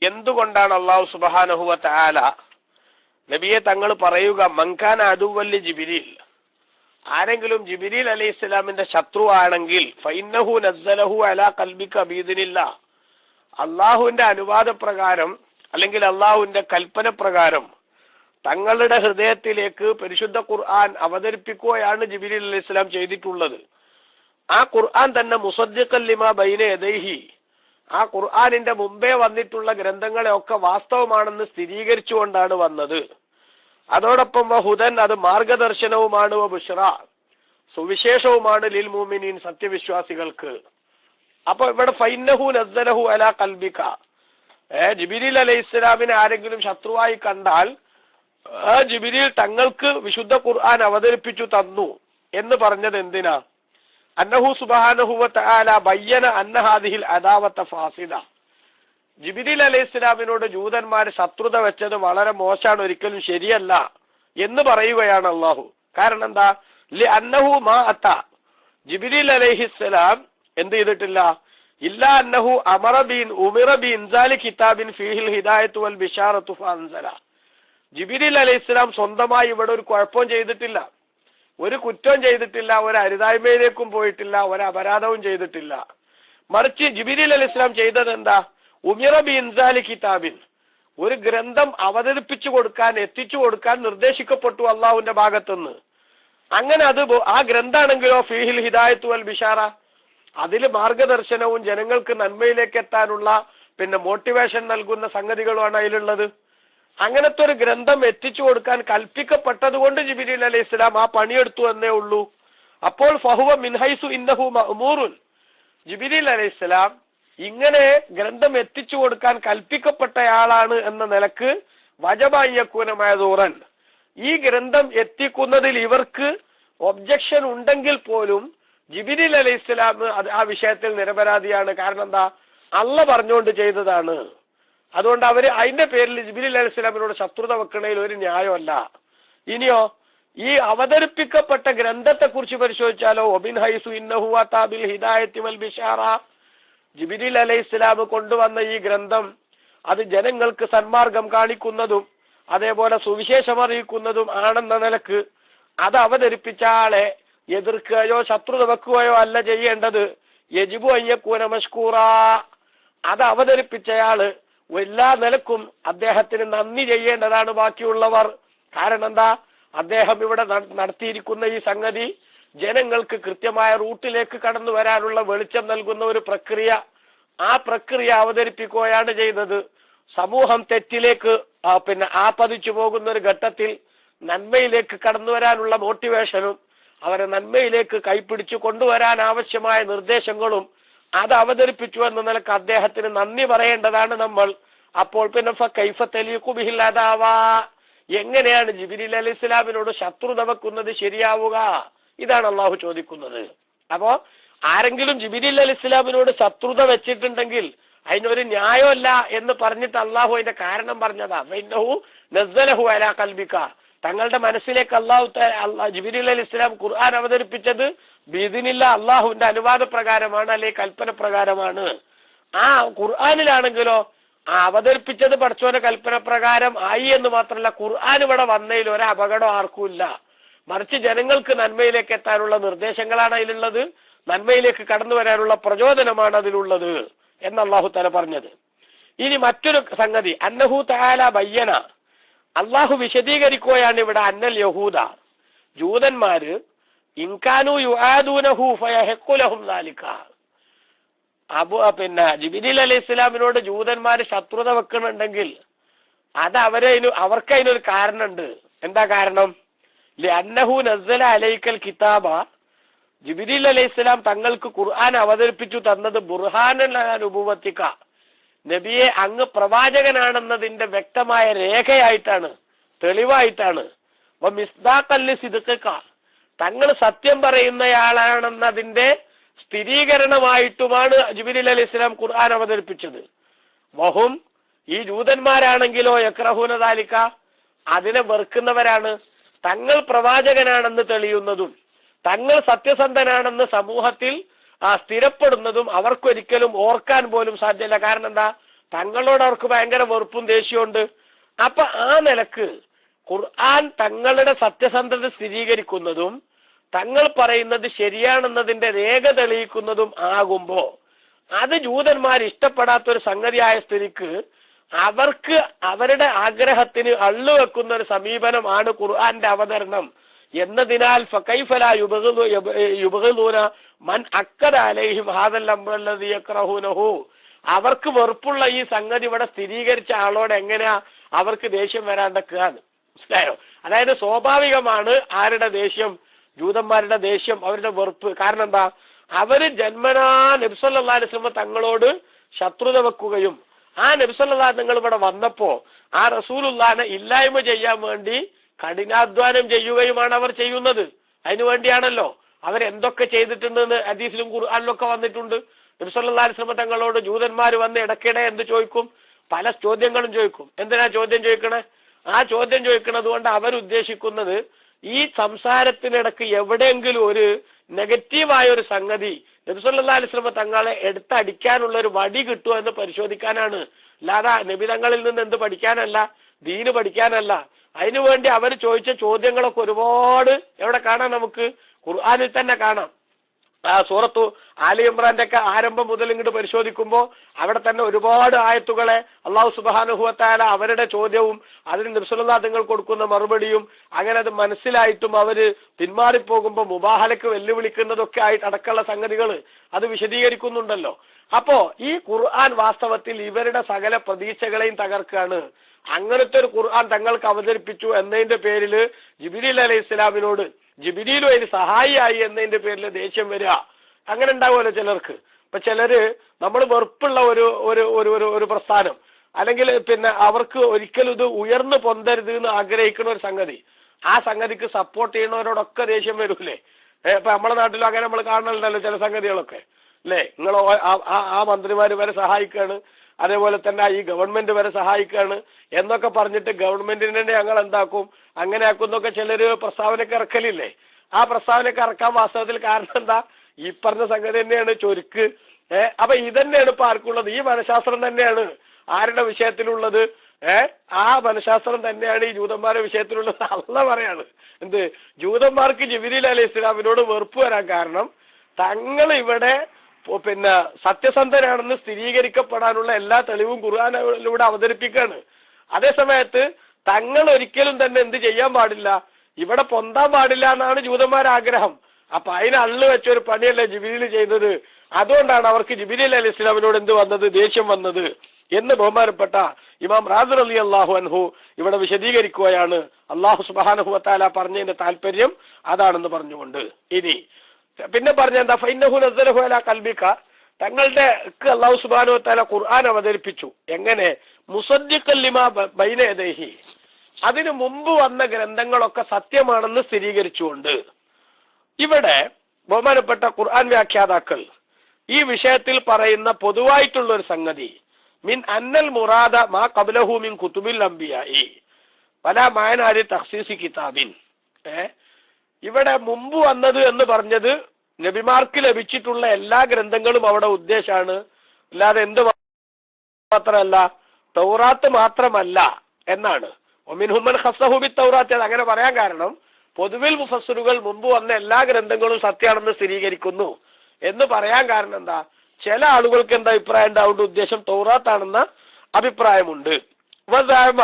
എന്തുകൊണ്ടാണ് അല്ലാഹു സുബ്ഹാനഹു വ തആല നബിയെ തങ്ങൾ പറയുക മൻകാന അദുവല്ലി ജിബ്രീൽ, ആരെങ്കിലും ജിബ്രീൽ അലൈഹിസ്സലാമിന്റെ ശത്രു ആണെങ്കിൽ ഫഇന്നഹു നസ്സലഹു അലാ ഖൽബിക ബിഇദ്നില്ലാഹ്, അള്ളാഹുവിന്റെ അനുവാദപ്രകാരം അല്ലെങ്കിൽ അള്ളാഹുവിന്റെ കൽപ്പന പ്രകാരം തങ്ങളുടെ ഹൃദയത്തിലേക്ക് പരിശുദ്ധ ഖുർആൻ അവതരിപ്പിക്കുകയാണ് ജിബ്രീൽ അലൈഹിസ്സലാം ചെയ്തിട്ടുള്ളത്. ആ ഖുർആൻ തന്നെ മുസദ്ദിഖൻ ലിമാ ബൈന യദൈഹി, ആ ഖുർആനിന്റെ മുമ്പേ വന്നിട്ടുള്ള ഗ്രന്ഥങ്ങളെ ഒക്കെ വാസ്തവമാണെന്ന് സ്ഥിരീകരിച്ചുകൊണ്ടാണ് വന്നത്. അതോടൊപ്പം വഹുദൻ, അത് മാർഗദർശനവുമാണ്, ബുശ്റ, സുവിശേഷവുമാണ്, ലിൽ മുഅ്മിനീൻ, സത്യവിശ്വാസികൾക്ക്. അപ്പൊ ഇവിടെ ഫൈന്നഹു നസ്സലഹു അലാ ഖൽബിക, ജിബ്രീൽ അലൈഹിസ്സലാമിനെ ആരെങ്കിലും ശത്രുവായി കണ്ടാൽ ആ ജിബ്രീൽ തങ്ങൾക്ക് വിശുദ്ധ ഖുർആൻ അവതരിപ്പിച്ചു തന്നു എന്ന് പറഞ്ഞത് എന്തിനാ? അന്നഹു സുബ്ഹാനഹു വ തആല ബയ്യന അന്ന ഹാദിഹിൽ അദാവത ഫാസിദ, ജിബ്രീൽ അലൈഹിസ്സലാമിനോട് ജൂതന്മാർ ശത്രുത വെച്ചത് വളരെ മോശമാണ്, ഒരിക്കലും ശരിയല്ല എന്ന് പറയുകയാണ് അള്ളാഹു. കാരണം എന്താ? ലി അന്നഹു മാ അത, ജിബ്രീൽ അലൈഹിസ്സലാം എന്ത് ചെയ്തിട്ടില്ല? ഇല്ല അന്നഹു അമറ ബിൻ ഉമിറ ബി ഇൻസാലി കിതാബിൻ ഫീഹിൽ ഹിദായത്തു വൽ ബിശാറത്തു ഫഅൻസല, ജിബ്രീൽ അലൈഹിസ്സലാം സ്വന്തമായി ഇവിടെ ഒരു കുഴപ്പവും ചെയ്തിട്ടില്ല, ഒരു കുറ്റവും ചെയ്തിട്ടില്ല, ഒരു അരുതായ്മയിലേക്കും പോയിട്ടില്ല, ഒരു അപരാധവും ചെയ്തിട്ടില്ല. മറിച്ച് ജിബ്രീൽ അലൈഹിസ്സലാം ചെയ്തത് എന്താ? ഉമിറ ബി ഇൻസാലി കിതാബിൻ, ഒരു ഗ്രന്ഥം അവതരിപ്പിച്ചു കൊടുക്കാൻ, എത്തിച്ചു കൊടുക്കാൻ നിർദ്ദേശിക്കപ്പെട്ടു അള്ളാഹുവിന്റെ ഭാഗത്തുനിന്ന്. അങ്ങനെ അത് ആ ഗ്രന്ഥാണെങ്കിലോ ഫീഹിൽ ഹിദായത്തു വൽ ബിശാറ, അതിൽ മാർഗദർശനവും ജനങ്ങൾക്ക് നന്മയിലേക്ക് എത്താനുള്ള മോട്ടിവേഷൻ നൽകുന്ന സംഗതികളുമാണ് അതിലുള്ളത്. അങ്ങനത്തെ ഒരു ഗ്രന്ഥം എത്തിച്ചു കൊടുക്കാൻ കൽപ്പിക്കപ്പെട്ടത് കൊണ്ട് ജിബ്രീൽ അലൈഹിസ്സലാം ആ പണിയെടുത്തു എന്നേ ഉള്ളൂ. അപ്പോൾ ഫഹുവ മിൻ ഹൈസു ഇന്നഹു മഅ്മൂറുൻ, ജിബ്രീൽ അലൈഹിസ്സലാം ഇങ്ങനെ ഗ്രന്ഥം എത്തിച്ചു കൊടുക്കാൻ കൽപ്പിക്കപ്പെട്ടയാളാണ് എന്ന നിലക്ക് വജബയ്യക്കൂനമായ ദൂറൻ, ഈ ഗ്രന്ഥം എത്തിക്കുന്നതിൽ ഇവർക്ക് ഒബ്ജക്ഷൻ ഉണ്ടെങ്കിൽ പോലും ജിബ്രീൽ അലൈഹിസ്സലാം ആ വിഷയത്തിൽ നിരപരാധിയാണ്. കാരണം എന്താ? അള്ള പറഞ്ഞുകൊണ്ട് ചെയ്തതാണ്. അതുകൊണ്ട് അവര് അതിന്റെ പേരിൽ ജിബ്രീൽ അലൈഹിസ്സലാമിനോട് ശത്രുത വെക്കണതിൽ ഒരു ന്യായമല്ല. ഇനിയോ ഈ അവതരിപ്പിക്കപ്പെട്ട ഗ്രന്ഥത്തെ കുറിച്ച് പരിശോധിച്ചാലോ, ഒബിൻ ഹൈസു ഇന്നഹു അതാ ബിൽ ഹിദായത്തി വൽ ബിശാറ, ജിബ്രീൽ അലൈഹിസ്സലാം കൊണ്ടുവന്ന ഈ ഗ്രന്ഥം അത് ജനങ്ങൾക്ക് സന്മാർഗം കാണിക്കുന്നതും അതേപോലെ സുവിശേഷം അറിയിക്കുന്നതും ആണെന്ന നിലക്ക് അത് അവതരിപ്പിച്ച ആളെ എതിർക്കുകയോ ശത്രുത വെക്കുകയോ അല്ല ചെയ്യേണ്ടത്. യജിബു അയ്യക്കൂന മഷ്കൂറ, അത് അവതരിപ്പിച്ചയാള് എല്ലാ നിലക്കും അദ്ദേഹത്തിന് നന്ദി ചെയ്യേണ്ടതാണ് ബാക്കിയുള്ളവർ. കാരണം എന്താ? അദ്ദേഹം ഇവിടെ നടത്തിയിരിക്കുന്ന ഈ സംഗതി ജനങ്ങൾക്ക് കൃത്യമായ റൂട്ടിലേക്ക് കടന്നു വരാനുള്ള വെളിച്ചം നൽകുന്ന ഒരു പ്രക്രിയ, ആ പ്രക്രിയ അവതരിപ്പിക്കുകയാണ് ചെയ്തത്. സമൂഹം തെറ്റിലേക്ക് ആപതിച്ചു പോകുന്ന ഒരു ഘട്ടത്തിൽ നന്മയിലേക്ക് കടന്നു വരാനുള്ള മോട്ടിവേഷനും അവരെ നന്മയിലേക്ക് കൈപ്പിടിച്ചു കൊണ്ടുവരാൻ ആവശ്യമായ നിർദ്ദേശങ്ങളും അത് അവതരിപ്പിച്ചു എന്ന നിലക്ക് അദ്ദേഹത്തിന് നന്ദി പറയേണ്ടതാണ് നമ്മൾ. അപ്പോൾ കൈഫ തലീഖു ബിഹിൽ അദാവാ, എങ്ങനെയാണ് ജിബ്രീൽ അലൈഹിസ്സലാമിനോട് ശത്രുത വെക്കുന്നത് ശരിയാവുക? ഇതാണ് അള്ളാഹു ചോദിക്കുന്നത്. അപ്പോ ആരെങ്കിലും ജിബ്രീൽ അലൈഹിസ്സലാമിനോട് ശത്രുത വെച്ചിട്ടുണ്ടെങ്കിൽ അതിനൊരു ന്യായമല്ല എന്ന് പറഞ്ഞിട്ട് അള്ളാഹു അതിന്റെ കാരണം പറഞ്ഞതാ. ഫഇന്നഹു നസ്സലഹു അലാ ഖൽബിക, തങ്ങളുടെ മനസ്സിലേക്ക് ജിബ്രീൽ അലൈഹിസ്സലാം ഖുർആൻ അവതരിപ്പിച്ചത് ബിഇദ്നില്ല, അള്ളാഹുവിന്റെ അനുവാദ പ്രകാരമാണ്, അല്ലെങ്കിൽ കൽപ്പന പ്രകാരമാണ്. ആ ഖുർആനിലാണെങ്കിലോ ആ അവതരിപ്പിച്ചത് പടച്ചോന്റെ കൽപ്പന പ്രകാരം ആയി എന്ന് മാത്രമല്ല, ഖുർആൻ ഇവിടെ വന്നതിൽ ഒരു അപകടം ആർക്കുമില്ല. മറിച്ച് ജനങ്ങൾക്ക് നന്മയിലേക്ക് എത്താനുള്ള നിർദ്ദേശങ്ങളാണ് അതിലുള്ളത്, നന്മയിലേക്ക് കടന്നു വരാനുള്ള പ്രചോദനമാണ് അതിലുള്ളത് എന്ന് അള്ളാഹു തആല പറഞ്ഞത്. ഇനി മറ്റൊരു സംഗതി, അന്നഹു തആല ബയ്യന, അള്ളാഹു വിശദീകരിക്കുകയാണ് ഇവിടെ. അന്നൽ യഹൂദ, ജൂതന്മാര് ഇൻകാനു യുആദൂനഹു ഫയഹഖു ലഹും ദാലിക, ജിബ്രീൽ അലൈഹിസ്സലാമിനോട് ജൂതന്മാര് ശത്രുത വെക്കുന്നുണ്ടെങ്കിൽ അത് അവർക്ക് അതിനൊരു കാരണമുണ്ട്. എന്താ കാരണം? ലിഅന്നഹു നസ്സല അലൈക്കൽ കിതാബ, ജിബ്രീൽ അലൈഹിസ്സലാം തങ്ങൾക്ക് ഖുർആൻ അവതരിപ്പിച്ചു തന്നത് ബുർഹാനൻ അലാ നുബുവത്തിക, നബിയെ അങ്ങ് പ്രവാചകനാണെന്നതിന്റെ വ്യക്തമായ രേഖയായിട്ടാണ്, തെളിവായിട്ടാണ്. വമിസ്ദാഖൻ ലിസിദ്ഖിക, തങ്ങൾ സത്യം പറയുന്നയാളാണെന്നതിന്റെ സ്ഥിരീകരണമായിട്ടുമാണ് ജിബ്രീൽ അലൈഹിസ്സലാം ഖുർആൻ അവതരിപ്പിച്ചത്. വഹും, ഈ ജൂതന്മാരാണെങ്കിലോ യക്റഹൂന ദാലിക, അതിനെ വെറുക്കുന്നവരാണ്. തങ്ങൾ പ്രവാചകനാണെന്ന് തെളിയുന്നതും തങ്ങൾ സത്യസന്ധനാണെന്ന് സമൂഹത്തിൽ സ്ഥിരപ്പെടുന്നതും അവർക്കൊരിക്കലും ഓർക്കാൻ പോലും സാധ്യമല്ല. കാരണം എന്താ? തങ്ങളോട് അവർക്ക് ഭയങ്കര വെറുപ്പും ദേഷ്യമുണ്ട്. അപ്പൊ ആ നിലക്ക് ഖുർആൻ തങ്ങളുടെ സത്യസന്ധത സ്ഥിരീകരിക്കുന്നതും തങ്ങൾ പറയുന്നത് ശരിയാണെന്നതിന്റെ രേഖ തെളിയിക്കുന്നതും ആകുമ്പോ അത് ജൂതന്മാർ ഇഷ്ടപ്പെടാത്ത ഒരു സംഗതിയായ സ്ഥിതിക്ക് അവർക്ക് അവരുടെ ആഗ്രഹത്തിന് അള്ളുവെക്കുന്ന ഒരു സമീപനമാണ് ഖുർആന്റെ അവതരണം എന്നതിനാൽ ഫകൈഫ ലാ യുബ്ഗിദൂന മൻ അക്കദ അലൈഹിം ഹാദൽ അംറ അല്ലദീ യക്റഹൂനഹു. അവർക്ക് വെറുപ്പുള്ള ഈ സംഗതി ഇവിടെ സ്ഥിരീകരിച്ച ആളോട് എങ്ങനെയാ അവർക്ക് ദേഷ്യം വരാണ്ടൊക്കെയാണ്? മനസ്സിലായോ? അതായത് സ്വാഭാവികമാണ് ആരുടെ ദേഷ്യം? ജൂതന്മാരുടെ ദേഷ്യം, അവരുടെ വെറുപ്പ്. കാരണം എന്താ? അവര് ജന്മനാ നബി സല്ലല്ലാഹു അലൈഹി വസല്ലം തങ്ങളോട് ശത്രുത വെക്കുകയും ആ നബി സല്ലല്ലാഹു തങ്ങൾ ഇവിടെ വന്നപ്പോ ആ റസൂലുള്ളാഹിനെ ഇല്ലായ്മ ചെയ്യാൻ വേണ്ടി കഠിനാധ്വാനം ചെയ്യുകയുമാണ് അവർ ചെയ്യുന്നത്. അതിനു വേണ്ടിയാണല്ലോ അവരെന്തൊക്കെ ചെയ്തിട്ടുണ്ടെന്ന് ഹദീസിലും ഖുർആനിലൊക്കെ വന്നിട്ടുണ്ട്. നബി സല്ലല്ലാഹു അലൈഹി വസല്ലം തങ്ങളോട് ജൂതന്മാർ വന്ന് ഇടയ്ക്കിടെ എന്ത് ചോദിക്കും? പല ചോദ്യങ്ങളും ചോദിക്കും. എന്തിനാ ചോദ്യം ചോദിക്കണേ? ആ ചോദ്യം ചോദിക്കുന്നത് കൊണ്ട് അവരുദ്ദേശിക്കുന്നത് ഈ സംസാരത്തിനിടക്ക് എവിടെയെങ്കിലും ഒരു നെഗറ്റീവായ ഒരു സംഗതി നബി സല്ലല്ലാഹു അലൈഹി വസല്ലം തങ്ങളെ എടുത്തടിക്കാനുള്ള ഒരു വടി കിട്ടുമോ എന്ന് പരിശോധിക്കാനാണ്. അല്ലാതെ നബി തങ്ങളിൽ നിന്ന് എന്ത് പഠിക്കാനല്ല, ദീന് പഠിക്കാനല്ല. അതിനുവേണ്ടി അവർ ചോദിച്ച ചോദ്യങ്ങളൊക്കെ ഒരുപാട് എവിടെ കാണാം? നമുക്ക് ഖുർആനിൽ തന്നെ കാണാം. ആ സൂറത്തു ആലി ഇമ്രാന്റെ ഒക്കെ ആരംഭം മുതൽ ഇങ്ങോട്ട് പരിശോധിക്കുമ്പോൾ അവിടെ തന്നെ ഒരുപാട് ആയത്തുകളെ അള്ളാഹു സുബ്ഹാനഹു വ തആല അവരുടെ ചോദ്യവും അതിന് നബി സല്ലല്ലാഹു തങ്ങൾ കൊടുക്കുന്ന മറുപടിയും അങ്ങനെ അത് മനസ്സിലായിട്ടും അവര് പിന്മാറിപ്പോകുമ്പോൾ മുബാഹലക്ക് വെല്ലുവിളിക്കുന്നതൊക്കെ ആയിട്ട് അടക്കമുള്ള സംഗതികൾ അത് വിശദീകരിക്കുന്നുണ്ടല്ലോ. അപ്പോ ഈ ഖുർആൻ വാസ്തവത്തിൽ ഇവരുടെ സകല പ്രതീക്ഷകളെയും തകർക്കുകയാണ്. അങ്ങനത്തെ ഒരു ഖുർആൻ തങ്ങൾക്ക് അവതരിപ്പിച്ചു എന്നതിന്റെ പേരിൽ ജിബ്രീൽ അലൈഹി ഇസ്ലാമിനോട് ജിബ്രീലും അതിന് സഹായിയായി എന്നതിന്റെ പേരിൽ ദേഷ്യം വരിക, അങ്ങനെ ഉണ്ടാവുമല്ലോ ചിലർക്ക്. ഇപ്പൊ ചിലര് നമ്മൾ വെറുപ്പുള്ള ഒരു പ്രസ്ഥാനം അല്ലെങ്കിൽ പിന്നെ അവർക്ക് ഒരിക്കലും ഇത് ഉയർന്നു പൊന്തരുത് എന്ന് ആഗ്രഹിക്കുന്ന ഒരു സംഗതി, ആ സംഗതിക്ക് സപ്പോർട്ട് ചെയ്യുന്നവരോടൊക്കെ ദേഷ്യം വരൂലേ? ഇപ്പൊ നമ്മുടെ നാട്ടിലും അങ്ങനെ നമ്മൾ കാണലുണ്ടല്ലോ ചില സംഗതികളൊക്കെ അല്ലേ? നിങ്ങൾ ആ മന്ത്രിമാര് വരെ സഹായിക്കുകയാണ്, അതേപോലെ തന്നെ ഈ ഗവൺമെന്റ് വരെ സഹായിക്കുകയാണ് എന്നൊക്കെ പറഞ്ഞിട്ട് ഗവൺമെന്റിനെ ഞങ്ങൾ എന്താക്കും അങ്ങനെ ആക്കുന്നൊക്കെ ചിലര് പ്രസ്താവനയൊക്കെ ഇറക്കലില്ലേ? ആ പ്രസ്താവനയൊക്കെ ഇറക്കാൻ വാസ്തവത്തിൽ കാരണം എന്താ? ഈ പറഞ്ഞ സംഗതി തന്നെയാണ് ചൊരുക്ക്. അപ്പൊ ഇതന്നെയാണ് ഇപ്പൊ ആർക്കുള്ളത്? ഈ മനഃശാസ്ത്രം തന്നെയാണ് ആരുടെ വിഷയത്തിലുള്ളത്? ആ മനഃശാസ്ത്രം തന്നെയാണ് ഈ ജൂതന്മാരുടെ വിഷയത്തിലുള്ളത്. അള്ളാഹ് പറയാണ് എന്ത്? ജൂതന്മാർക്ക് ജിബ്രീൽ അലൈഹി ഇസ്ലാമിനോട് വെറുപ്പ് വരാൻ കാരണം തങ്ങൾ ഇവിടെ പിന്നെ സത്യസന്ധനാണെന്ന് സ്ഥിരീകരിക്കപ്പെടാനുള്ള എല്ലാ തെളിവും ഖുർആനിലൂടെ അവതരിപ്പിക്കുകയാണ്. അതേ സമയത്ത് തങ്ങൾ ഒരിക്കലും തന്നെ എന്ത് ചെയ്യാൻ പാടില്ല? ഇവിടെ പൊന്താൻ പാടില്ല എന്നാണ് ജൂതന്മാരുടെ ആഗ്രഹം. അപ്പൊ അതിന് അള്ളു വെച്ചൊരു പണിയല്ലേ ജിബ്രീൽ ചെയ്തത്. അതുകൊണ്ടാണ് അവർക്ക് ജിബ്രീൽ അലൈഹി ഇസ്ലാമിനോട് എന്ത് വന്നത്? ദേഷ്യം വന്നത് എന്ന് ബഹുമാനപ്പെട്ട ഇമാം റാസി റളിയല്ലാഹു അൻഹു ഇവിടെ വിശദീകരിക്കുകയാണ്. അല്ലാഹു സുബ്ഹാനഹു വ തആല പറഞ്ഞതിന്റെ താല്പര്യം അതാണെന്ന് പറഞ്ഞുകൊണ്ട് ഇനി പിന്നെ പറഞ്ഞ എന്താ? ഫഇന്നഹു നസ്സലഹു അലാ ഖൽബിക, തങ്ങളുടെ അല്ലാഹു സുബ്ഹാനഹു വ തആല ഖുർആൻ അവതരിപ്പിച്ചു. എങ്ങനെ? മുസദ്ദിഖൻ ലിമാ ബൈന യദൈഹി, അതിനു മുമ്പ് വന്ന ഗ്രന്ഥങ്ങളൊക്കെ സത്യമാണെന്ന് സ്ഥിരീകരിച്ചുകൊണ്ട്. ഇവിടെ ബഹുമാനപ്പെട്ട ഖുർആൻ വ്യാഖ്യാതാക്കൾ ഈ വിഷയത്തിൽ പറയുന്ന പൊതുവായിട്ടുള്ള ഒരു സംഗതി മിൻ അന്നൽ മുറാദ മാ ഖബ്ലഹു മിൻ കുതുബിൽ അംബിയായി വലാ മഅനാരി തഖ്സീസി കിതാബിൻ. ഇവിടെ മുമ്പ് വന്നത് എന്ന് പറഞ്ഞത് നബിമാർക്ക് ലഭിച്ചിട്ടുള്ള എല്ലാ ഗ്രന്ഥങ്ങളും അവിടെ ഉദ്ദേശമാണ്. അല്ലാതെ എന്ത് മാത്രമല്ല, തൗറാത്ത് മാത്രമല്ല എന്നാണ്. ഒമിൻഹും മൻ ഖസ്സഹു ബിത്തൗറാത്ത്. അങ്ങനെ പറയാൻ കാരണം പൊതുവിൽ മുഫസ്സിറുകൾ മുമ്പ് വന്ന എല്ലാ ഗ്രന്ഥങ്ങളും സത്യമാണെന്ന് സ്ഥിരീകരിക്കുന്നു എന്ന് പറയാൻ കാരണം എന്താ? ചില ആളുകൾക്ക് എന്താ അഭിപ്രായം ഉണ്ടാവുന്ന ഉദ്ദേശം തൗറാത്താണെന്ന അഭിപ്രായമുണ്ട്. വസാമ,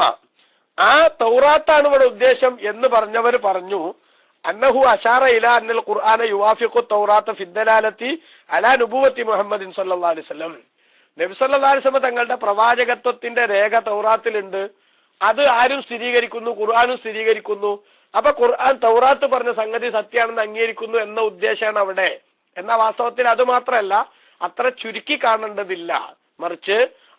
ആ തൗറാത്താണ് ഇവിടെ ഉദ്ദേശം എന്ന് പറഞ്ഞവർ പറഞ്ഞു അന്നഹു അശാറ ഇലാ അന്നൽ ഖുർആന യുവാഫിഖു തൗറാത്ത ഫിദ്ദലാലത്തി അലാ നുബുവത്തി മുഹമ്മദിൻ സല്ലല്ലാഹു അലൈഹി വസല്ലം. നബി സല്ലല്ലാഹു അലൈഹി വസല്ലം തങ്ങളുടെ പ്രവാചകത്വത്തിന്റെ രേഖ തൗറാത്തിലുണ്ട്. അത് ആരും സ്ഥിരീകരിക്കുന്നു? ഖുർആനും സ്ഥിരീകരിക്കുന്നു. അപ്പൊ ഖുർആൻ തൗറാത്ത് പറഞ്ഞ സംഗതി സത്യമാണെന്ന് അംഗീകരിക്കുന്നു എന്ന ഉദ്ദേശമാണ് അവിടെ. എന്നാൽ വാസ്തവത്തിൽ അത് മാത്രമല്ല, അത്ര ചുരുക്കി കാണേണ്ടതില്ല. മറിച്ച്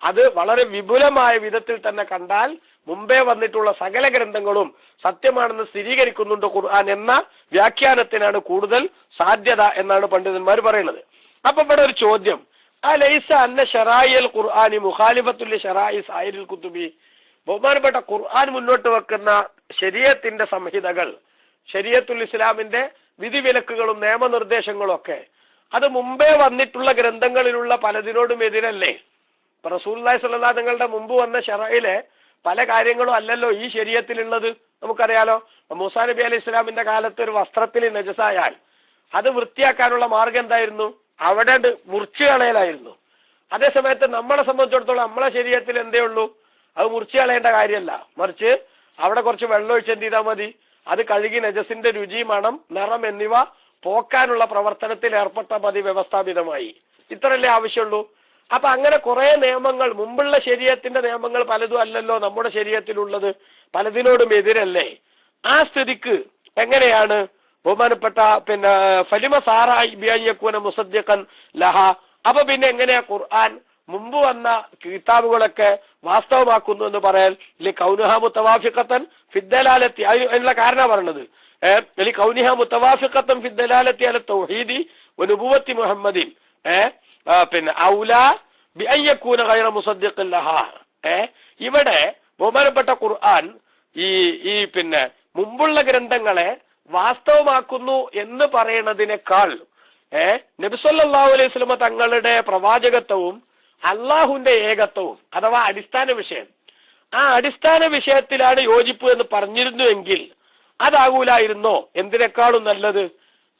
അത് വളരെ വിപുലമായ വിധത്തിൽ തന്നെ കണ്ടാൽ മുമ്പേ വന്നിട്ടുള്ള സകല ഗ്രന്ഥങ്ങളും സത്യമാണെന്ന് സ്ഥിരീകരിക്കുന്നുണ്ട് ഖുർആൻ എന്ന വ്യാഖ്യാനത്തിനാണ് കൂടുതൽ സാധ്യത എന്നാണ് പണ്ഡിതന്മാർ പറയുന്നത്. അപ്പൊ ഇവിടെ ഒരു ചോദ്യം, അലൈസ അന്ന ശറായിൽ ഖുർആനി മുഖാലിഫത്തുൽ ശറായി സായിരിൽ കുതുബി. ബഹുമാനപ്പെട്ട ഖുർആൻ മുന്നോട്ട് വെക്കുന്ന ശരീഅത്തിന്റെ സംഹിതകൾ, ശരീഅത്തുൽ ഇസ്ലാമിന്റെ വിധിവിലക്കുകളും നിയമനിർദ്ദേശങ്ങളും ഒക്കെ അത് മുമ്പേ വന്നിട്ടുള്ള ഗ്രന്ഥങ്ങളിലുള്ള പലതിനോടും എതിരല്ലേ? റസൂലുള്ളാഹി സ്വല്ലല്ലാഹു അലൈഹി തങ്ങളുടെ മുമ്പ് വന്ന ശറഇലെ പല കാര്യങ്ങളും അല്ലല്ലോ ഈ ശരീഅത്തിലുള്ളത്. നമുക്കറിയാലോ, മൂസാ നബി അലൈഹി ഇസ്ലാമിന്റെ കാലത്ത് ഒരു വസ്ത്രത്തിൽ നജസായാൽ അത് വൃത്തിയാക്കാനുള്ള മാർഗം എന്തായിരുന്നു? അവിടെ മുറിച്ചു കളയലായിരുന്നു. അതേ സമയത്ത് നമ്മളെ സംബന്ധിച്ചിടത്തോളം നമ്മളെ ശരീരത്തിൽ എന്തേ ഉള്ളൂ? അത് മുറിച്ചു കളയേണ്ട കാര്യമല്ല, മറിച്ച് അവിടെ കുറച്ച് വെള്ളം ഒഴിച്ച് എന്ത് ചെയ്താൽ മതി? അത് കഴുകി നജസിന്റെ രുചി, മണം, നിറം എന്നിവ പോക്കാനുള്ള പ്രവർത്തനത്തിൽ ഏർപ്പെട്ടാൽ മതി വ്യവസ്ഥാപിതമായി. ഇത്രയല്ലേ ആവശ്യമുള്ളൂ. അപ്പൊ അങ്ങനെ കുറെ നിയമങ്ങൾ, മുമ്പുള്ള ശരീഅത്തിന്റെ നിയമങ്ങൾ പലതും അല്ലല്ലോ നമ്മുടെ ശരീഅത്തിലുള്ളത്, പലതിനോടും എതിരല്ലേ. ആ സ്ഥിതിക്ക് എങ്ങനെയാണ് ബഹുമാനപ്പെട്ട ഫലിമ സാറ ബിഅയ്യകൂന മുസദ്ദിഖൻ ലഹ. അപ്പൊ പിന്നെ എങ്ങനെയാ ഖുർആൻ മുമ്പ് വന്ന കിതാബുകളൊക്കെ വാസ്തവമാക്കുന്നു എന്ന് പറയാൻ? കൗനുഹ മുത്തവാഫിഖത്തൻ ഫിദ്ദലാലത്തി, അതിനുള്ള കാരണം പറഞ്ഞത് കൗനിഹ മുത്തവാഫിഖത്തൻ ഫിദ്ദലാലത്തി അല തൗഹീദി വനുബുവത്തി മുഹമ്മദിൻ ഔലാ ബിഅയ്യകൂന ഗൈറ മുസദ്ദിഖൻ ലഹ. ഇവിടെ ബഹുമാനപ്പെട്ട ഖുർആൻ ഈ മുമ്പുള്ള ഗ്രന്ഥങ്ങളെ വാസ്തവമാക്കുന്നു എന്ന് പറയുന്നതിനേക്കാൾ നബി സല്ലല്ലാഹു അലൈഹി വസല്ലമ തങ്ങളുടെ പ്രവാചകത്വവും അള്ളാഹുവിന്റെ ഏകത്വവും അഥവാ അടിസ്ഥാന വിഷയം, ആ അടിസ്ഥാന വിഷയത്തിലാണ് യോജിപ്പ് എന്ന് പറഞ്ഞിരുന്നുവെങ്കിൽ അതാകൂലായിരുന്നോ എന്തിനേക്കാളും നല്ലത്?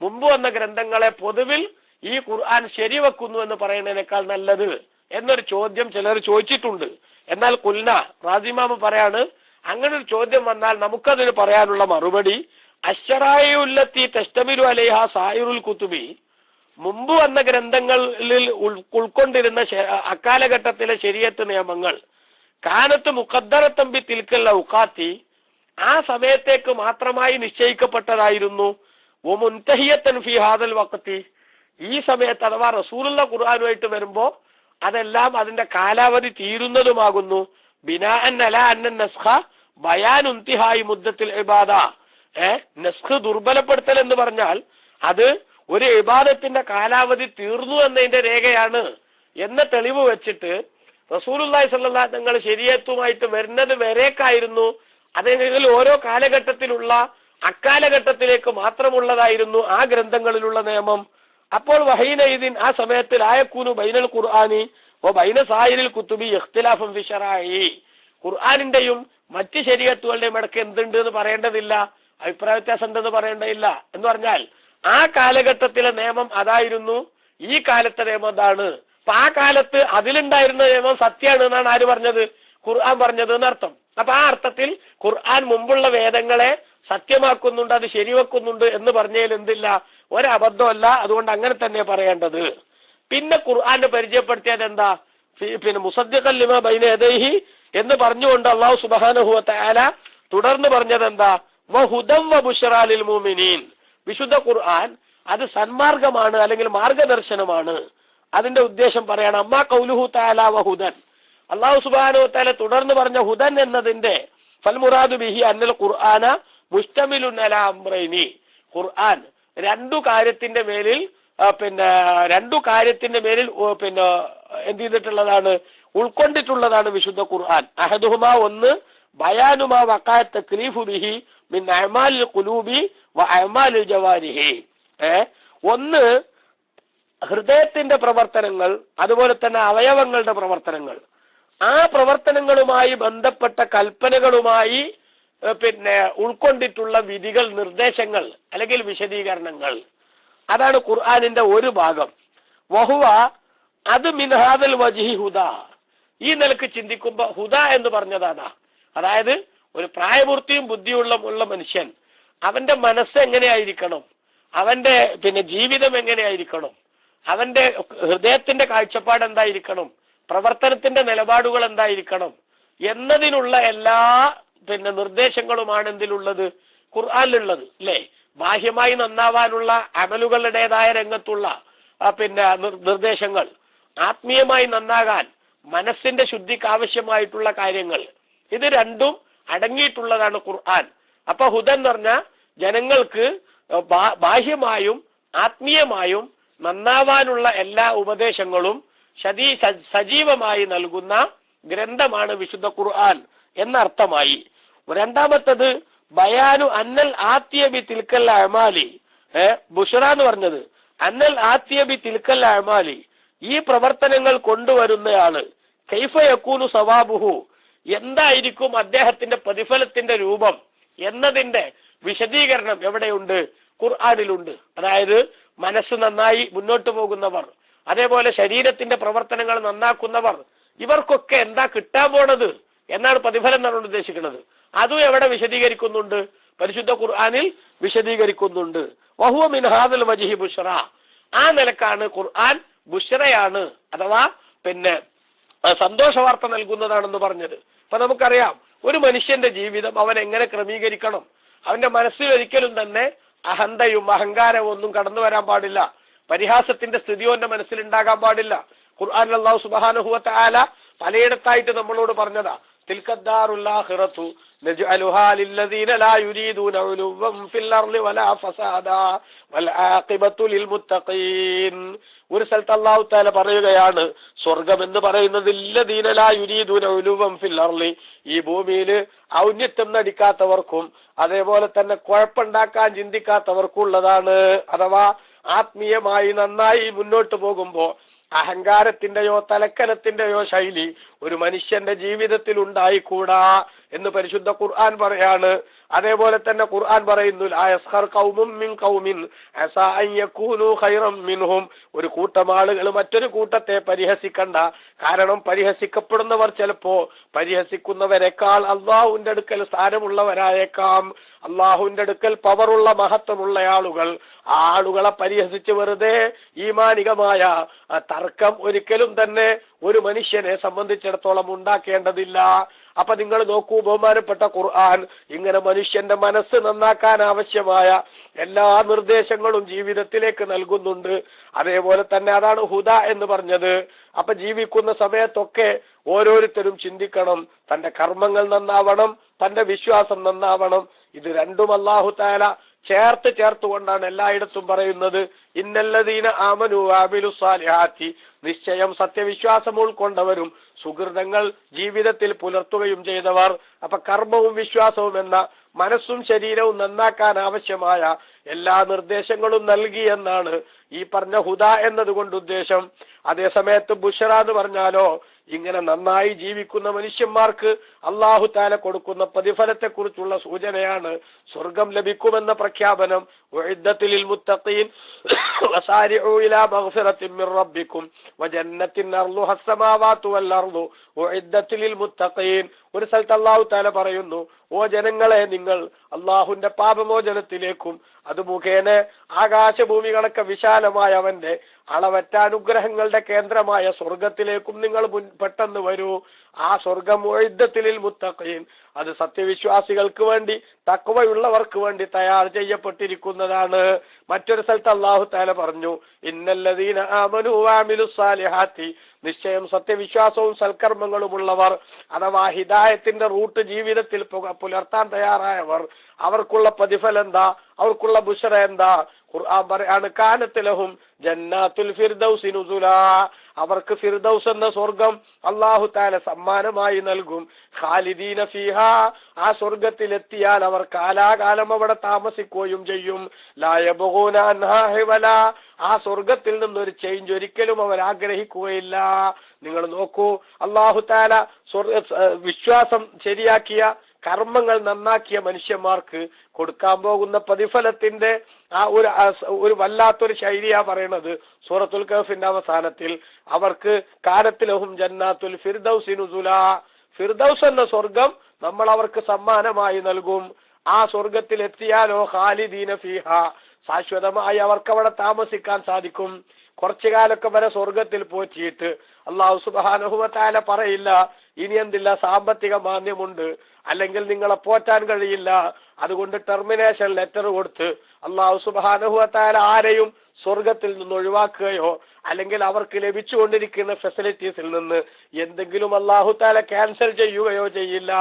മുമ്പ് വന്ന ഗ്രന്ഥങ്ങളെ പൊതുവിൽ ഈ ഖുർആൻ ശരിവെക്കുന്നു എന്ന് പറയുന്നതിനേക്കാൾ നല്ലത് എന്നൊരു ചോദ്യം ചിലർ ചോദിച്ചിട്ടുണ്ട്. എന്നാൽ കുൽന റാസിമാമ് പറയാണ്, അങ്ങനെ ഒരു ചോദ്യം വന്നാൽ നമുക്കതിന് പറയാനുള്ള മറുപടി അശ്ശറായുല്ലത്തി തസ്തമിലു അലൈഹ സായിറുൽ കുതുബി, മുമ്പ് വന്ന ഗ്രന്ഥങ്ങളിൽ ഉൾക്കൊണ്ടിരുന്ന അക്കാലഘട്ടത്തിലെ ശരീഅത്ത് നിയമങ്ങൾ കാനത്ത് മുഖദ്ദറത്തൻ ബി തിൽക്കൽ ഔഖാത്തി, ആ സമയത്തേക്ക് മാത്രമായി നിശ്ചയിക്കപ്പെട്ടതായിരുന്നു. വമുൻതഹിയത്തൻ ഫി ഹാദൽ വഖതി, ഈ സമയത്ത് അഥവാ റസൂലുള്ള ഖുർആനുമായിട്ട് വരുമ്പോ അതെല്ലാം അതിന്റെ കാലാവധി തീരുന്നതുമാകുന്നു. ബിനാഅൻ അലാ അന്ന നസ്ഖ ബയാൻ ഇന്തിഹായി മുദ്ദത്തിൽ ഇബാദ. നസ്ഖ് ദുർബലപ്പെടുത്തൽ എന്ന് പറഞ്ഞാൽ അത് ഒരു ഇബാദത്തിന്റെ കാലാവധി തീർന്നു എന്നതിന്റെ രേഖയാണ് എന്ന തെളിവ് വെച്ചിട്ട് റസൂലുള്ളാഹി സ്വല്ലല്ലാഹു അലൈഹി തങ്ങൾ ശരീഅത്തുമായിട്ട് വരുന്നത് വരേക്കായിരുന്നു, അതെങ്കിൽ ഓരോ കാലഘട്ടത്തിലുള്ള അക്കാലഘട്ടത്തിലേക്ക് മാത്രമുള്ളതായിരുന്നു ആ ഗ്രന്ഥങ്ങളിലുള്ള നിയമം. അപ്പോൾ വഹീനഇദിൻ, ആ സമയത്തിൽ ആയക്കൂനു ബൈനൽ ഖുർആനി വ ബൈന സായിരിൽ കുതുബി ഇഖ്തിലാഫൻ ഫി ശറഇ, ഖുർആനിന്റെയും മറ്റ് ശരീഅത്തുകളുടെയും ഇടയ്ക്ക് എന്തുണ്ട് എന്ന് പറയേണ്ടതില്ല, അഭിപ്രായ വ്യത്യാസം ഉണ്ടെന്ന് പറയേണ്ടതില്ല. എന്ന് പറഞ്ഞാൽ ആ കാലഘട്ടത്തിലെ നിയമം അതായിരുന്നു, ഈ കാലത്തെ നിയമം അതാണ്. അപ്പൊ ആ കാലത്ത് അതിലുണ്ടായിരുന്ന നിയമം സത്യമാണ് എന്നാണ് ആര് പറഞ്ഞത്? ഖുർആൻ പറഞ്ഞത് എന്നർത്ഥം. അപ്പൊ ആ അർത്ഥത്തിൽ ഖുർആൻ മുമ്പുള്ള വേദങ്ങളെ സത്യമാക്കുന്നുണ്ട്, അത് ശരിവെക്കുന്നുണ്ട് എന്ന് പറഞ്ഞതിൽ എന്തില്ല, ഒരബദ്ധമല്ല. അതുകൊണ്ട് അങ്ങനെ തന്നെ പറയേണ്ടത്. പിന്നെ ഖുർആനെ പരിചയപ്പെടുത്തിയത് എന്താ? മുസദ്ദിഖൻ ലിമാ ബൈന യദൈഹി എന്ന് പറഞ്ഞുകൊണ്ട് അല്ലാഹു സുബ്ഹാനഹു വ തആല തുടർന്ന് പറഞ്ഞത് എന്താ? വഹുദം വബുശ്റാ ലിൽ മുഅ്മിനീൻ. വിശുദ്ധ ഖുർആൻ അത് സന്മാർഗമാണ്, അല്ലെങ്കിൽ മാർഗദർശനമാണ്. അതിന്റെ ഉദ്ദേശം പറയണം. അമ്മാ ഖൗലുഹു തആല വഹുദൻ, അല്ലാഹു സുബ്ഹാനഹു വ തആല തുടർന്ന് പറഞ്ഞ ഹുദൻ എന്നതിന്റെ ഫൽ മുറാദു ബിഹി അന്നൽ ഖുർആന മുസ്തമിലുൻ അലാ അംറൈനി, ഖുർആൻ രണ്ടു കാര്യത്തിന്റെ മേലിൽ എന്ത് ചെയ്തിട്ടുള്ളതാണ്? ഉൾക്കൊണ്ടിട്ടുള്ളതാണ് വിശുദ്ധ ഖുർആൻ. അഹദുഹുമാ, ഒന്ന് ബയാനുമാ വഖഅ തക്ലീഫു ബിഹി മിൻ അഅമാലിൽ ഖുലൂബി വ അഅമാലിൽ ജവാരിഹി. ഒന്ന് ഹൃദയത്തിന്റെ പ്രവർത്തനങ്ങൾ, അതുപോലെ തന്നെ അവയവങ്ങളുടെ പ്രവർത്തനങ്ങൾ, ആ പ്രവർത്തനങ്ങളുമായി ബന്ധപ്പെട്ട കൽപ്പനകളുമായി ഉൾക്കൊണ്ടിട്ടുള്ള വിധികൾ, നിർദ്ദേശങ്ങൾ അല്ലെങ്കിൽ വിശദീകരണങ്ങൾ, അതാണ് ഖുർആനിന്റെ ഒരു ഭാഗം. വഹുവ, അത് മിൻഹാദൽ വജ്ഹി ഹുദ, ഈ നിലക്ക് ചിന്തിക്കുമ്പോ ഹുദ എന്ന് പറഞ്ഞത് അതാ. അതായത് ഒരു പ്രായപൂർത്തിയും ബുദ്ധിയുള്ള മനുഷ്യൻ, അവന്റെ മനസ്സ് എങ്ങനെയായിരിക്കണം, അവന്റെ ജീവിതം എങ്ങനെയായിരിക്കണം, അവന്റെ ഹൃദയത്തിന്റെ കാഴ്ചപ്പാട് എന്തായിരിക്കണം, പ്രവർത്തനത്തിന്റെ നിലപാടുകൾ എന്തായിരിക്കണം എന്നതിനുള്ള എല്ലാ നിർദ്ദേശങ്ങളുമാണ് എന്തിലുള്ളത്? ഖുർആനിലുള്ളത് അല്ലേ? ബാഹ്യമായി നന്നാവാനുള്ള അമലുകളുടേതായ രംഗത്തുള്ള നിർദ്ദേശങ്ങൾ, ആത്മീയമായി നന്നാകാൻ മനസ്സിന്റെ ശുദ്ധിക്ക് ആവശ്യമായിട്ടുള്ള കാര്യങ്ങൾ, ഇത് രണ്ടും അടങ്ങിയിട്ടുള്ളതാണ് ഖുർആൻ. അപ്പൊ ഹുദൻ എന്ന് പറഞ്ഞാൽ ജനങ്ങൾക്ക് ബാഹ്യമായും ആത്മീയമായും നന്നാവാനുള്ള എല്ലാ ഉപദേശങ്ങളും സജീവമായി നൽകുന്ന ഗ്രന്ഥമാണ് വിശുദ്ധ ഖുർആൻ എന്നർത്ഥമായി. രണ്ടാമത്തത് ബയാനു അന്നൽ ആത്തിയബി തിൽക്കൽ അഅമാലി, ബുഷ്റ എന്ന് പറഞ്ഞത് അന്നൽ ആത്തിയബി തിൽക്കൽ അഅമാലി, ഈ പ്രവർത്തനങ്ങൾ കൊണ്ടുവരുന്നയാള് കൈഫ യകൂനു സവാബുഹു, എന്തായിരിക്കും അദ്ദേഹത്തിന്റെ പ്രതിഫലത്തിന്റെ രൂപം എന്നതിന്റെ വിശദീകരണം എവിടെയുണ്ട്? ഖുർആനിലുണ്ട്. അതായത് മനസ്സ് നന്നായി മുന്നോട്ട് പോകുന്നവർ, അതേപോലെ ശരീരത്തിന്റെ പ്രവർത്തനങ്ങൾ നന്നാക്കുന്നവർ, ഇവർക്കൊക്കെ എന്താ കിട്ടാൻ പോണത് എന്നാണ് പ്രതിഫലം എന്നാണ് ഉദ്ദേശിക്കുന്നത്. അതും എവിടെ വിശദീകരിക്കുന്നുണ്ട്? പരിശുദ്ധ ഖുർആനിൽ വിശദീകരിക്കുന്നുണ്ട്. വഹുവ മിൻ ഹാദൽ വജ്ഹി ബുശ്റ, ആ നിലക്കാണ് ഖുർആൻ ബുശ്റയാണ്, അഥവാ സന്തോഷ വാർത്ത നൽകുന്നതാണെന്ന് പറഞ്ഞത്. ഇപ്പൊ നമുക്കറിയാം, ഒരു മനുഷ്യന്റെ ജീവിതം അവൻ എങ്ങനെ ക്രമീകരിക്കണം. അവന്റെ മനസ്സിൽ ഒരിക്കലും തന്നെ അഹന്തയും അഹങ്കാരവും ഒന്നും കടന്നു വരാൻ പാടില്ല. പരിഹാസത്തിന്റെ സ്ഥിതിയോ എന്റെ മനസ്സിൽ ഉണ്ടാകാൻ പാടില്ല. ഖുർആനിൽ അല്ലാഹു സുബ്ഹാനഹു വ തആല പലയിടത്തായിട്ട് നമ്മളോട് പറഞ്ഞതാ, തിൽക്കദ്ദാറുൽ ആഖിറതു നജ്അലുഹാ ലില്ലദീന ലാ യുരീദൂന ഉലുവ്വൻ ഫിൽ അർളി വലാ ഫസാദാ വൽ ആഖിബത്തു ലിൽ മുത്തഖീൻ. ഒരു സ്ഥലത്ത് അല്ലാഹു തആല പറയുകയാണ്, സ്വർഗം എന്ന് പറയുന്നത് ലില്ലദീന ലാ യുരീദൂന ഉലുവ്വൻ ഫിൽ അർളി, ഈ ഭൂമിയിൽ ഔന്നത്യം നടിക്കാത്തവർക്കും അതേപോലെ തന്നെ കുഴപ്പമുണ്ടാക്കാൻ ചിന്തിക്കാത്തവർക്കുള്ളതാണ്. അഥവാ ആത്മീയമായി നന്നായി മുന്നോട്ട് പോകുമ്പോ അഹങ്കാരത്തിന്റെയോ തലക്കനത്തിന്റെയോ ശൈലി ഒരു മനുഷ്യന്റെ ജീവിതത്തിൽ ഉണ്ടായിക്കൂടാ എന്ന് പരിശുദ്ധ ഖുർആൻ പറയാണ്. അതേപോലെ തന്നെ ഖുർആൻ പറയുന്നു, ലാ യസ്ഖർ ഖൗമും മിൻ ഖൗമിൻ അസാ അൻ യകൂനു ഖൈറൻ മിൻഹും, ഒരു കൂട്ടം ആളുകൾ മറ്റൊരു കൂട്ടത്തെ പരിഹസിക്കണ്ട. കാരണം പരിഹസിക്കപ്പെടുന്നവർ ചിലപ്പോ പരിഹസിക്കുന്നവരെക്കാൾ അള്ളാഹുവിന്റെ അടുക്കൽ സ്ഥാനമുള്ളവരായേക്കാം. അള്ളാഹുവിന്റെ അടുക്കൽ പവറുള്ള മഹത്വമുള്ള ആളുകൾ, ആ ആളുകളെ പരിഹസിച്ച് വെറുതെ ഈമാനികമായ തർക്കം ഒരിക്കലും തന്നെ ഒരു മനുഷ്യനെ സംബന്ധിച്ചിടത്തോളം ഉണ്ടാക്കേണ്ടതില്ല. അപ്പൊ നിങ്ങൾ നോക്കൂ, ബഹുമാനപ്പെട്ട ഖുർആൻ ഇങ്ങനെ മനുഷ്യന്റെ മനസ്സ് നന്നാക്കാൻ ആവശ്യമായ എല്ലാ നിർദ്ദേശങ്ങളും ജീവിതത്തിലേക്ക് നൽകുന്നുണ്ട്. അതേപോലെ തന്നെ അതാണ് ഹുദ എന്ന് പറഞ്ഞത്. അപ്പൊ ജീവിക്കുന്ന സമയത്തൊക്കെ ഓരോരുത്തരും ചിന്തിക്കണം, തന്റെ കർമ്മങ്ങൾ നന്നാവണം, തന്റെ വിശ്വാസം നന്നാവണം. ഇത് രണ്ടും അല്ലാഹു തആല ചേർത്തുകൊണ്ടാണ് എല്ലായിടത്തും പറയുന്നത്. ഇന്നല്ലദീന ആമനു വഅമിലു സ്വാലിഹാത്തി, നിശ്ചയം സത്യവിശ്വാസം ഉൾക്കൊണ്ടവരും സുഹൃതങ്ങൾ ജീവിതത്തിൽ പുലർത്തുകയും ചെയ്തവർ. അപ്പൊ കർമ്മവും വിശ്വാസവും എന്ന മനസ്സും ശരീരവും നന്നാക്കാൻ ആവശ്യമായ എല്ലാ നിർദ്ദേശങ്ങളും നൽകി എന്നാണ് ഈ പറഞ്ഞ ഹുദ എന്നതുകൊണ്ട് ഉദ്ദേശം. അതേസമയത്ത് ബുശ്റ എന്ന് പറഞ്ഞാലോ, ഇങ്ങനെ നന്നായി ജീവിക്കുന്ന മനുഷ്യന്മാർക്ക് അല്ലാഹു തആല കൊടുക്കുന്ന പ്രതിഫലത്തെ കുറിച്ചുള്ള സൂചനയാണ്. സ്വർഗം ലഭിക്കുമെന്ന പ്രഖ്യാപനം. ഉഇദ്ദത്തിൽ ലിൽ മുത്തഖീൻ വസാരിഉ ഇലാ മഗ്ഫിറത്തിൻ മിർ റബ്ബിക്കും വജന്നത്തിൻ അർളുഹ അസ്സമാവാതു വൽ അർളു ഉഇദ്ദത്തിൽ ലിൽ മുത്തഖീൻ. ഒരു സ്ഥലത്ത് അല്ലാഹു തആല പറയുന്നു, ഓ ജനങ്ങളെ, നിങ്ങൾ അള്ളാഹുവിന്റെ പാപമോചനത്തിലേക്കും അത് മുഖേന ആകാശഭൂമികളൊക്കെ വിശാലമായ അവന്റെ അളവറ്റ അനുഗ്രഹങ്ങളുടെ കേന്ദ്രമായ സ്വർഗത്തിലേക്കും നിങ്ങൾ പെട്ടെന്ന് വരൂ. ആ സ്വർഗം ഉഇദ്ദത്തിൽ ലിൽ മുത്തഖീൻ, അത് സത്യവിശ്വാസികൾക്ക് വേണ്ടി, തഖ്വയുള്ളവർക്ക് വേണ്ടി തയ്യാർ ചെയ്യപ്പെട്ടിരിക്കുന്നതാണ്. മറ്റൊരു സ്ഥലത്ത് അല്ലാഹു തആല പറഞ്ഞു, ഇന്നല്ലദീന ആമനു വഅമിലുസ് സാലിഹാത്തി, നിശ്ചയം സത്യവിശ്വാസവും സൽക്കർമ്മങ്ങളും ഉള്ളവർ, അഥവാ ഹിദായത്തിന്റെ റൂട്ട് ജീവിതത്തിൽ പുലർത്താൻ തയ്യാറായവർ, അവർക്കുള്ള പ്രതിഫലം എന്താ? അവർക്കുള്ള ബുശ്റ എന്താ? ഖുർആൻ പറയാണ്, കാനത്ത് ലഹും ജന്നാത്തുൽ ഫിർദൗസി നുസുലാ, അവർക്ക് ഫിർദൗസ് എന്ന സ്വർഗം അല്ലാഹു തആല സമ്മാനമായി നൽകും. ഖാലിദീന ഫീഹാ, ആ സ്വർഗത്തിൽ എത്തിയാൽ അവർ കാലാകാലം അവിടെ താമസിക്കുകയും ചെയ്യും. ലാ യബ്ഗൂന അൻഹാ ഹിവല, ആ സ്വർഗത്തിൽ നിന്നൊരു ചേഞ്ച് ഒരിക്കലും അവർ ആഗ്രഹിക്കുകയില്ല. നിങ്ങൾ നോക്കൂ, അല്ലാഹു തആല വിശ്വാസം ശരിയാക്കിയ കർമ്മങ്ങൾ നന്നാക്കിയ മനുഷ്യന്മാർക്ക് കൊടുക്കാൻ പോകുന്ന പ്രതിഫലത്തിന്റെ ആ ഒരു വല്ലാത്തൊരു ശൈലിയാ പറയണത് സൂറത്തുൽ കഹ്ഫിന്റെ അവസാനത്തിൽ. അവർക്ക് കാനത്തിലഹും ജന്നാത്തുൽ ഫിർദൗസി നുസുലാ, ഫിർദൗസ് എന്ന സ്വർഗം നമ്മൾ അവർക്ക് സമ്മാനമായി നൽകും. ആ സ്വർഗത്തിൽ എത്തിയാലോ ഖാലിദീന ഫീഹാ, ശാശ്വതമായി അവർക്ക് അവിടെ താമസിക്കാൻ സാധിക്കും. കുറച്ചു കാലൊക്കെ വരെ സ്വർഗത്തിൽ പോറ്റിയിട്ട് അല്ലാഹു സുബ്ഹാനഹു വ തആല പറയില്ല, ഇനി എന്തില്ല, സാമ്പത്തിക മാന്ദ്യമുണ്ട്, അല്ലെങ്കിൽ നിങ്ങളെ പോറ്റാൻ കഴിയില്ല, അതുകൊണ്ട് ടെർമിനേഷൻ ലെറ്റർ കൊടുത്ത് അല്ലാഹു സുബ്ഹാനഹു വ തആല ആരെയും സ്വർഗത്തിൽ നിന്ന് ഒഴിവാക്കുകയോ അല്ലെങ്കിൽ അവർക്ക് ലഭിച്ചുകൊണ്ടിരിക്കുന്ന ഫെസിലിറ്റീസിൽ നിന്ന് എന്തെങ്കിലും അല്ലാഹു തആല ക്യാൻസൽ ചെയ്യുകയോ ചെയ്യില്ല.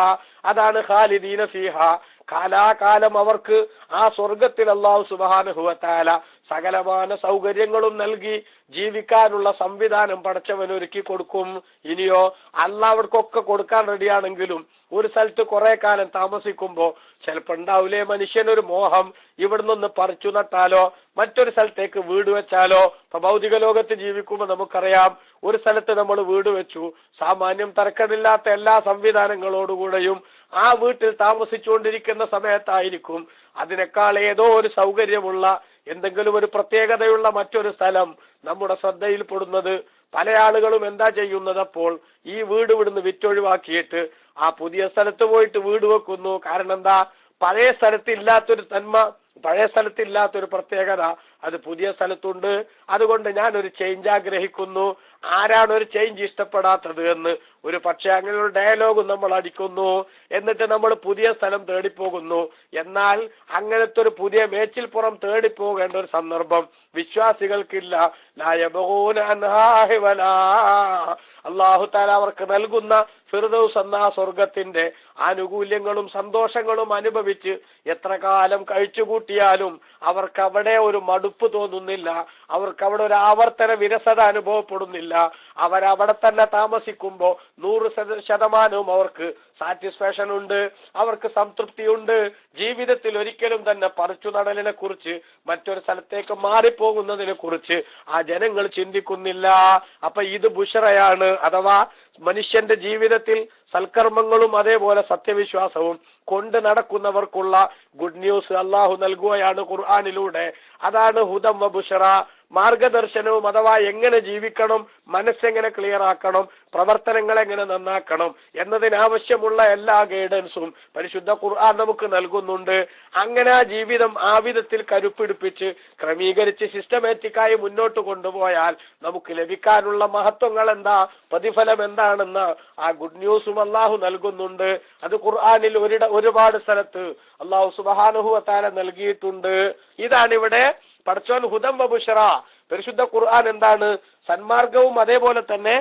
അതാണ് ഖാലിദീന ഫീഹാ, കാലാകാലം അവർക്ക് ആ സ്വർഗത്തിൽ അല്ലാഹു സുബ്ഹാനഹു വ തആല സകലമാന സൗകര്യങ്ങളും നൽകി ജീവിക്കാനുള്ള സംവിധാനം പടച്ചവൻ ഒരുക്കി കൊടുക്കും. ഇനിയോ അല്ലാഹ് അവർക്കൊക്കെ കൊടുക്കാൻ റെഡിയാണെങ്കിലും ഒരു സ്ഥലത്ത് കുറെ കാലം താമസിക്കുമ്പോ ചിലപ്പോ ഉണ്ടാവൂലേ മനുഷ്യനൊരു മോഹം, ഇവിടുന്ന് പറിച്ചു നട്ടാലോ മറ്റൊരു സ്ഥലത്തേക്ക് വീട് വെച്ചാലോ. ഇപ്പൊ ഭൗതിക ലോകത്ത് ജീവിക്കുമ്പോൾ നമുക്കറിയാം, ഒരു സ്ഥലത്ത് നമ്മൾ വീട് വെച്ചു, സാമാന്യം തർക്കമില്ലാത്ത എല്ലാ സംവിധാനങ്ങളോടുകൂടെയും ആ വീട്ടിൽ താമസിച്ചുകൊണ്ടിരിക്കുന്ന സമയത്തായിരിക്കും അതിനേക്കാൾ ഏതോ ഒരു സൗകര്യമുള്ള എന്തെങ്കിലും ഒരു പ്രത്യേകതയുള്ള മറ്റൊരു സ്ഥലം നമ്മുടെ ശ്രദ്ധയിൽപ്പെടുന്നത്. പല ആളുകളും എന്താ ചെയ്യുന്നത്, അപ്പോൾ ഈ വീട് ഇവിടുന്ന് വിറ്റൊഴിവാക്കിയിട്ട് ആ പുതിയ സ്ഥലത്ത് പോയിട്ട് വീട് വെക്കുന്നു. കാരണം എന്താ, പഴയ സ്ഥലത്ത് ഇല്ലാത്തൊരു തന്മ, പഴയ സ്ഥലത്ത് ഇല്ലാത്തൊരു പ്രത്യേകത അത് പുതിയ സ്ഥലത്തുണ്ട്. അതുകൊണ്ട് ഞാൻ ഒരു ചേഞ്ച് ആഗ്രഹിക്കുന്നു. ആരാണ് ഒരു ചേഞ്ച് ഇഷ്ടപ്പെടാത്തത് എന്ന് ഒരു പക്ഷെ അങ്ങനെ ഒരു ഡയലോഗ് നമ്മൾ അടിക്കുന്നു. എന്നിട്ട് നമ്മൾ പുതിയ സ്ഥലം തേടിപ്പോകുന്നു. എന്നാൽ അങ്ങനത്തെ ഒരു പുതിയ മേച്ചിൽപ്പുറം തേടിപ്പോകേണ്ട ഒരു സന്ദർഭം വിശ്വാസികൾക്കില്ല. അല്ലാഹു തആല അവർക്ക് നൽകുന്ന ഫിർദൗസ് എന്ന സ്വർഗത്തിന്റെ ആനുകൂല്യങ്ങളും സന്തോഷങ്ങളും അനുഭവിച്ച് എത്ര കാലം കഴിച്ചുകൂട്ടിയാലും അവർക്ക് അവിടെ ഒരു മടുപ്പ് തോന്നുന്നില്ല, അവർക്ക് അവിടെ ഒരു ആവർത്തന വിരസത അനുഭവപ്പെടുന്നില്ല. അവരവിടെ തന്നെ താമസിക്കുമ്പോ 100% അവർക്ക് സാറ്റിസ്ഫാക്ഷൻ ഉണ്ട്, അവർക്ക് സംതൃപ്തിയുണ്ട്. ജീവിതത്തിൽ ഒരിക്കലും തന്നെ പറിച്ചു നടലിനെ കുറിച്ച്, മറ്റൊരു സ്ഥലത്തേക്ക് മാറിപ്പോകുന്നതിനെ കുറിച്ച് ആ ജനങ്ങൾ ചിന്തിക്കുന്നില്ല. അപ്പൊ ഇത് ബുഷറയാണ്. അഥവാ മനുഷ്യന്റെ ജീവിതത്തിൽ സൽക്കർമ്മങ്ങളും അതേപോലെ സത്യവിശ്വാസവും കൊണ്ട് നടക്കുന്നവർക്കുള്ള ഗുഡ് ന്യൂസ് അള്ളാഹു നൽകുകയാണ് ഖുർആനിലൂടെ. അതാണ് ഹുദം വ ബുഷറ, മാർഗദർശനവും. അഥവാ എങ്ങനെ ജീവിക്കണം, മനസ്സെങ്ങനെ ക്ലിയർ ആക്കണം, പ്രവർത്തനങ്ങൾ എങ്ങനെ നന്നാക്കണം എന്നതിനാവശ്യമുള്ള എല്ലാ ഗൈഡൻസും പരിശുദ്ധ ഖുർആൻ നമുക്ക് നൽകുന്നുണ്ട്. അങ്ങനെ ആ ജീവിതം ആ വിധത്തിൽ കരുപ്പിടിപ്പിച്ച് ക്രമീകരിച്ച് സിസ്റ്റമാറ്റിക്കായി മുന്നോട്ട് കൊണ്ടുപോയാൽ നമുക്ക് ലഭിക്കാനുള്ള മഹത്വങ്ങൾ എന്താ, പ്രതിഫലം എന്താണെന്ന് ആ ഗുഡ് ന്യൂസും അള്ളാഹു നൽകുന്നുണ്ട്. അത് ഖുർആനിൽ ഒരുപാട് സ്ഥലത്ത് അള്ളാഹു സുബ്ഹാനഹു വ തആല നൽകിയിട്ടുണ്ട്. ഇതാണ് ഇവിടെ പടച്ചോൻ ഹുദം വ ബുശറ. പരിശുദ്ധ ഖുർആൻ എന്താണ്, സന്മാർഗവും അതേപോലെ തന്നെ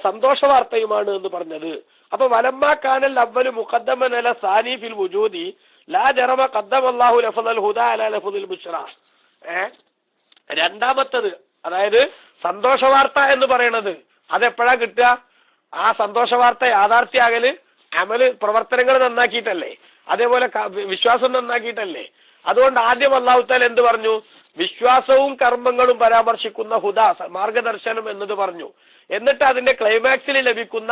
സന്തോഷ വാർത്തയുമാണ് എന്ന് പറഞ്ഞത്. അപ്പൊ വലമ്മാ കാനൽ അവ്വലു മുഖദ്ദമൻ അല സാനി ഫിൽ വുജൂദി ലാ ജറമ ഖദ്ദമ അല്ലാഹു ലഫ്ദൽ ഹുദാ അല ലഫ്ദിൽ ബുശറ. രണ്ടാമത്തത്, അതായത് സന്തോഷ വാർത്ത എന്ന് പറയുന്നത് അതെപ്പോഴാ കിട്ടുക? ആ സന്തോഷ വാർത്ത യാഥാർത്ഥ്യാകല് അമല് പ്രവർത്തനങ്ങൾ നന്നാക്കിയിട്ടല്ലേ, അതേപോലെ വിശ്വാസം നന്നാക്കിയിട്ടല്ലേ. അതുകൊണ്ട് ആദ്യം അല്ലാഹു തആല എന്ത് പറഞ്ഞു? വിശ്വാസവും കർമ്മങ്ങളും പരാമർശിക്കുന്ന ഹുദാ, മാർഗദർശനം എന്നത് പറഞ്ഞു. എന്നിട്ട് അതിന്റെ ക്ലൈമാക്സിൽ ലഭിക്കുന്ന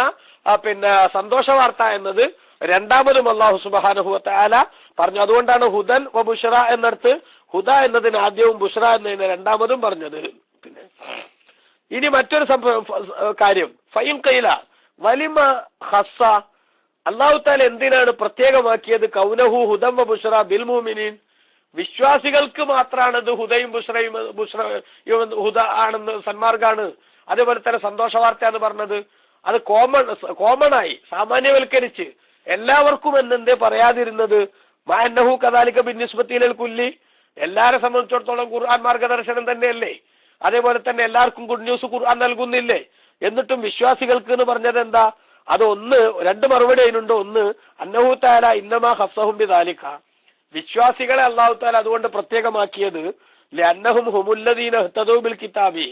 സന്തോഷ വാർത്ത എന്നത് രണ്ടാമതും അല്ലാഹു സുബ്ഹാനഹു വ തആല പറഞ്ഞു. അതുകൊണ്ടാണ് ഹുദൻ വ ബുശ്റ എന്നടുത്ത് ഹുദ എന്നതിന് ആദ്യവും ബുശ്റ എന്നതിന് രണ്ടാമതും പറഞ്ഞത്. പിന്നെ ഇനി മറ്റൊരു കാര്യം, ഫൈൻ ഖൈല വലിമ ഖസ്സ, അല്ലാഹു തആല എന്തിനാണ് പ്രത്യേകമാക്കിയത് കൗനഹു ഹുദം വ ബുശ്റ ബിൽ മുഅ്മിനീൻ? വിശ്വാസികൾക്ക് മാത്രമാണ് ഇത് ഹുദയും ബുശ്റയും, ഹുദ ആണെന്ന്, സന്മാർഗാണ്, അതേപോലെ തന്നെ സന്തോഷ വാർത്ത എന്ന് പറഞ്ഞത്. അത് കോമൺ ആയി സാമാന്യവൽക്കരിച്ച് എല്ലാവർക്കും എന്നെന്തേ പറയാതിരുന്നത്? മഅന്നഹു കദാലിക ബിന്നിസ്ബതി ഇലൽ കുല്ലി, എല്ലാരെ സംബന്ധിച്ചിടത്തോളം ഖുർആൻ മാർഗദർശനം തന്നെയല്ലേ, അതേപോലെ തന്നെ എല്ലാവർക്കും ഗുഡ് ന്യൂസ് ഖുർആൻ നൽകുന്നില്ലേ? എന്നിട്ടും വിശ്വാസികൾക്ക് എന്ന് പറഞ്ഞത് എന്താ? അത് രണ്ട് മറുപടി അതിനുണ്ട്. ഒന്ന്, അന്നഹു തആല ഇന്നമാ ഖസ്സഹും ബിദാലിക, വിശ്വാസികളെ അല്ലാഹു തആല അതുകൊണ്ട് പ്രത്യേകമാക്കിയത് ലഅന്നഹും ഹുമുല്ലദീന ഇഹ്തദൂ ബിൽ കിതാബി,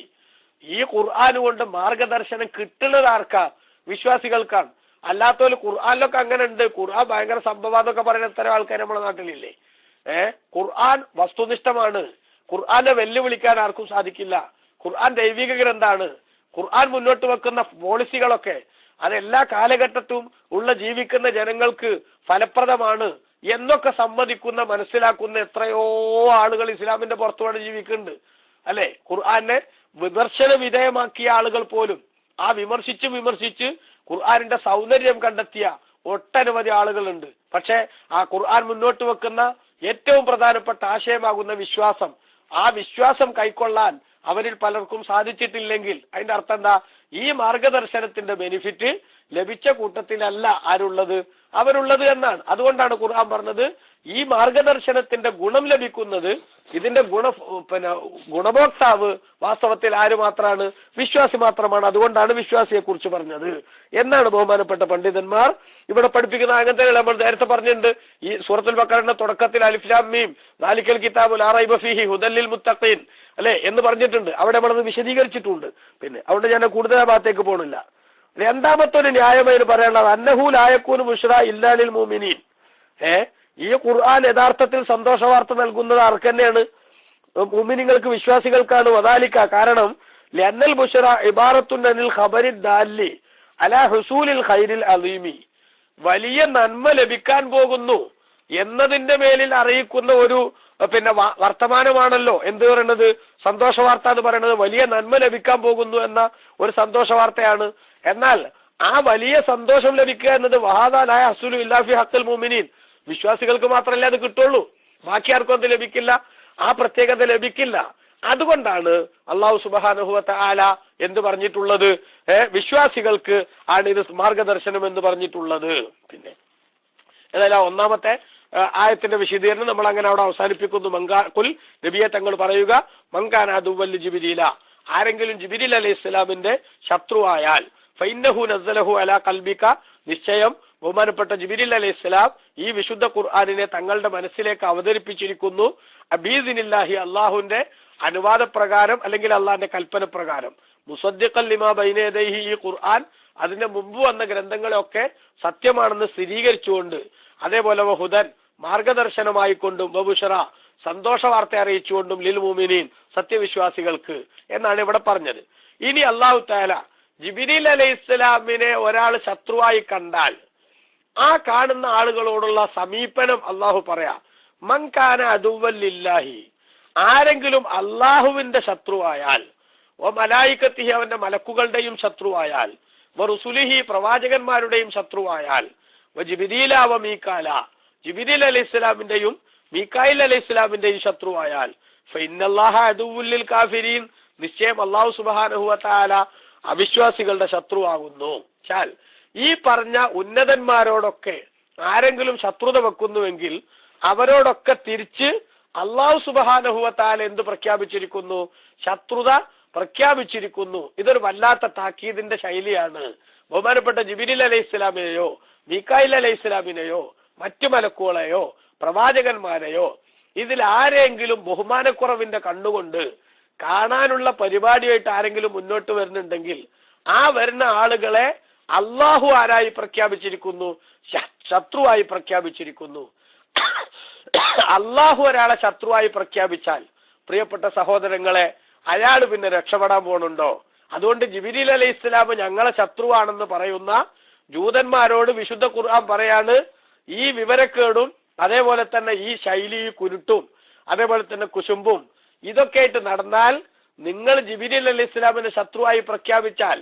ഈ ഖുർആൻ കൊണ്ട് മാർഗദർശനം കിട്ടുന്നത് ആർക്കാ? വിശ്വാസികൾക്കാണ്. അല്ലാത്തവര് ഖുർആനിലൊക്കെ അങ്ങനെ ഉണ്ട്, ഖുർആൻ ഭയങ്കര സംഭവം പറയുന്ന ഇത്തരം ആൾക്കാർ നമ്മുടെ നാട്ടിലില്ലേ. ഖുർആൻ വസ്തുനിഷ്ഠമാണ്, ഖുർആനെ വെല്ലുവിളിക്കാൻ ആർക്കും സാധിക്കില്ല. ഖുർആൻ ദൈവിക ഗ്രന്ഥാണ്. ഖുർആൻ മുന്നോട്ട് വെക്കുന്ന പോളിസികളൊക്കെ അത് എല്ലാ കാലഘട്ടത്തും ഉള്ള ജീവിക്കുന്ന ജനങ്ങൾക്ക് ഫലപ്രദമാണ് എന്നൊക്കെ സമ്മതിക്കുന്ന, മനസ്സിലാക്കുന്ന എത്രയോ ആളുകൾ ഇസ്ലാമിന്റെ പുറത്തുപാട് ജീവിക്കുന്നുണ്ട് അല്ലെ. ഖുർആനെ വിമർശന വിധേയമാക്കിയ ആളുകൾ പോലും ആ വിമർശിച്ച് ഖുർആനിന്റെ സൗന്ദര്യം കണ്ടെത്തിയ ഒട്ടനവധി ആളുകളുണ്ട്. പക്ഷെ ആ ഖുർആൻ മുന്നോട്ട് വെക്കുന്ന ഏറ്റവും പ്രധാനപ്പെട്ട ആശയമാകുന്ന വിശ്വാസം, ആ വിശ്വാസം കൈക്കൊള്ളാൻ അവരിൽ പലർക്കും സാധിച്ചിട്ടില്ലെങ്കിൽ അതിന്റെ അർത്ഥം എന്താ? ഈ മാർഗദർശനത്തിന്റെ ബെനിഫിറ്റ് ലഭിച്ച കൂട്ടത്തിലല്ല ആരുള്ളത്, അവരുള്ളത് എന്നാണ്. അതുകൊണ്ടാണ് ഖുർആൻ പറഞ്ഞത് ഈ മാർഗദർശനത്തിന്റെ ഗുണം ലഭിക്കുന്നത്, ഇതിന്റെ ഗുണഭോക്താവ് വാസ്തവത്തിൽ ആര് മാത്രമാണ്? വിശ്വാസി മാത്രമാണ്. അതുകൊണ്ടാണ് വിശ്വാസിയെ കുറിച്ച് പറഞ്ഞത് എന്നാണ് ബഹുമാനപ്പെട്ട പണ്ഡിതന്മാർ ഇവിടെ പഠിപ്പിക്കുന്ന. അങ്ങനത്തെ നമ്മൾ നേരത്തെ പറഞ്ഞിട്ടുണ്ട്. ഈ സൂറത്തുൽ ബഖറയുടെ തുടക്കത്തിൽ അലിഫ് ലാം മീം ദാലിക്കൽ കിതാബു ലാ റൈബ ഫീഹി ഹുദൽ ലിൽ മുത്തഖീൻ അല്ലെ എന്ന് പറഞ്ഞിട്ടുണ്ട്. അവിടെ നമ്മളത് വിശദീകരിച്ചിട്ടുണ്ട്. പിന്നെ അതുകൊണ്ട് ഞാൻ കൂടുതൽ ആ ഭാഗത്തേക്ക് പോണില്ല. രണ്ടാമത്തെ ഒരു ന്യായമായി പറയാനുള്ളത് അന്നഹു ലാ യകൂനു ബുശ്റാ ഇല്ലാ ലിൽ മുഅ്മിനീൻ. ഈ ഖുർആൻ യഥാർത്ഥത്തിൽ സന്തോഷ വാർത്ത നൽകുന്നത് ആർക്ക് തന്നെയാണ്? മുഅ്മിനീങ്ങൾക്ക്, വിശ്വാസികൾക്കാണ്. വദാലിക, കാരണം ലഅന്നൽ ബുശ്റ ഇബാറത്തുൻ അനിൽ ഖബരി ദാലി അലാ ഹുസൂലിൽ ഖൈറിൽ അളീമി, വലിയ നന്മ ലഭിക്കാൻ പോകുന്നു എന്നതിന്റെ മേലിൽ അറിയിക്കുന്ന ഒരു വർത്തമാനമാണല്ലോ എന്ത് പറയുന്നത്? സന്തോഷ വാർത്ത എന്ന് പറയുന്നത് വലിയ നന്മ ലഭിക്കാൻ പോകുന്നു എന്ന ഒരു സന്തോഷ വാർത്തയാണ്. എന്നാൽ ആ വലിയ സന്തോഷം ലഭിക്കുക എന്നത് വഹാദാലായ ഹസുലു ഇല്ലാ ഫി ഹഖ്ഖിൽ മുഅ്മിനീൻ, വിശ്വാസികൾക്ക് മാത്രമല്ലേ അത് കിട്ടുള്ളൂ, ബാക്കി ആർക്കും അത് ലഭിക്കില്ല, ആ പ്രത്യേകത ലഭിക്കില്ല. അതുകൊണ്ടാണ് അല്ലാഹു സുബ്ഹാനഹു വ തആല എന്ത് പറഞ്ഞിട്ടുള്ളത്? വിശ്വാസികൾക്ക് ആണ് ഇത് മാർഗദർശനം എന്ന് പറഞ്ഞിട്ടുള്ളത്. പിന്നെ ഏതായാലും ഒന്നാമത്തെ ആയത്തിന്റെ വിശദീകരണം നമ്മൾ അങ്ങനെ അവിടെ അവസാനിപ്പിക്കുന്നു. കുൽ, നബിയെ തങ്ങൾ പറയുക, മങ്കാന അദുവ്വൽ ജിബ്രീല, ആരെങ്കിലും ജിബ്രീൽ അലൈഹിസ്സലാമിന്റെ ശത്രുവായാൽ, ഫഇന്നഹു നസ്സലഹു അലാ ഖൽബിക, നിശ്ചയം ബഹുമാനപ്പെട്ട ജിബ്രീൽ അലൈഹിസ്സലാം ഈ വിശുദ്ധ ഖുർആനിനെ തങ്ങളുടെ മനസ്സിലേക്ക് അവതരിപ്പിച്ചിരിക്കുന്നു. അബീദിനില്ലാഹി, അള്ളാഹുവിന്റെ അനുവാദപ്രകാരം അല്ലെങ്കിൽ അള്ളാഹിന്റെ കൽപ്പന പ്രകാരം. മുസദ്ദിഖൻ ലിമാ ബൈന യദൈഹി, ഈ ഖുർആൻ അതിന്റെ മുമ്പ് വന്ന ഗ്രന്ഥങ്ങളെയൊക്കെ സത്യമാണെന്ന് സ്ഥിരീകരിച്ചുകൊണ്ട്, അതേപോലെ വഹുദൻ, മാർഗദർശനമായിക്കൊണ്ടും, വബുശറ, സന്തോഷ വാർത്ത അറിയിച്ചുകൊണ്ടും, ലിൽ മുഅ്മിനീൻ, സത്യവിശ്വാസികൾക്ക് എന്നാണ് ഇവിടെ പറഞ്ഞത്. ഇനി അല്ലാഹു തആല ജിബ്രീൽ അലൈഹിസ്സലാമിനെ ഒരാൾ ശത്രുവായി കണ്ടാൽ ആ കാണുന്ന ആളുകളോടുള്ള സമീപനം അള്ളാഹു പറയാ, മൻ കാന അദുവ്വൻ ലില്ലാഹി, ആരെങ്കിലും അള്ളാഹുവിന്റെ ശത്രുവായാൽ, വ മലായികത്തിഹി, അവന്റെ മലക്കുകളുടെയും ശത്രുവായാൽ, വ റുസുലിഹി, പ്രവാചകന്മാരുടെയും ശത്രുവായാൽ, വ ജിബ്രീല വ മീകാല, ജിബ്രീൽ അലൈഹിസ്സലാമിന്റെയും മീകായിൽ അലൈഹിസ്സലാമിന്റെയും ശത്രുവായാൽ, ഫഇന്നല്ലാഹ അദുവ്വുൽ ലിൽ കാഫിരീൻ, നിശ്ചയം അല്ലാഹു സുബ്ഹാനഹു വ തആല അവിശ്വാസികളുടെ ശത്രുവാകുന്നു. ചാൽ ഈ പറഞ്ഞ ഉന്നതന്മാരോടൊക്കെ ആരെങ്കിലും ശത്രുത വെക്കുന്നുവെങ്കിൽ അവരോടൊക്കെ തിരിച്ച് അല്ലാഹു സുബ്ഹാനഹു വ തആല എന്ത് പ്രഖ്യാപിച്ചിരിക്കുന്നു? ശത്രുത പ്രഖ്യാപിച്ചിരിക്കുന്നു. ഇതൊരു വല്ലാത്ത താക്കീദിന്റെ ശൈലിയാണ്. ബഹുമാനപ്പെട്ട ജിബ്രീൽ അലൈഹിസ്സലാമിനെയോ മീകായിൽ അലൈഹിസ്സലാമിനെയോ മറ്റു മലക്കുകളെയോ പ്രവാചകന്മാരെയോ ഇതിൽ ആരെങ്കിലും ബഹുമാനക്കുറവിന്റെ കണ്ണുകൊണ്ട് കാണാനുള്ള പരിപാടിയായിട്ട് ആരെങ്കിലും മുന്നോട്ട് വരുന്നുണ്ടെങ്കിൽ ആ വരുന്ന ആളുകളെ അള്ളാഹു ആരായി പ്രഖ്യാപിച്ചിരിക്കുന്നു? ശത്രുവായി പ്രഖ്യാപിച്ചിരിക്കുന്നു. അള്ളാഹു ഒരാളെ ശത്രുവായി പ്രഖ്യാപിച്ചാൽ പ്രിയപ്പെട്ട സഹോദരങ്ങളെ, അയാൾ പിന്നെ രക്ഷപ്പെടാൻ പോണുണ്ടോ? അതുകൊണ്ട് ജിബ്രീൽ അലൈഹിസ്സലാം ഞങ്ങളെ ശത്രുവാണെന്ന് പറയുന്ന ജൂതന്മാരോട് വിശുദ്ധ ഖുർആൻ പറയാണ്, ഈ വിവരക്കേടും അതേപോലെ തന്നെ ഈ ശൈലി കുരുട്ടും അതേപോലെ തന്നെ കുശുമ്പും ഇതൊക്കെ ആയിട്ട് നടന്നാൽ നിങ്ങൾ ജിബ്രീൽ അലൈഹിസ്സലാമിനെ ശത്രുവായി പ്രഖ്യാപിച്ചാൽ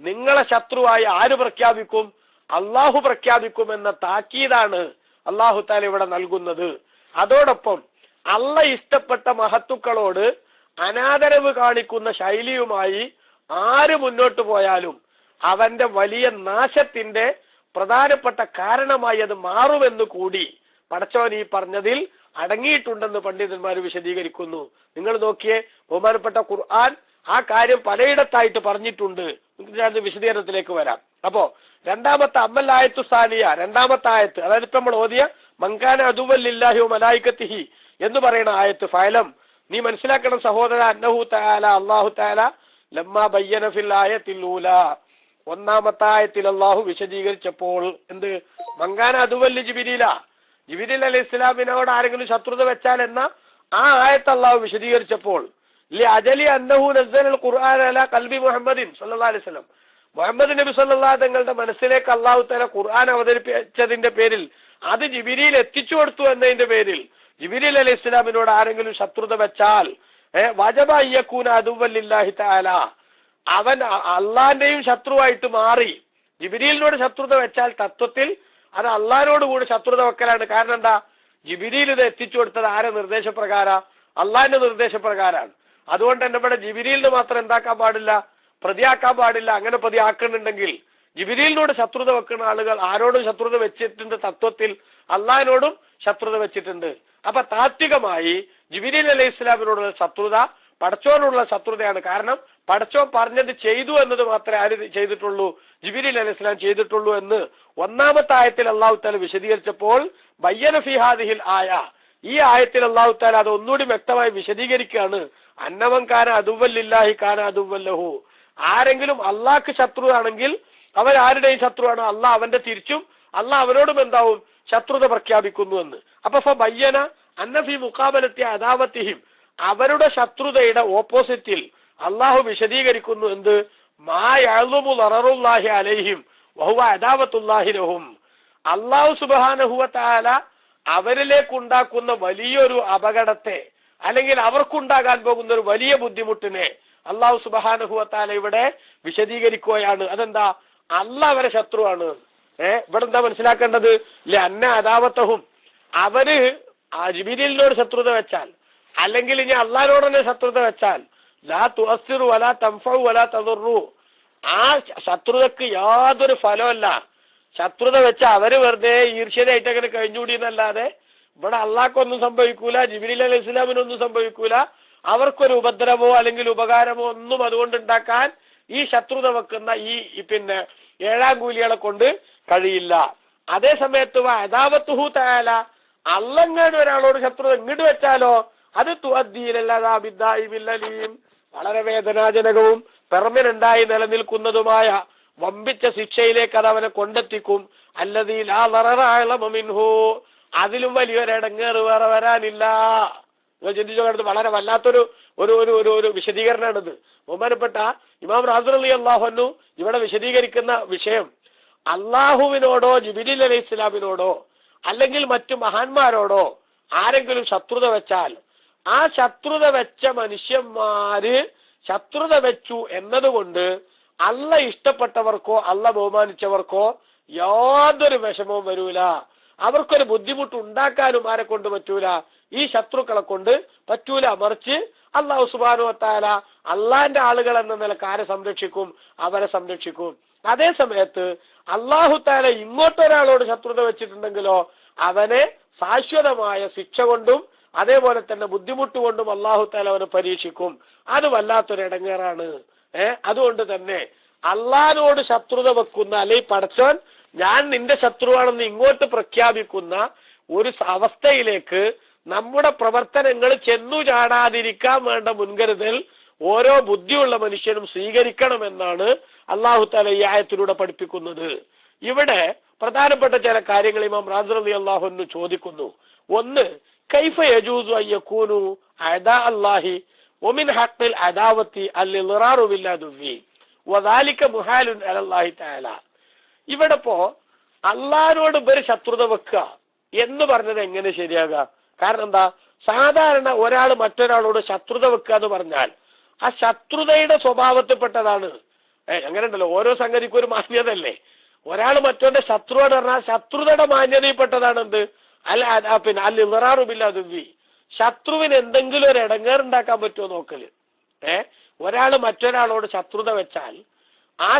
നിങ്ങളെ ശത്രുവായി ആര് പ്രഖ്യാപിക്കും? അള്ളാഹു പ്രഖ്യാപിക്കുമെന്ന താക്കീതാണ് അള്ളാഹു തആല ഇവിടെ നൽകുന്നത്. അതോടൊപ്പം അള്ളാഹ് ഇഷ്ടപ്പെട്ട മഹത്തുക്കളോട് അനാദരവ് കാണിക്കുന്ന ശൈലിയുമായി ആര് മുന്നോട്ട് പോയാലും അവന്റെ വലിയ നാശത്തിന്റെ പ്രധാനപ്പെട്ട കാരണമായി അത് മാറുമെന്ന് കൂടി പടച്ചോൻ ഈ പറഞ്ഞതിൽ അടങ്ങിയിട്ടുണ്ടെന്ന് പണ്ഡിതന്മാർ വിശദീകരിക്കുന്നു. നിങ്ങൾ നോക്കിയേ, ബഹുമാനപ്പെട്ട ഖുർആൻ ആ കാര്യം പലയിടത്തായിട്ട് പറഞ്ഞിട്ടുണ്ട്. ഞാൻ വിശദീകരണത്തിലേക്ക് വരാം. അപ്പോ രണ്ടാമത്തെ അമ്മൽ ആയത്തു സാനിയ, രണ്ടാമത്തെ ആയത്ത്, അതായത് ഇപ്പൊ നമ്മൾ ഓതിയ മങ്കാന അദുവ്വൻ ലില്ലാഹി വ മലായികത്തിഹി എന്ന് പറയുന്ന ആയത്ത്, ഫഅലം, നീ മനസ്സിലാക്കണം സഹോദര, അന്നഹു തആല, അല്ലാഹു തആല ലമ്മാ ബയ്യന ഫിൽ ആയത്തിൽ ഊലാ, ഒന്നാമത്തെ ആയത്തിൽ അള്ളാഹു വിശദീകരിച്ചപ്പോൾ എന്ത്? മങ്കാന അദുവ്വൻ ലി ജിബ്രീല, ജിബ്രീൽ അലൈഹിസ്സലാമിനോട് ആരെങ്കിലും ശത്രുത വെച്ചാൽ എന്ന ആ ആയത്ത് അള്ളാഹു വിശദീകരിച്ചപ്പോൾ, ലി അജലി അന്നഹു നസ്സലൽ ഖുർആന അലാ ഖൽബി മുഹമ്മദിൻ സ്വല്ലല്ലാഹു അലൈഹി വസല്ലം, മുഹമ്മദ് നബി സ്വല്ലല്ലാഹു തങ്ങളുടെ മനസ്സിലേക്ക് അള്ളാഹു തആല ഖുർആൻ അവതരിപ്പിച്ചതിന്റെ പേരിൽ, അത് ജിബ്രീൽ എത്തിച്ചു കൊടുത്തു എന്നതിന്റെ പേരിൽ ജിബ്രീൽ അലൈഹിസ്സലാമിനോട് ആരെങ്കിലും ശത്രുത വെച്ചാൽ വജബ അയ്യകൂന അദുവ്വൻ ലില്ലാഹി തആല, അവൻ അള്ളാഹിന്റെയും ശത്രുവായിട്ട് മാറി. ജിബ്രീലിനോട് ശത്രുത വെച്ചാൽ തത്വത്തിൽ അത് അള്ളാഹിനോട് കൂടി ശത്രുത വെക്കലാണ്. കാരണം എന്താ? ജിബ്രീൽ ഇത് എത്തിച്ചു കൊടുത്തത് ആരെ നിർദ്ദേശപ്രകാര? അള്ളാഹിന്റെ നിർദ്ദേശപ്രകാരമാണ്. അതുകൊണ്ട് തന്നെ ഇവിടെ ജിബ്രീലിന് മാത്രം എന്താക്കാൻ പാടില്ല? പ്രതിയാക്കാൻ പാടില്ല. അങ്ങനെ പ്രതിയാക്കുന്നുണ്ടെങ്കിൽ ജിബ്രീലിനോട് ശത്രുത വെക്കുന്ന ആളുകൾ ആരോടും ശത്രുത വെച്ചിട്ടുണ്ട്? തത്വത്തിൽ അള്ളാഹിനോടും ശത്രുത വെച്ചിട്ടുണ്ട്. അപ്പൊ താത്വികമായി ജിബ്രീൽ അലൈഹിസ്സലാമിനോടുള്ള ശത്രുത പടച്ചോനുള്ള ശത്രുതയാണ്. കാരണം പടച്ചോൻ പറഞ്ഞത് ചെയ്തു എന്നത് മാത്രമേ ആര് ചെയ്തിട്ടുള്ളൂ? ജിബ്രീൽ അലൈഹിസ്സലാം ചെയ്തിട്ടുള്ളൂ എന്ന് ഒന്നാമത്തെ ആയത്തിൽ അല്ലാഹു തആല വിശദീകരിച്ചപ്പോൾ, ബയ്യന ഫീ ഹാദിഹിൽ ആയ, ഈ ആയത്തിൽ അല്ലാഹു തആല അത് ഒന്നുകൂടി വ്യക്തമായി വിശദീകരിക്കുകയാണ്. അന്നമൻ കാന അദുവ്വൻ ലില്ലാഹി കാന അദുവ്വൻ ലഹു, ആരെങ്കിലും അള്ളാഹ്ക്ക് ശത്രുവാണെങ്കിൽ അവൻ ആരുടെയും ശത്രുവാണ്? അള്ളാഹ് അവന്റെ തിരിച്ചും അള്ളാഹ് അവനോടും എന്താവും? ശത്രുത പ്രഖ്യാപിക്കുന്നു എന്ന്. അപ്പൊ ഫബയ്യന അന്ന ഫീ മുഖാബലത്തി അദാവത്തിഹിം, അവരുടെ ശത്രുതയുടെ ഓപ്പോസിറ്റിൽ അള്ളാഹു വിശദീകരിക്കുന്നു എന്ത്? മാ യഅ്ളുമു ദററുല്ലാഹി അലൈഹിം വഹുവ അദാവത്തുല്ലാഹി ലഹും. അള്ളാഹു സുബ്ഹാനഹു വ തആല അവരിലേക്കുണ്ടാക്കുന്ന വലിയൊരു അപകടത്തെ, അല്ലെങ്കിൽ അവർക്കുണ്ടാകാൻ പോകുന്ന ഒരു വലിയ ബുദ്ധിമുട്ടിനെ അള്ളാഹു സുബ്ഹാനഹു വ തആല ഇവിടെ വിശദീകരിക്കുകയാണ്. അതെന്താ? അള്ളാഹ് അവരെ ശത്രുവാണ്. ഇവിടെ എന്താ മനസ്സിലാക്കേണ്ടത്? അന്ന അദാവത്തഹും, അവര് ജിബ്രീലിനോട് ശത്രുത വെച്ചാൽ, അല്ലെങ്കിൽ ഇനി അള്ളാഹിനോട് തന്നെ ശത്രുത വെച്ചാൽ, ലാ തുഅസ്സിറു വലാ തൻഫഉ വലാ തദുറു, ആ ശത്രുതക്ക് യാതൊരു ഫലമല്ല. ശത്രുത വെച്ച അവര് വെറുതെ ഈർഷ്യരായിട്ട് അങ്ങനെ കഴിഞ്ഞുകൂടി എന്നല്ലാതെ ഇവിടെ അള്ളാഹ്ക്കൊന്നും സംഭവിക്കൂല, ജിബ്രീൽ അലൈഹി ഇസ്ലാമിനൊന്നും സംഭവിക്കൂല. അവർക്കൊരു ഉപദ്രവമോ അല്ലെങ്കിൽ ഉപകാരമോ ഒന്നും അതുകൊണ്ട് ഉണ്ടാക്കാൻ ഈ ശത്രുത വെക്കുന്ന ഈ പിന്നെ ഏഴാം കൂലികളെ കൊണ്ട് കഴിയില്ല. അതേ സമയത്ത് അദാവത്തുഹു തആല, അള്ളങ്ങാൻ ഒരാളോട് ശത്രുത ഇങ്ങോട്ട് വെച്ചാലോ അത് തുഅദ്ദീലല്ലാഹിം, വളരെ വേദനാജനകവും പെർമനന്റായി നിലനിൽക്കുന്നതുമായ വമ്പിച്ച ശിക്ഷയിലേക്ക് അത് അവനെ കൊണ്ടെത്തിക്കും. അല്ലദീ ലാ ദററ അഅ്ലമ മിൻഹു, അതിലും വലിയൊരു ഇടങ്ങേറ് വേറെ വരാനില്ല. നിങ്ങൾ ചിന്തിച്ചു, വളരെ വല്ലാത്തൊരു ഒരു ഒരു ഒരു ഒരു വിശദീകരണമാണിത്. ബഹുമാനപ്പെട്ട ഇമാം റാസി റളിയല്ലാഹു അൻഹു ഇവിടെ വിശദീകരിക്കുന്ന വിഷയം, അള്ളാഹുവിനോടോ ജിബ്രീൽ അലൈഹി ഇസ്ലാമിനോടോ അല്ലെങ്കിൽ മറ്റു മഹാന്മാരോടോ ആരെങ്കിലും ശത്രുത വെച്ചാൽ, ആ ശത്രുത വെച്ച മനുഷ്യന്മാര് ശത്രുത വെച്ചു എന്നതുകൊണ്ട് അള്ള ഇഷ്ടപ്പെട്ടവർക്കോ അള്ള ബഹുമാനിച്ചവർക്കോ യാതൊരു വിഷമവും വരൂല. അവർക്കൊരു ബുദ്ധിമുട്ട് ഉണ്ടാക്കാനും ആരെ കൊണ്ട് പറ്റൂല, ഈ ശത്രുക്കളെ കൊണ്ട് പറ്റൂല. മറിച്ച് അള്ളാഹു സുബ്ഹാനഹു വ തആല അള്ളാന്റെ ആളുകൾ എന്ന നിലക്ക് ആരെ സംരക്ഷിക്കും? അവരെ സംരക്ഷിക്കും. അതേ സമയത്ത് അള്ളാഹു തആല ഇങ്ങോട്ടൊരാളോട് ശത്രുത വെച്ചിട്ടുണ്ടെങ്കിലോ അവനെ ശാശ്വതമായ ശിക്ഷ കൊണ്ടും അതേപോലെ തന്നെ ബുദ്ധിമുട്ട് കൊണ്ടും അള്ളാഹു തആല അവനെ പരീക്ഷിക്കും. അത് വല്ലാത്തൊരു ഇടങ്ങേറാണ്. അതുകൊണ്ട് തന്നെ അള്ളാഹിനോട് ശത്രുത വെക്കുന്ന, അല്ലെങ്കിൽ പടച്ചോൻ ഞാൻ നിന്റെ ശത്രുവാണെന്ന് ഇങ്ങോട്ട് പ്രഖ്യാപിക്കുന്ന ഒരു അവസ്ഥയിലേക്ക് നമ്മുടെ പ്രവർത്തനങ്ങൾ ചെന്നു ചാടാതിരിക്കാൻ വേണ്ട മുൻകരുതൽ ഓരോ ബുദ്ധിയുള്ള മനുഷ്യനും സ്വീകരിക്കണമെന്നാണ് അള്ളാഹു തആല ഈ ആയത്തിലൂടെ പഠിപ്പിക്കുന്നത്. ഇവിടെ പ്രധാനപ്പെട്ട ചില കാര്യങ്ങൾ ഇമാം റാസി റളിയല്ലാഹു അൻഹു ചോദിക്കുന്നു. ഒന്ന്, കൈഫ യജൂസു അൻ യകൂനു അദാ അല്ലാഹി വമിൻ ഹഖ്ഖിൽ അദാവത്തി അൽ-ഇളറാറു ബിൽ-അദുവ്വി വദാലിക മുഹാലുൻ അലല്ലാഹി തആല. ഇവിടെ ഇപ്പോ അള്ളാഹിനോട് ഇവര് ശത്രുത വെക്കുക എന്ന് പറഞ്ഞത് എങ്ങനെ ശരിയാകാം? കാരണം എന്താ? സാധാരണ ഒരാൾ മറ്റൊരാളോട് ശത്രുത വെക്കുക എന്ന് പറഞ്ഞാൽ ആ ശത്രുതയുടെ സ്വഭാവത്തിൽപ്പെട്ടതാണ്. അങ്ങനെ ഉണ്ടല്ലോ, ഓരോ സംഗതിക്കും ഒരു മാന്യത അല്ലേ. ഒരാൾ മറ്റോന്റെ ശത്രുവാണ് പറഞ്ഞാൽ ശത്രുതയുടെ മാന്യതയിൽപ്പെട്ടതാണ് എന്ത്? പിന്നെ അൽ-ഇളറാറു ബിൽ-അദുവ്വി, ശത്രുവിന് എന്തെങ്കിലും ഒരു ഇടങ്ങേറുണ്ടാക്കാൻ പറ്റുമോ നോക്കല്. ഒരാൾ മറ്റൊരാളോട് ശത്രുത വെച്ചാൽ ആ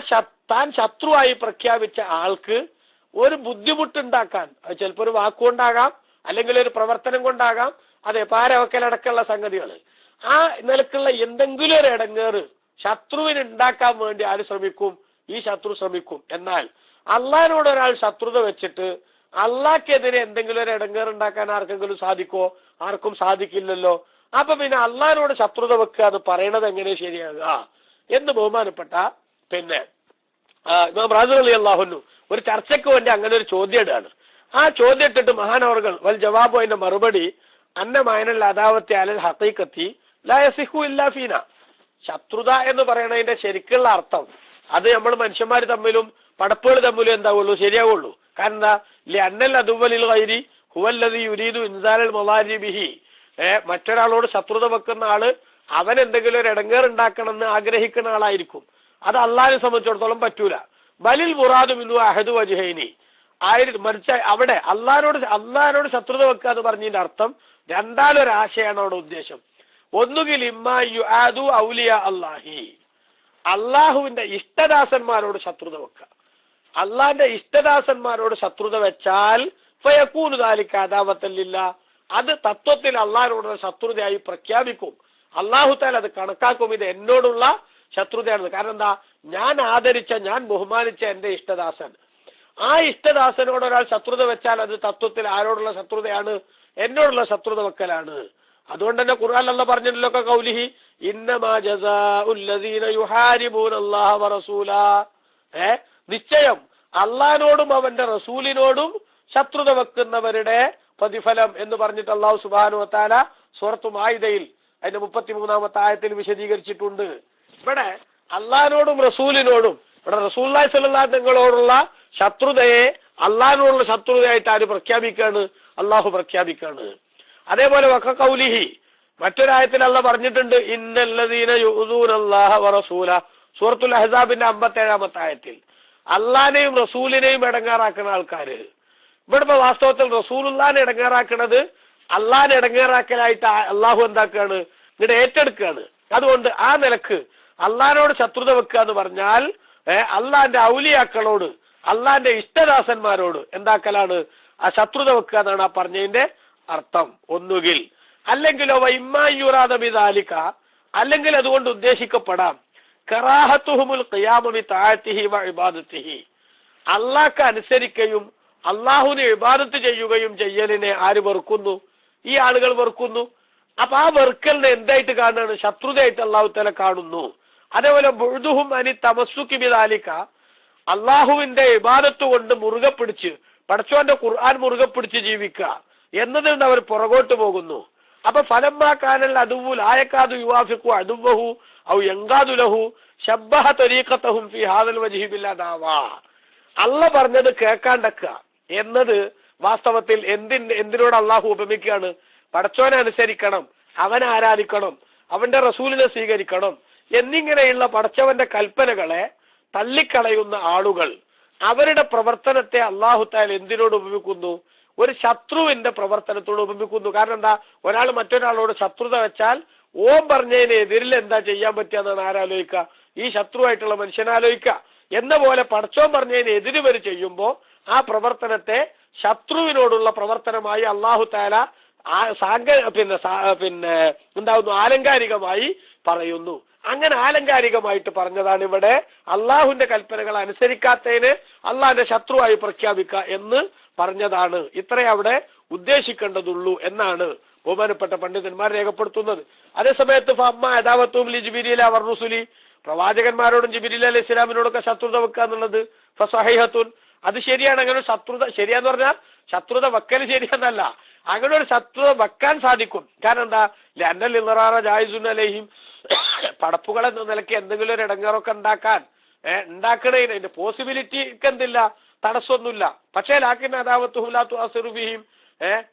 താൻ ശത്രുവായി പ്രഖ്യാപിച്ച ആൾക്ക് ഒരു ബുദ്ധിമുട്ടുണ്ടാക്കാൻ, ചിലപ്പോൾ ഒരു വാക്കുകൊണ്ടാകാം അല്ലെങ്കിൽ ഒരു പ്രവർത്തനം കൊണ്ടാകാം, അതെ പാരവക്കലടക്കമുള്ള സംഗതികൾ, ആ നിലക്കുള്ള എന്തെങ്കിലും ഒരു ഇടങ്ങേറ് ശത്രുവിന് ഉണ്ടാക്കാൻ വേണ്ടി ആര് ശ്രമിക്കും? ഈ ശത്രു ശ്രമിക്കും. എന്നാൽ അള്ളാഹിനോട് ഒരാൾ ശത്രുത വെച്ചിട്ട് അള്ളാഹ്ക്കെതിരെ എന്തെങ്കിലും ഒരു ഇടങ്ങേറ് ഉണ്ടാക്കാൻ ആർക്കെങ്കിലും സാധിക്കോ? ആർക്കും സാധിക്കില്ലല്ലോ. അപ്പൊ പിന്നെ അള്ളാഹിനോട് ശത്രുത വെക്കുക എന്ന് പറയണത് എങ്ങനെ ശരിയാകുക എന്ന് ബഹുമാനപ്പെട്ട പിന്നെ ഇമാം റാസി റളിയല്ലാഹു അൻഹു ഒരു ചർച്ചയ്ക്ക് വേണ്ടി അങ്ങനെ ഒരു ചോദ്യം ഇടാണ്. ആ ചോദ്യം ഇട്ടിട്ട് മഹാനവർകൾ വൽ ജവാബു, അതിന്റെ മറുപടി, അന്ന മഅനൽ അദാവത്തി അലൽ ഹഖീഖത്തി ലാ യസിഹു ഇല്ലാ ഫീന. ശത്രുത എന്ന് പറയണതിന്റെ ശരിക്കുള്ള അർത്ഥം അത് നമ്മൾ മനുഷ്യന്മാർ തമ്മിലും പടപ്പുകൾ തമ്മിലും എന്താവുള്ളൂ? ശരിയാവുള്ളൂ. കാരണം എന്താ? അന്നൽ അദുവ്വലിൽ ഗൈരി ഹുവല്ലദീ യുരീദു ഇൻസാലൽ മളാരി ബിഹി. മറ്റൊരാളോട് ശത്രുത വെക്കുന്ന ആള് അവൻ എന്തെങ്കിലും ഒരു ഇടങ്ങേറ് ഉണ്ടാക്കണമെന്ന് ആഗ്രഹിക്കുന്ന ആളായിരിക്കും. അത് അള്ളാഹിനെ സംബന്ധിച്ചിടത്തോളം പറ്റൂല. ബലിൽ മുറാദു മിൻഹു അഹദു വജ്ഹൈനി. മറിച്ച അവിടെ അള്ളാഹിനോട് ശത്രുത വെക്കുക എന്ന് പറഞ്ഞതിന്റെ അർത്ഥം രണ്ടാലൊരാശയാണ് അവിടെ ഉദ്ദേശം. ഒന്നുകിൽ ഇമ്മാ യുആദു ഔലിയ അല്ലാഹി, അള്ളാഹുവിന്റെ ഇഷ്ടദാസന്മാരോട് ശത്രുത വെക്കുക. അള്ളാഹിന്റെ ഇഷ്ടദാസന്മാരോട് ശത്രുത വെച്ചാൽ ഫയകൂനു ദാലിക അദാവത്തൻ ലില്ലാഹ്, അത് തത്വത്തിൽ അള്ളാഹിനോടുള്ള ശത്രുതയായി പ്രഖ്യാപിക്കും. അള്ളാഹു തആല അത് കണക്കാക്കും, ഇത് എന്നോടുള്ള ശത്രുതയാണെന്ന്. കാരണം എന്താ? ഞാൻ ആദരിച്ച, ഞാൻ ബഹുമാനിച്ച എന്റെ ഇഷ്ടദാസൻ, ആ ഇഷ്ടദാസനോട് ഒരാൾ ശത്രുത വെച്ചാൽ അത് തത്വത്തിൽ ആരോടുള്ള ശത്രുതയാണ്? എന്നോടുള്ള ശത്രുത വെക്കലാണ്. അതുകൊണ്ട് തന്നെ ഖുർആൻ അല്ലാഹ് പറഞ്ഞല്ലോ കൗലിഹി ഇന്നമാ ജസാഉൽ ലദീന യുഹാരിബൂന അല്ലാഹ വറസൂലാ. നിശ്ചയം അള്ളാഹിനോടും അവന്റെ റസൂലിനോടും ശത്രുത വെക്കുന്നവരുടെ പ്രതിഫലം എന്ന് പറഞ്ഞിട്ട് അല്ലാഹു സുബ്ഹാനഹു വ തആല സൂറത്തു മാഇദയിൽ അതിന്റെ 33-ാമത്തെ ആയത്തിൽ വിശദീകരിച്ചിട്ടുണ്ട്. ഇവിടെ അള്ളാഹിനോടും റസൂലിനോടും, ഇവിടെ റസൂലുള്ളാഹി സ്വല്ലല്ലാഹു അലൈഹി തങ്ങളോടുള്ള ശത്രുതയെ അള്ളാഹിനോടുള്ള ശത്രുതയായിട്ട് ആര് പ്രഖ്യാപിക്കാണ്? അള്ളാഹു പ്രഖ്യാപിക്കാണ്. അതേപോലെ വഖഖൗലിഹി, മറ്റൊരായത്തിൽ അള്ളാഹ് പറഞ്ഞിട്ടുണ്ട്, ഇന്നല്ലദീന യുഊദൂനല്ലാഹ വറസൂല, സൂറത്തുൽ അഹ്സാബിന്റെ 57-ാമത്തെ ആയത്തിൽ അള്ളാഹിനെയും റസൂലിനെയും ഇടങ്ങാറാക്കുന്ന ആൾക്കാര്. ഇവിടെ ഇപ്പൊ വാസ്തവത്തിൽ റസൂലുള്ളാഹിനെ ഇടങ്ങാറാക്കുന്നത് അള്ളാഹിനെ ഇടങ്ങാറാക്കലായിട്ട് അള്ളാഹു എന്താക്കാണ്? ഇങ്ങോട്ട് ഏറ്റെടുക്കുകയാണ്. അതുകൊണ്ട് ആ നിലക്ക് അള്ളാഹിനോട് ശത്രുത വെക്കുക എന്ന് പറഞ്ഞാൽ അള്ളാഹിന്റെ ഔലിയാക്കളോട്, അള്ളാഹിന്റെ ഇഷ്ടദാസന്മാരോട് എന്താക്കലാണ്? ആ ശത്രുത വെക്കുക എന്നാണ് ആ പറഞ്ഞതിന്റെ അർത്ഥം. ഒന്നുകിൽ അല്ലെങ്കിലോ വൈമ്മായുറാദമിതാലിക്ക, അല്ലെങ്കിൽ അതുകൊണ്ട് ഉദ്ദേശിക്കപ്പെടാം കറാഹത്തുഹുമുൽ ഖിയാമ ബിതഅതിഹി വഇബാദതിഹി, അള്ളാഹ്ക്ക് അനുസരിക്കുകയും അള്ളാഹുവിനെ ഇബാദത്ത് ചെയ്യുകയും ചെയ്യലിനെ ആര് വെറുക്കുന്നു? ഈ ആളുകൾ വെറുക്കുന്നു. അപ്പൊ ആ വെറുക്കലിനെ എന്തായിട്ട് കാണുകയാണ്? ശത്രുതയായിട്ട് അള്ളാഹു തആല കാണുന്നു. അതേപോലെ ബുഅ്ദുഹും അനി തമസ്സുകി ബിദാലിക, അള്ളാഹുവിന്റെ ഇബാദത്ത് കൊണ്ട് മുറുകെ പിടിച്ച്, പടച്ചോന്റെ ഖുർആൻ മുറുകെ പിടിച്ച് ജീവിക്കുക എന്നതിൽ നിന്ന് അവർ പുറകോട്ട് പോകുന്നു. അപ്പൊ ഫലമ്മാ കാനൽ അദുവു ലായകാദു യുവാഫിഖു അദുവഹു ഔ യങ്കാദു ലഹു ശബ്ബഹ തരീഖതഹും ഫീ ഹാദൽ വജ്ഹി ബില്ലദാവാ, അള്ളാഹ് പറഞ്ഞത് കേൾക്കാണ്ടക്കുക എന്നത് വാസ്തവത്തിൽ എന്തിനോട് അള്ളാഹു ഉപമിക്കുകയാണ്? പടച്ചോനെ അനുസരിക്കണം, അവനെ ആരാധിക്കണം, അവന്റെ റസൂലിനെ സ്വീകരിക്കണം എന്നിങ്ങനെയുള്ള പടച്ചവന്റെ കൽപ്പനകളെ തള്ളിക്കളയുന്ന ആളുകൾ അവരുടെ പ്രവർത്തനത്തെ അള്ളാഹു തആല എന്തിനോട് ഉപമിക്കുന്നു? ഒരു ശത്രുവിന്റെ പ്രവർത്തനത്തോട് ഉപമിക്കുന്നു. കാരണം എന്താ? ഒരാൾ മറ്റൊരാളോട് ശത്രുത വെച്ചാൽ ഓം പറഞ്ഞതിന് എതിരിൽ എന്താ ചെയ്യാൻ പറ്റുക എന്നാണ് ആരാലോചിക്കുക? ഈ ശത്രുവായിട്ടുള്ള മനുഷ്യനാലോചിക്കുക. എന്ന പോലെ പടച്ചോൻ പറഞ്ഞതിന് എതിര് വരെ ചെയ്യുമ്പോ ആ പ്രവർത്തനത്തെ ശത്രുവിനോടുള്ള പ്രവർത്തനമായി അള്ളാഹു തആല എന്താവുന്നു? ആലങ്കാരികമായി പറയുന്നു. അങ്ങനെ ആലങ്കാരികമായിട്ട് പറഞ്ഞതാണ് ഇവിടെ അള്ളാഹുവിന്റെ കൽപ്പനകൾ അനുസരിക്കാത്തതിന് അള്ളാഹിന്റെ ശത്രുവായി പ്രഖ്യാപിക്കുക എന്ന് പറഞ്ഞതാണ്. ഇത്രേ അവിടെ ഉദ്ദേശിക്കേണ്ടതുള്ളൂ എന്നാണ് ബഹുമാനപ്പെട്ട പണ്ഡിതന്മാർ രേഖപ്പെടുത്തുന്നത്. അതേസമയത്ത് പ്രവാചകന്മാരോടും ജിബ്രീൽ അലൈഹി ഇസ്ലാമിനോടൊക്കെ ശത്രുത വെക്കുക എന്നുള്ളത് ഫസഹീഹത്തുൻ, അത് ശരിയാണ്. അങ്ങനെ ഒരു ശത്രുത ശരിയാന്ന് പറഞ്ഞാൽ ശത്രുത വെക്കൽ ശരിയെന്നല്ല, അങ്ങനെ ഒരു ശത്രുത വെക്കാൻ സാധിക്കും. കാരണം എന്താ? ലഅന്നൽ ഇളറാറ ജായിസുൻ അലൈഹിം, പടപ്പുകൾ എന്ന നിലയ്ക്ക് എന്തെങ്കിലും ഒരു ഇടങ്ങേറൊക്കെ ഉണ്ടാക്കണേന് അതിന്റെ പോസിബിലിറ്റിക്ക് എന്തില്ല? തടസ്സമൊന്നുമില്ല. പക്ഷേ ലാക്കിൻ അദാവത്തുഹും ലാ തുഅസിറു ഫീഹിം,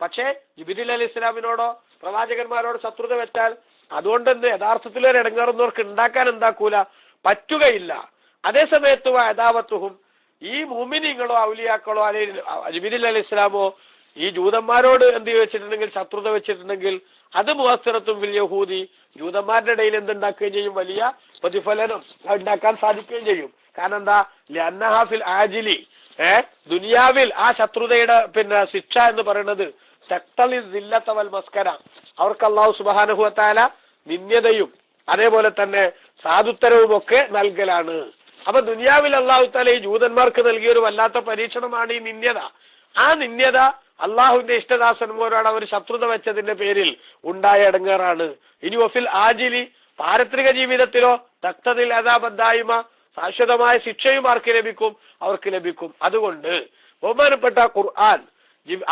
പക്ഷേ ജിബ്രീൽ അലൈഹി ഇസ്ലാമിനോടോ പ്രവാചകന്മാരോടോ ശത്രുത വെച്ചാൽ അതുകൊണ്ട് എന്ത് യഥാർത്ഥത്തിൽ ഒരു ഇടങ്ങേറുന്നവർക്ക് ഉണ്ടാക്കാൻ എന്താക്കൂല? പറ്റുകയില്ല. അതേസമയത്ത് അദാവത്തുഹും, ഈ മുഅ്മിനീങ്ങളോ ഔലിയാക്കളോ അല്ലെങ്കിൽ ജിബ്രീൽ അലൈഹി ഇസ്ലാമോ ഈ ജൂതന്മാരോട് എന്ത് വെച്ചിട്ടുണ്ടെങ്കിൽ, ശത്രുത വെച്ചിട്ടുണ്ടെങ്കിൽ അത് മുഅസ്സിറത്തുൻ ഫിൽ യഹൂദി, ജൂതന്മാരുടെ ഇടയിൽ എന്തുണ്ടാക്കുകയും ചെയ്യും? വലിയ പ്രതിഫലനം ഉണ്ടാക്കാൻ സാധിക്കുകയും ചെയ്യും. കാരണം എന്താ? ലഅന്നഹാ ഫിൽ ആജിലി, ദുനിയാവിൽ ആ ശത്രുതയുടെ ശിക്ഷ എന്ന് പറയുന്നത് തഖ്തലി ദില്ലത വൽ മസ്കന, അവർക്ക് അല്ലാഹു സുബ്ഹാനഹു വ തആല നിന്ദ്യതയും അതേപോലെ തന്നെ സാധുത്തരവും ഒക്കെ നൽകലാണ്. അപ്പൊ ദുനിയാവിൽ അല്ലാഹു തആല ഈ ജൂതന്മാർക്ക് നൽകിയ ഒരു വല്ലാത്ത പരീക്ഷണമാണ് ഈ നിന്ദ്യത. ആ നിന്ദ്യത അള്ളാഹുവിന്റെ ഇഷ്ടദാസന്മാരോട് അവർ ശത്രുത വെച്ചതിന്റെ പേരിൽ ഉണ്ടായ ഇടങ്ങേറാണ്. ഇനി വഫിൽ ആജിലി, പാരത്രിക ജീവിതത്തിലോ തഖ്തദിൽ അദാബദ്ദായിമ, ശാശ്വതമായ ശിക്ഷയും ആർക്ക് ലഭിക്കും? അവർക്ക് ലഭിക്കും. അതുകൊണ്ട് ബഹുമാനപ്പെട്ട ഖുർആൻ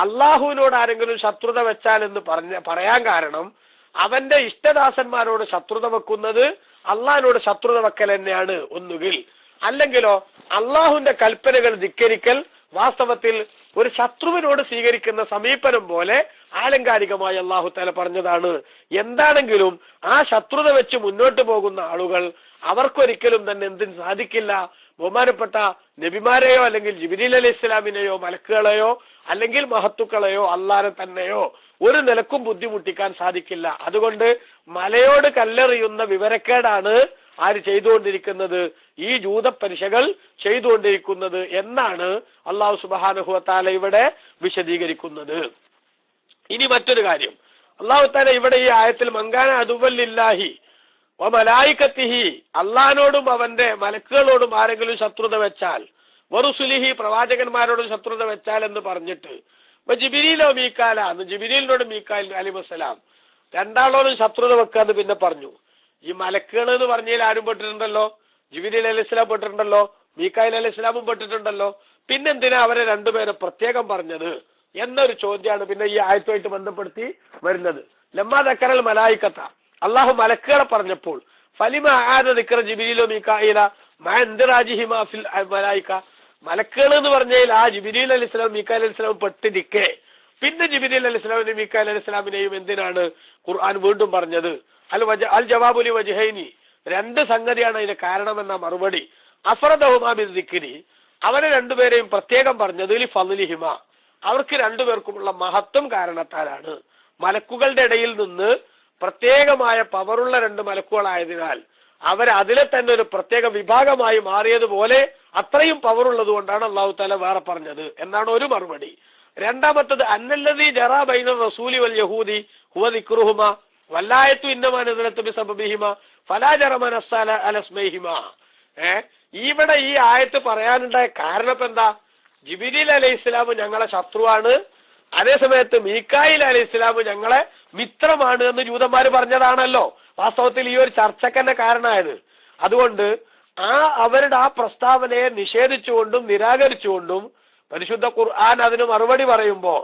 അള്ളാഹുവിനോട് ആരെങ്കിലും ശത്രുത വെച്ചാൽ എന്ന് പറയാൻ കാരണം അവന്റെ ഇഷ്ടദാസന്മാരോട് ശത്രുത വെക്കുന്നത് അള്ളാഹിനോട് ശത്രുത വെക്കൽ തന്നെയാണ് ഒന്നുകിൽ. അല്ലെങ്കിലോ അള്ളാഹുവിന്റെ കൽപ്പനകൾ ധിക്കരിക്കൽ വാസ്തവത്തിൽ ഒരു ശത്രുവിനോട് സ്വീകരിക്കുന്ന സമീപനം പോലെ ആലങ്കാരികമായി അള്ളാഹു തആല പറഞ്ഞതാണ്. എന്താണെങ്കിലും ആ ശത്രുത വെച്ച് മുന്നോട്ട് പോകുന്ന ആളുകൾ അവർക്കൊരിക്കലും തന്നെ എന്തിന് സാധിക്കില്ല? ബഹുമാനപ്പെട്ട നബിമാരെയോ അല്ലെങ്കിൽ ജിബ്രീൽ അലൈഹി ഇസ്ലാമിനെയോ മലക്കുകളെയോ അല്ലെങ്കിൽ മഹത്തുക്കളെയോ അള്ളാനെ തന്നെയോ ഒരു നിലക്കും ബുദ്ധിമുട്ടിക്കാൻ സാധിക്കില്ല. അതുകൊണ്ട് മലയോട് കല്ലെറിയുന്ന വിവരക്കേടാണ് ആര് ചെയ്തുകൊണ്ടിരിക്കുന്നത്? ഈ ജൂതപരിശകൾ ചെയ്തുകൊണ്ടിരിക്കുന്നത് എന്നാണ് അല്ലാഹു സുബ്ഹാനഹു വ തആല ഇവിടെ വിശദീകരിക്കുന്നത്. ഇനി മറ്റൊരു കാര്യം, അല്ലാഹു തആല ഇവിടെ ഈ ആയത്തിൽ മങ്കാന അദുവല്ലില്ലാഹി വ മലായികത്തിഹി, അള്ളാഹിനോടും അവന്റെ മലക്കുകളോടും ആരെങ്കിലും ശത്രുത വെച്ചാൽ, വറുസുലിഹി, പ്രവാചകന്മാരോടും ശത്രുത വെച്ചാൽ എന്ന് പറഞ്ഞിട്ട് ജിബ്രീലോ മീക്കാല, അന്ന് ജിബ്രീലിനോടും മീക്കായിൽ അലൈഹിസ്സലാം രണ്ടാളോടും ശത്രുത വെക്കാന്ന് പിന്നെ പറഞ്ഞു. ഈ മലക്കുകൾ എന്ന് പറഞ്ഞതിൽ ആരും പെട്ടിട്ടുണ്ടല്ലോ? ജിബ്രീൽ അലൈഹി ഇസ്ലാം പെട്ടിട്ടുണ്ടല്ലോ, മീക്കായിൽ അലൈഹി ഇസ്ലാമും പെട്ടിട്ടുണ്ടല്ലോ. പിന്നെന്തിനാ അവരെ രണ്ടുപേരെ പ്രത്യേകം പറഞ്ഞത് എന്നൊരു ചോദ്യമാണ് പിന്നെ ഈ ആയത്തുമായിട്ട് ബന്ധപ്പെടുത്തി വരുന്നത്. ലമ്മാ ദക്കറൽ മലായിക്കത്ത, അള്ളാഹു മലക്കുകളെ പറഞ്ഞപ്പോൾ ഫലിമ ആദ ദിക്ര ജിബ്രീലോ മീകായില മഅ ഇൻദിറാജിഹിമാ ഫിൽ മലായിക, മലക്കുകൾ എന്ന് പറഞ്ഞാൽ ആ ജിബ്രീൽ അലൈഹി സ്വലാം മീകായിൽ അലൈഹി സ്വലാം പെട്ടിരിക്കെ പിന്നെ ജിബ്രീൽ അലൈഹി സ്വലാമിനെയും മീകായിൽ അലൈഹി സ്വലാമിനെയും എന്തിനാണ് ഖുർആൻ വീണ്ടും പറഞ്ഞത്? അൽ ജവാബുലി വജ്ഹൈനി, രണ്ട് സംഗതിയാണ് അതിന്റെ കാരണമെന്ന മറുപടി. അഫ്റദഹുമാ ബിദ്ദിക്രി, അവരെ രണ്ടുപേരെയും പ്രത്യേകം പറഞ്ഞത് ലി ഫളിഹിമ, അവർക്ക് രണ്ടുപേർക്കുമുള്ള മഹത്വം കാരണത്താലാണ്. മലക്കുകളുടെ ഇടയിൽ നിന്ന് പ്രത്യേകമായ പവറുള്ള രണ്ട് മലക്കുകളായതിനാൽ അവർ അതിലെ തന്നെ ഒരു പ്രത്യേക വിഭാഗമായി മാറിയതുപോലെ അത്രയും പവറുള്ളത് കൊണ്ടാണ് അള്ളാഹു തആല വേറെ പറഞ്ഞത് എന്നാണ് ഒരു മറുപടി. രണ്ടാമത്തത് അന്നല്ലദീ ജറാ ബൈന റസൂലി വൽ യഹൂദി ഹുവ ദിക്റുഹുമ വല്ലായത്തു ഇന്നമാ നസലത്തു ബിസബബിഹിമ ഫലാ ജറമ നസ്സല അലസ്മൈഹിമ. ഇവിടെ ഈ ആയത്ത് പറയാനുണ്ടായ കാരണം ഇപ്പൊ എന്താ? ജിബ്രീൽ അലൈഹി ഇസ്ലാം ഞങ്ങളെ ശത്രുവാണ്, അതേസമയത്ത് മീകായിൽ അലൈഹി ഇസ്ലാം ഞങ്ങളെ മിത്രമാണ് എന്ന് ജൂതന്മാര് പറഞ്ഞതാണല്ലോ വാസ്തവത്തിൽ ഈ ഒരു ചർച്ചക്കന്നെ കാരണമായത്. അതുകൊണ്ട് അവരുടെ ആ പ്രസ്താവനയെ നിഷേധിച്ചുകൊണ്ടും നിരാകരിച്ചുകൊണ്ടും പരിശുദ്ധ ഖുർആൻ അതിന് മറുപടി പറയുമ്പോ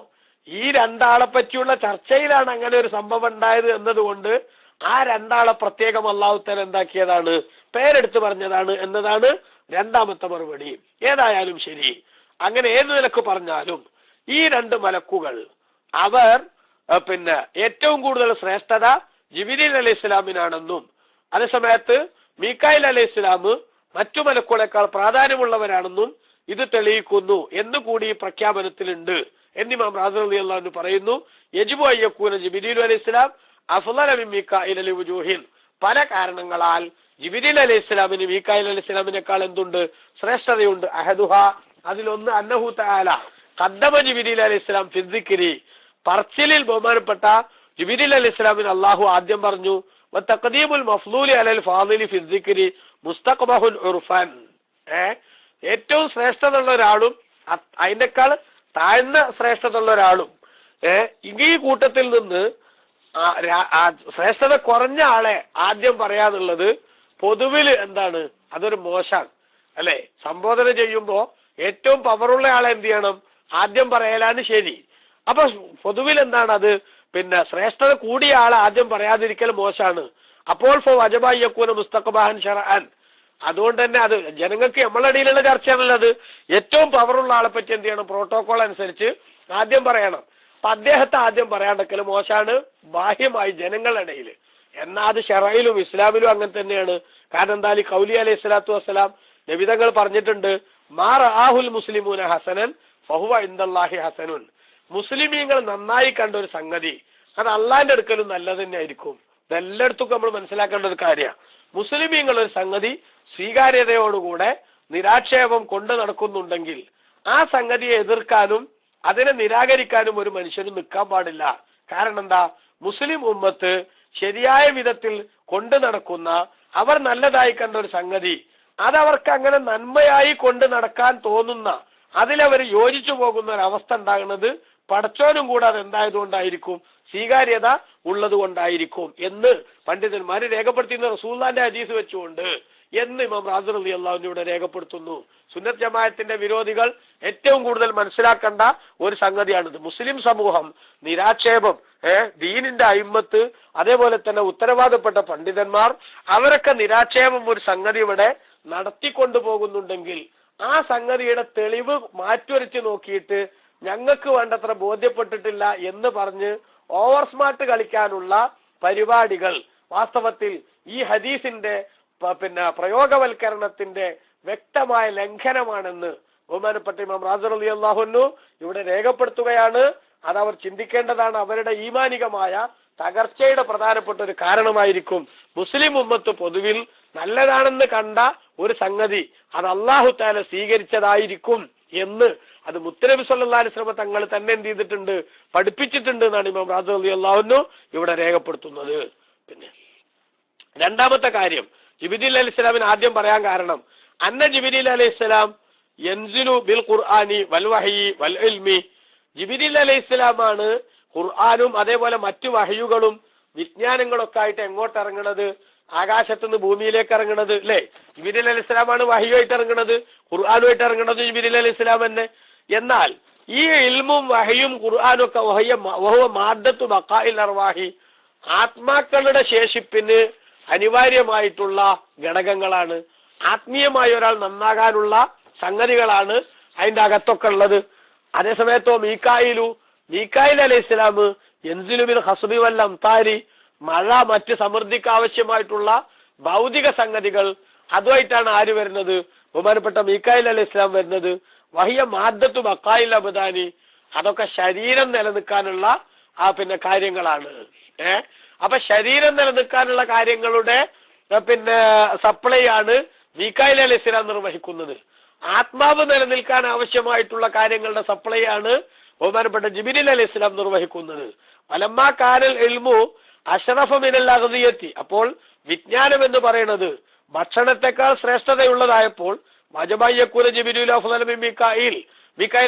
ഈ രണ്ടാളെ പറ്റിയുള്ള ചർച്ചയിലാണ് അങ്ങനെ ഒരു സംഭവം ഉണ്ടായത് എന്നതുകൊണ്ട് ആ രണ്ടാളെ പ്രത്യേകം അല്ലാഹു തആല എന്താക്കിയതാണ്, പേരെടുത്ത് പറഞ്ഞതാണ് എന്നതാണ് രണ്ടാമത്തെ മറുപടി. ഏതായാലും ശരി, അങ്ങനെ ഏത് നിലക്ക് പറഞ്ഞാലും ഈ രണ്ട് മലക്കുകൾ അവർ പിന്നെ ഏറ്റവും കൂടുതൽ ശ്രേഷ്ഠത ജിബ്രീൽ അലൈഹി ഇസ്ലാമിനാണെന്നും അതേസമയത്ത് മീകായിൽ അലൈഹി ഇസ്ലാം മറ്റു മലക്കുകളെക്കാൾ പ്രാധാന്യമുള്ളവരാണെന്നും ഇത് തെളിയിക്കുന്നു എന്ന് കൂടി ഈ പ്രഖ്യാപനത്തിലുണ്ട് എന്ന് ഇമാം റാസി റളിയല്ലാഹു അൻഹു പറയുന്നു. യജിബു അയ്യകൂന ജിബ്രീൽ അലൈഹി ഇസ്ലാം അഫ്ളല മിൻ മീകായിൽ ലിവുജൂഹിൻ, പല കാരണങ്ങളാൽ ജിബ്രീൽ അലൈഹി ഇസ്ലാമിന് മീകായിൽ അലൈഹി ഇസ്ലാമിനേക്കാൾ എന്തുണ്ട്, ശ്രേഷ്ഠതയുണ്ട്. അഹദുഹ, അതിലൊന്ന് അന്നഹു തആല ഖദ്ദമ ജിബ്രീൽ അലൈഹി ഇസ്ലാം ഫി ദിക്രി, പറച്ചിലിൽ ബഹുമാനപ്പെട്ട ജിബ്രീൽ അലൈഹി ഇസ്ലാമിന് അല്ലാഹു ആദ്യം പറഞ്ഞു വതഖദീമുൽ മഫ്ളൂലി അലൽ ഫാദിലി ഫി ദിക്രി മുസ്തഖബഹുൽ ഉർഫൻ, ഏറ്റവും ശ്രേഷ്ഠതയുള്ള ഒരാളും അതിനേക്കാൾ താഴ്ന്ന ശ്രേഷ്ഠതയുള്ള ഒരാളും ഈ കൂട്ടത്തിൽ നിന്ന് ശ്രേഷ്ഠത കുറഞ്ഞ ആളെ ആദ്യം പറയാന്നുള്ളത് പൊതുവില് എന്താണ്, അതൊരു മോശാണ് അല്ലെ? സംബോധന ചെയ്യുമ്പോ ഏറ്റവും പവറുള്ള ആളെ എന്ത് ചെയ്യണം, ആദ്യം പറയലാണ് ശരി. അപ്പൊ പൊതുവിൽ എന്താണ് അത്, പിന്നെ ശ്രേഷ്ഠത കൂടിയ ആളെ ആദ്യം പറയാതിരിക്കൽ മോശാണ്. അപ്പോൾ വജബായിക്കൂന മുസ്തഖബാൻ ഷർഅൻ, അതുകൊണ്ട് തന്നെ അത് ജനങ്ങൾക്ക് നമ്മളെ ഇടയിലുള്ള ചർച്ചയാണല്ലോ. അത് ഏറ്റവും പവറുള്ള ആളെ പറ്റി എന്ത് ചെയ്യണം, പ്രോട്ടോകോൾ അനുസരിച്ച് ആദ്യം പറയണം. അപ്പൊ അദ്ദേഹത്തെ ആദ്യം പറയാണ്ടക്കൽ മോശാണ് ബാഹ്യമായി ജനങ്ങളുടെ ഇടയിൽ. എന്നാൽ അത് ഷറയിലും ഇസ്ലാമിലും അങ്ങനെ തന്നെയാണ്. കാരണം എന്താ, കൗലി അലൈഹി സ്വലാത്തു വസ്സലാം നബിതങ്ങൾ പറഞ്ഞിട്ടുണ്ട്, മാ റആഹുൽ മുസ്ലിമൂന ഹസനൻ ഫഹുവ ഇൻദല്ലാഹി ഹസനുൻ, മുസ്ലിമീങ്ങൾ നന്നായി കണ്ട ഒരു സംഗതി അത് അള്ളാന്റെ അടുക്കലും നല്ലത് തന്നെ ആയിരിക്കും. ഇതെല്ലായിടത്തും നമ്മൾ മനസ്സിലാക്കേണ്ട ഒരു കാര്യമാണ്. മുസ്ലിമീങ്ങൾ ഒരു സംഗതി സ്വീകാര്യതയോടുകൂടെ നിരാക്ഷേപം കൊണ്ട് നടക്കുന്നുണ്ടെങ്കിൽ ആ സംഗതിയെ എതിർക്കാനും അതിനെ നിരാകരിക്കാനും ഒരു മനുഷ്യനും നിൽക്കാൻ പാടില്ല. കാരണം എന്താ, മുസ്ലിം ഉമ്മത്ത് ശരിയായ വിധത്തിൽ കൊണ്ടു നടക്കുന്ന, അവർ നല്ലതായി കണ്ട ഒരു സംഗതി അതവർക്ക് അങ്ങനെ നന്മയായി കൊണ്ട് നടക്കാൻ തോന്നുന്ന, അതിലവർ യോജിച്ചു പോകുന്ന ഒരവസ്ഥ ഉണ്ടാകുന്നത് പടച്ചോനും കൂടെ അത് എന്തായതുകൊണ്ടായിരിക്കും, സ്വീകാര്യത ഉള്ളത് കൊണ്ടായിരിക്കും എന്ന് പണ്ഡിതന്മാര് രേഖപ്പെടുത്തുന്ന റസൂലുള്ളാഹിന്റെ ഹദീസ് വെച്ചുകൊണ്ട് എന്ന് ഇമാം റാസി റളിയല്ലാഹു അൻഹു ഇവിടെ രേഖപ്പെടുത്തുന്നു. സുന്നത്ത് ജമാഅത്തിന്റെ വിരോധികൾ ഏറ്റവും കൂടുതൽ മനസ്സിലാക്കേണ്ട ഒരു സംഗതിയാണിത്. മുസ്ലിം സമൂഹം നിരാക്ഷേപം, ദീനിന്റെ അയിമ്മത്ത്, അതേപോലെ തന്നെ ഉത്തരവാദപ്പെട്ട പണ്ഡിതന്മാർ, അവരൊക്കെ നിരാക്ഷേപം ഒരു സംഗതി ഇവിടെ നടത്തിക്കൊണ്ടു പോകുന്നുണ്ടെങ്കിൽ ആ സംഗതിയുടെ തെളിവ് മാറ്റുരച്ച് നോക്കിയിട്ട് ഞങ്ങൾക്ക് വേണ്ടത്ര ബോധ്യപ്പെട്ടിട്ടില്ല എന്ന് പറഞ്ഞ് ഓവർ സ്മാർട്ട് കളിക്കാനുള്ള പരിപാടികൾ വാസ്തവത്തിൽ ഈ ഹദീസിന്റെ പിന്നെ പ്രയോഗവൽക്കരണത്തിന്റെ വ്യക്തമായ ലംഘനമാണെന്ന് ബഹുമാനപ്പെട്ട ഇമാം റാസി റളിയല്ലാഹു അൻഹു ഇവിടെ രേഖപ്പെടുത്തുകയാണ്. അതവർ ചിന്തിക്കേണ്ടതാണ്. അവരുടെ ഈമാനികമായ തകർച്ചയുടെ പ്രധാനപ്പെട്ട ഒരു കാരണമായിരിക്കും. മുസ്ലിം ഉമ്മത്ത് പൊതുവിൽ നല്ലതാണെന്ന് കണ്ട ഒരു സംഗതി അത് അല്ലാഹു തആല സ്വീകരിച്ചതായിരിക്കും എന്ന് അത് മുത്തനബി സല്ലല്ലാഹു അലൈഹി വസല്ലം തങ്ങൾ തന്നെ എന്ത് ചെയ്തിട്ടുണ്ട്, പഠിപ്പിച്ചിട്ടുണ്ട് എന്നാണ് ഇമാം റാസി റളിയല്ലാഹു അൻഹു ഇവിടെ രേഖപ്പെടുത്തുന്നത്. പിന്നെ രണ്ടാമത്തെ കാര്യം, ജിബ്രീൽ അലൈഹി സ്വലാമിന് ആദ്യം പറയാൻ കാരണം അന്ന ജിബ്രീൽ അലൈഹി സ്വലാം യൻസിലു ബിൽ ഖുർആനി വൽ വഹയി വൽ ഇൽമി, ജിബ്രീൽ അലൈഹി സ്വലാമാണ് ഖുർആനും അതേപോലെ മറ്റു വഹയുകളും വിജ്ഞാനങ്ങളൊക്കെ ആയിട്ട് എങ്ങോട്ട് ഇറങ്ങണത്, ആകാശത്തുനിന്ന് ഭൂമിയിലേക്ക് ഇറങ്ങണത് അല്ലെ? ജിബ്രീൽ അലൈഹി സ്വലാമാണ് വഹയുമായിട്ട് ഇറങ്ങണത്, ഖുർആനുമായിട്ട് ഇറങ്ങണത് ജിബ്രീൽ അലൈഹി സ്വലാം തന്നെ. എന്നാൽ ഈ ഇൽമും വഹയും ഖുർആനും ഒക്കെ വഹുവ മാദ്ദത്തു ബഖാഇൽ അർവാഹി, ആത്മാക്കളുടെ ശേഷിപ്പിന് അനിവാര്യമായിട്ടുള്ള ഘടകങ്ങളാണ്. ആത്മീയമായ ഒരാൾ നന്നാകാനുള്ള സംഗതികളാണ് അതിന്റെ അകത്തൊക്കെ ഉള്ളത്. അതേസമയത്തോ മീകായിൽ അലൈഹി ഇസ്ലാം യൻസിലുബിൽ ഹസ്ബി വൽ അംതാരി, മഴ മറ്റ് സമൃദ്ധിക്ക് ആവശ്യമായിട്ടുള്ള ഭൗതിക സംഗതികൾ, അതുമായിട്ടാണ് ആര് വരുന്നത്? ബഹുമാനപ്പെട്ട മീകായിൽ അലൈഹി ഇസ്ലാം വരുന്നത്. വഹിയ മാദ്ദത്തു ബഖായിൽ അബ്ദാനി, അതൊക്കെ ശരീരം നിലനിൽക്കാനുള്ള കാര്യങ്ങളാണ്. അപ്പൊ ശരീരം നിലനിൽക്കാനുള്ള കാര്യങ്ങളുടെ സപ്ലൈ ആണ് മീകായിൽ അലൈഹി ഇസ്ലാം നിർവഹിക്കുന്നത്. ആത്മാവ് നിലനിൽക്കാൻ ആവശ്യമായിട്ടുള്ള കാര്യങ്ങളുടെ സപ്ലൈ ആണ് ബഹുമാനപ്പെട്ട ജിബ്രീൽ അലൈഹി ഇസ്ലാം നിർവഹിക്കുന്നത്. വലമ്മാ കാനൽ ഇൽമു അഷ്റഫ മിനൽ അഗ്ദിയത്തി, അപ്പോൾ വിജ്ഞാനം എന്ന് പറയുന്നത് ഭക്ഷണത്തെക്കാൾ ശ്രേഷ്ഠതയുള്ളതായപ്പോൾ വജബയ്യക്കൂന ജിബ്രീൽ അഫ്ളൽ മിൻ മീകായിൽ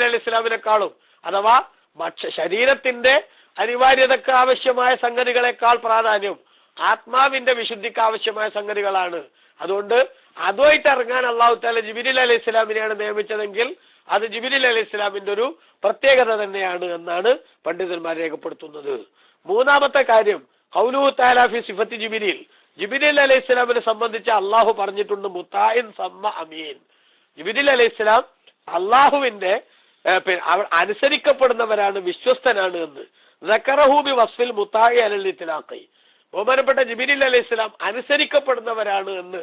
അലൈഹി ഇസ്ലാമിനെക്കാളും, അഥവാ ശരീരത്തിന്റെ അനിവാര്യതക്ക് ആവശ്യമായ സംഗതികളെക്കാൾ പ്രാധാന്യം ആത്മാവിന്റെ വിശുദ്ധിക്ക് ആവശ്യമായ സംഗതികളാണ്. അതുകൊണ്ട് അതുമായിട്ട് ഇറങ്ങാൻ അള്ളാഹു തആല ജിബ്രീൽ അലൈഹി ഇസ്ലാമിനെയാണ് നിയമിച്ചതെങ്കിൽ അത് ജിബ്രീൽ അലൈഹി ഇസ്ലാമിന്റെ ഒരു പ്രത്യേകത തന്നെയാണ് എന്നാണ് പണ്ഡിതന്മാർ രേഖപ്പെടുത്തുന്നത്. മൂന്നാമത്തെ കാര്യം ഖൗലുഹു തആല ഫി സിഫത്തി ജിബ്രീൽ അലൈഹി ഇസ്ലാമിനെ സംബന്ധിച്ച് അള്ളാഹു പറഞ്ഞിട്ടുണ്ട് മുത്താഇൻ സമ്മ അമീൻ. ജിബ്രീൽ അലൈഹി ഇസ്ലാം അള്ളാഹുവിന്റെ അനുസരിക്കപ്പെടുന്നവരാണ്, വിശ്വസ്തനാണ് എന്ന്. ദക്കറഹു ബി വസ്ഫിൽ മുത്താഇ അലൽ ഇത്ലാഖി, ബഹുമാനപ്പെട്ട ജിബ്രീൽ അലൈഹി ഇസ്ലാം അനുസരിക്കപ്പെടുന്നവരാണ് എന്ന്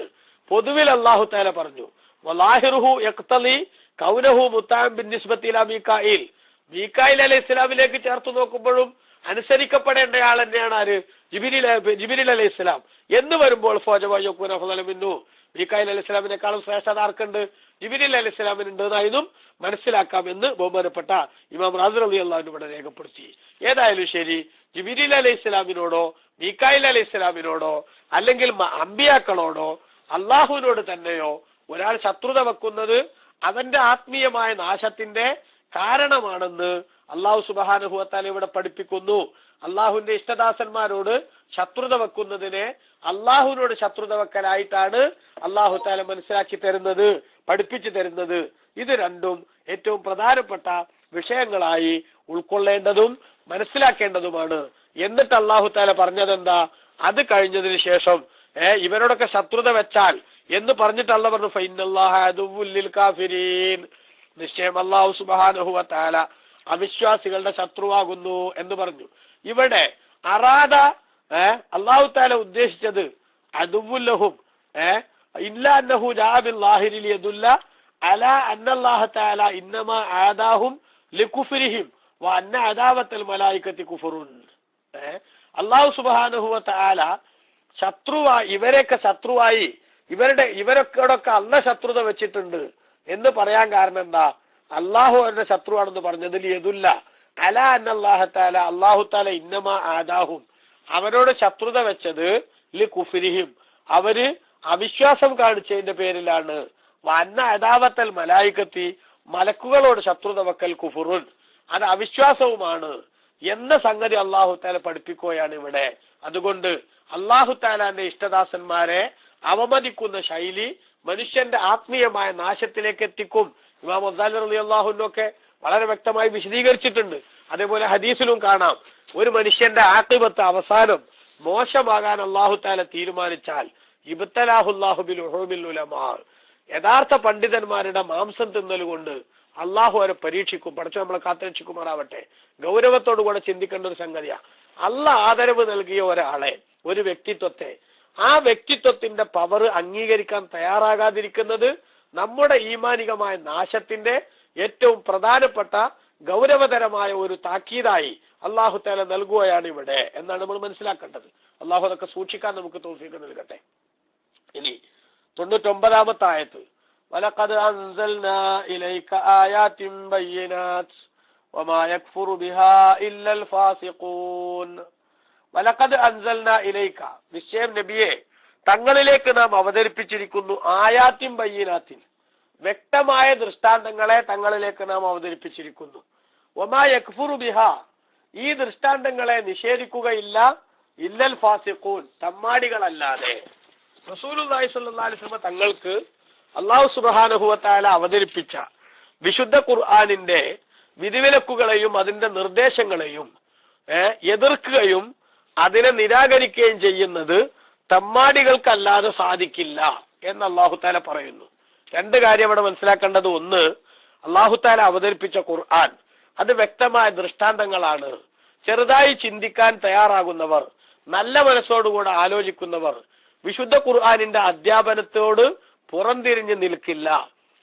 പൊതുവിൽ അള്ളാഹു തആല പറഞ്ഞു. വലാഹിറുഹു യഖ്തലി കൗനഹു മുത്താഇൻ ബിന്നിസ്ബത്തി ഇലാ മീകായിൽ അലൈഹി ഇസ്ലാമിലേക്ക് ചേർത്ത് നോക്കുമ്പോഴും അനുസരിക്കപ്പെടേണ്ട ആൾ തന്നെയാണ് ആര്? ജിബ്രീൽ അലൈഹി ഇസ്ലാം എന്ന് വരുമ്പോൾ ഫൗജവയകുന ഫളല മിന്നു, മീകായിൽ അലൈഹി ഇസ്ലാമിനെക്കാളും ശ്രേഷ്ഠത ആർക്കുണ്ട്? ജിബ്രീൽ അലൈഹി ഇസ്ലാമിനുണ്ട് എന്നായതും മനസ്സിലാക്കാമെന്ന് ബഹുമാനപ്പെട്ട ഇമാം റാസി റളിയല്ലാഹു അൻഹു ഇവിടെ രേഖപ്പെടുത്തി. ഏതായാലും ശരി, ജിബ്രീൽ അലൈഹി ഇസ്ലാമിനോടോ മീകായിൽ അലൈഹി ഇസ്ലാമിനോടോ അല്ലെങ്കിൽ അമ്പിയാക്കളോടോ അള്ളാഹുവിനോട് തന്നെയോ ഒരാൾ ശത്രുത വെക്കുന്നത് അവന്റെ ആത്മീയമായ നാശത്തിന്റെ കാരണമാണെന്ന് അള്ളാഹു സുബ്ഹാനഹു വ തആല ഇവിടെ പഠിപ്പിക്കുന്നു. അള്ളാഹുവിന്റെ ഇഷ്ടദാസന്മാരോട് ശത്രുത വെക്കുന്നതിനെ അള്ളാഹുവിനോട് ശത്രുത വെക്കലായിട്ടാണ് അള്ളാഹു തആല മനസ്സിലാക്കി തരുന്നത്, പഠിപ്പിച്ചു തരുന്നത്. ഇത് രണ്ടും ഏറ്റവും പ്രധാനപ്പെട്ട വിഷയങ്ങളായി ഉൾക്കൊള്ളേണ്ടതും മനസ്സിലാക്കേണ്ടതുമാണ്. എന്നിട്ട് അള്ളാഹു തആല പറഞ്ഞതെന്താ? അത് കഴിഞ്ഞതിന് ശേഷം ഇവരോടൊക്കെ ശത്രുത വെച്ചാൽ എന്ന് പറഞ്ഞിട്ട് അള്ളാഹു പറഞ്ഞു ഫഇന്നല്ലാഹ അദുവ്വുൽ ലിൽ കാഫിരീൻ, നിശ്ചയം അള്ളാഹു സുബ്ഹാനഹു വ തആല അവിശ്വാസികളുടെ ശത്രുവാകുന്നു എന്ന് പറഞ്ഞു. ഇവിടെ അറാദ അള്ളാഹു തആല ഉദ്ദേശിച്ചത് അദുവ്വുൽ ലഹും ഇല്ലാ അന്നഹു ജാഅ ബിൽ ളാഹിരി ലിയദുല്ല അലാ അന്നല്ലാഹ തആല ഇന്നമാ ആദാഹും ലികുഫ്രിഹിം വ അന്ന അദാവത്തൽ മലായികത്തി കുഫറുൻ. അള്ളാഹു സുബ്ഹാനഹു വ തആല ഇവരെയൊക്കെ ശത്രുവായി ഇവരൊക്കെ അല്ല ശത്രുത വെച്ചിട്ടുണ്ട് എന്ന് പറയാൻ കാരണം എന്താ? അള്ളാഹു അവരുടെ ശത്രുവാണെന്ന് പറഞ്ഞതിൽ യദുല്ല അലാ അന്നല്ലാഹ തആല അള്ളാഹു തആല ഇന്നമാ ആദാഹും, അവരോട് ശത്രുത വെച്ചത് ലി കുഫ്രിഹിം, അവര് അവിശ്വാസം കാണിച്ചതിന്റെ പേരിലാണ്. വന്ന അദാവത്തൽ മലായികത്തി, മലക്കുകളോട് ശത്രുത വെക്കൽ കുഫുറുൻ, അത് അവിശ്വാസവുമാണ് എന്ന സംഗതി അള്ളാഹു തആല പഠിപ്പിക്കുകയാണ് ഇവിടെ. അതുകൊണ്ട് അള്ളാഹു തആലാന്റെ ഇഷ്ടദാസന്മാരെ അവമതിക്കുന്ന ശൈലി മനുഷ്യന്റെ ആത്മീയമായ നാശത്തിലേക്ക് എത്തിക്കും. ഇമാം ഗസാലി റളിയല്ലാഹു അൻഹു ഒക്കെ വളരെ വ്യക്തമായി വിശദീകരിച്ചിട്ടുണ്ട്. അതേപോലെ ഹദീസിലും കാണാം, ഒരു മനുഷ്യന്റെ ആഖിബത്ത് അവസാനം മോശമാകാൻ അള്ളാഹു തആല തീരുമാനിച്ചാൽ ഇബ്തലാഹുല്ലാഹു ബിൽ ഉഹൂമിൽ ഉലമാ, യഥാർത്ഥ പണ്ഡിതന്മാരുടെ മാംസം തിന്നൽ കൊണ്ട് അള്ളാഹു അവരെ പരീക്ഷിക്കും. പഠിച്ചു നമ്മളെ കാത്തുരക്ഷിക്കുമാറാവട്ടെ. ഗൗരവത്തോടു കൂടെ ചിന്തിക്കേണ്ട ഒരു സംഗതിയാ. അള്ളാഹ് ആദരവ് നൽകിയ ഒരാളെ, ഒരു വ്യക്തിത്വത്തെ, ആ വ്യക്തിത്വത്തിന്റെ പവർ അംഗീകരിക്കാൻ തയ്യാറാകാതിരിക്കുന്നത് നമ്മുടെ ഈമാനികമായ നാശത്തിന്റെ ഏറ്റവും പ്രധാനപ്പെട്ട ഗൗരവതരമായ ഒരു താക്കീതായി അള്ളാഹു തആല നൽകുകയാണ് ഇവിടെ എന്നാണ് നമ്മൾ മനസ്സിലാക്കേണ്ടത്. അള്ളാഹു അതൊക്കെ സൂക്ഷിക്കാൻ നമുക്ക് തൗഫീഖ് നൽകട്ടെ. ഇനി 99-ാമത്തെ ആയത്ത്, വലഖദ് അൻസൽനാ ഇലൈക ആയാതിൻ ബയ്യിനാത് വമാ യക്ഫുറു ബിഹാ ഇല്ലൽ ഫാസിഖൂൻ. വലഖദ് അൻസൽനാ ഇലൈക, നിശ്ചയം നബിയെ തങ്ങളിലേക്ക് നാം അവതരിപ്പിച്ചിരിക്കുന്നു, ആയാത്തിൻ ബയ്യിനാത്തിൻ, വ്യക്തമായ ദൃഷ്ടാന്തങ്ങളെ തങ്ങളിലേക്ക് നാം അവതരിപ്പിച്ചിരിക്കുന്നു. വമാ യക്ഫുറു ബിഹാ, ഈ ദൃഷ്ടാന്തങ്ങളെ നിഷേധിക്കുകയില്ല ഇല്ലൽ ഫാസിഖൂൻ, തമ്മാടികളല്ലാതെ. റസൂലുള്ളാഹി സ്വല്ലല്ലാഹു അലൈഹി വസല്ലം തങ്ങൾക്ക് അല്ലാഹു സുബ്ഹാനഹു വ തആല അവതരിപ്പിച്ച വിശുദ്ധ ഖുർആനിന്റെ വിധിവിലക്കുകളെയും അതിന്റെ നിർദ്ദേശങ്ങളെയും എതിർക്കുകയും അതിനെ നിരാകരിക്കുകയും ചെയ്യുന്നത് തമ്മാടികൾക്കല്ലാതെ സാധിക്കില്ല എന്ന് അല്ലാഹു തആല പറയുന്നു. രണ്ട് കാര്യം അവിടെ മനസ്സിലാക്കേണ്ടത്. ഒന്ന്, അല്ലാഹു തആല അവതരിപ്പിച്ച ഖുർആൻ അത് വ്യക്തമായ ദൃഷ്ടാന്തങ്ങളാണ്. ചെറുതായി ചിന്തിക്കാൻ തയ്യാറാകുന്നവർ, നല്ല മനസ്സോടുകൂടെ ആലോചിക്കുന്നവർ വിശുദ്ധ ഖുർആനിന്റെ അധ്യാപനത്തോട് പുറംതിരിഞ്ഞ് നിൽക്കില്ല.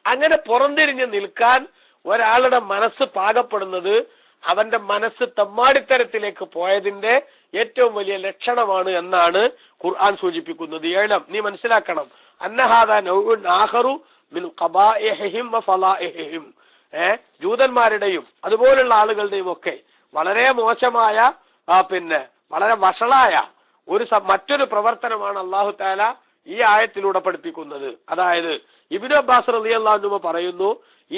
അങ്ങനെ പുറംതിരിഞ്ഞ് നിൽക്കാൻ ഒരാളുടെ മനസ്സ് പാകപ്പെടുന്നത് അവന്റെ മനസ്സ് തമ്മാടിത്തരത്തിലേക്ക് പോയതിന്റെ ഏറ്റവും വലിയ ലക്ഷണമാണ് എന്നാണ് ഖുർആൻ സൂചിപ്പിക്കുന്നത്. ഏഴം, നീ മനസ്സിലാക്കണം, അന്നഹാദ നൗഉൻ ആഖറു മിൻ ഖബാഇഹിം വഫലാഇഹിം, ജൂതന്മാരുടെയും അതുപോലുള്ള ആളുകളുടെയും ഒക്കെ വളരെ മോശമായ വളരെ വഷളായ മറ്റൊരു പ്രവർത്തനമാണ് അല്ലാഹു തആല ഈ ആയത്തിലൂടെ പഠിപ്പിക്കുന്നത്. അതായത് ഇബ്നു അബ്ബാസ് റളിയല്ലാഹു അൻഹു പറയുന്നു,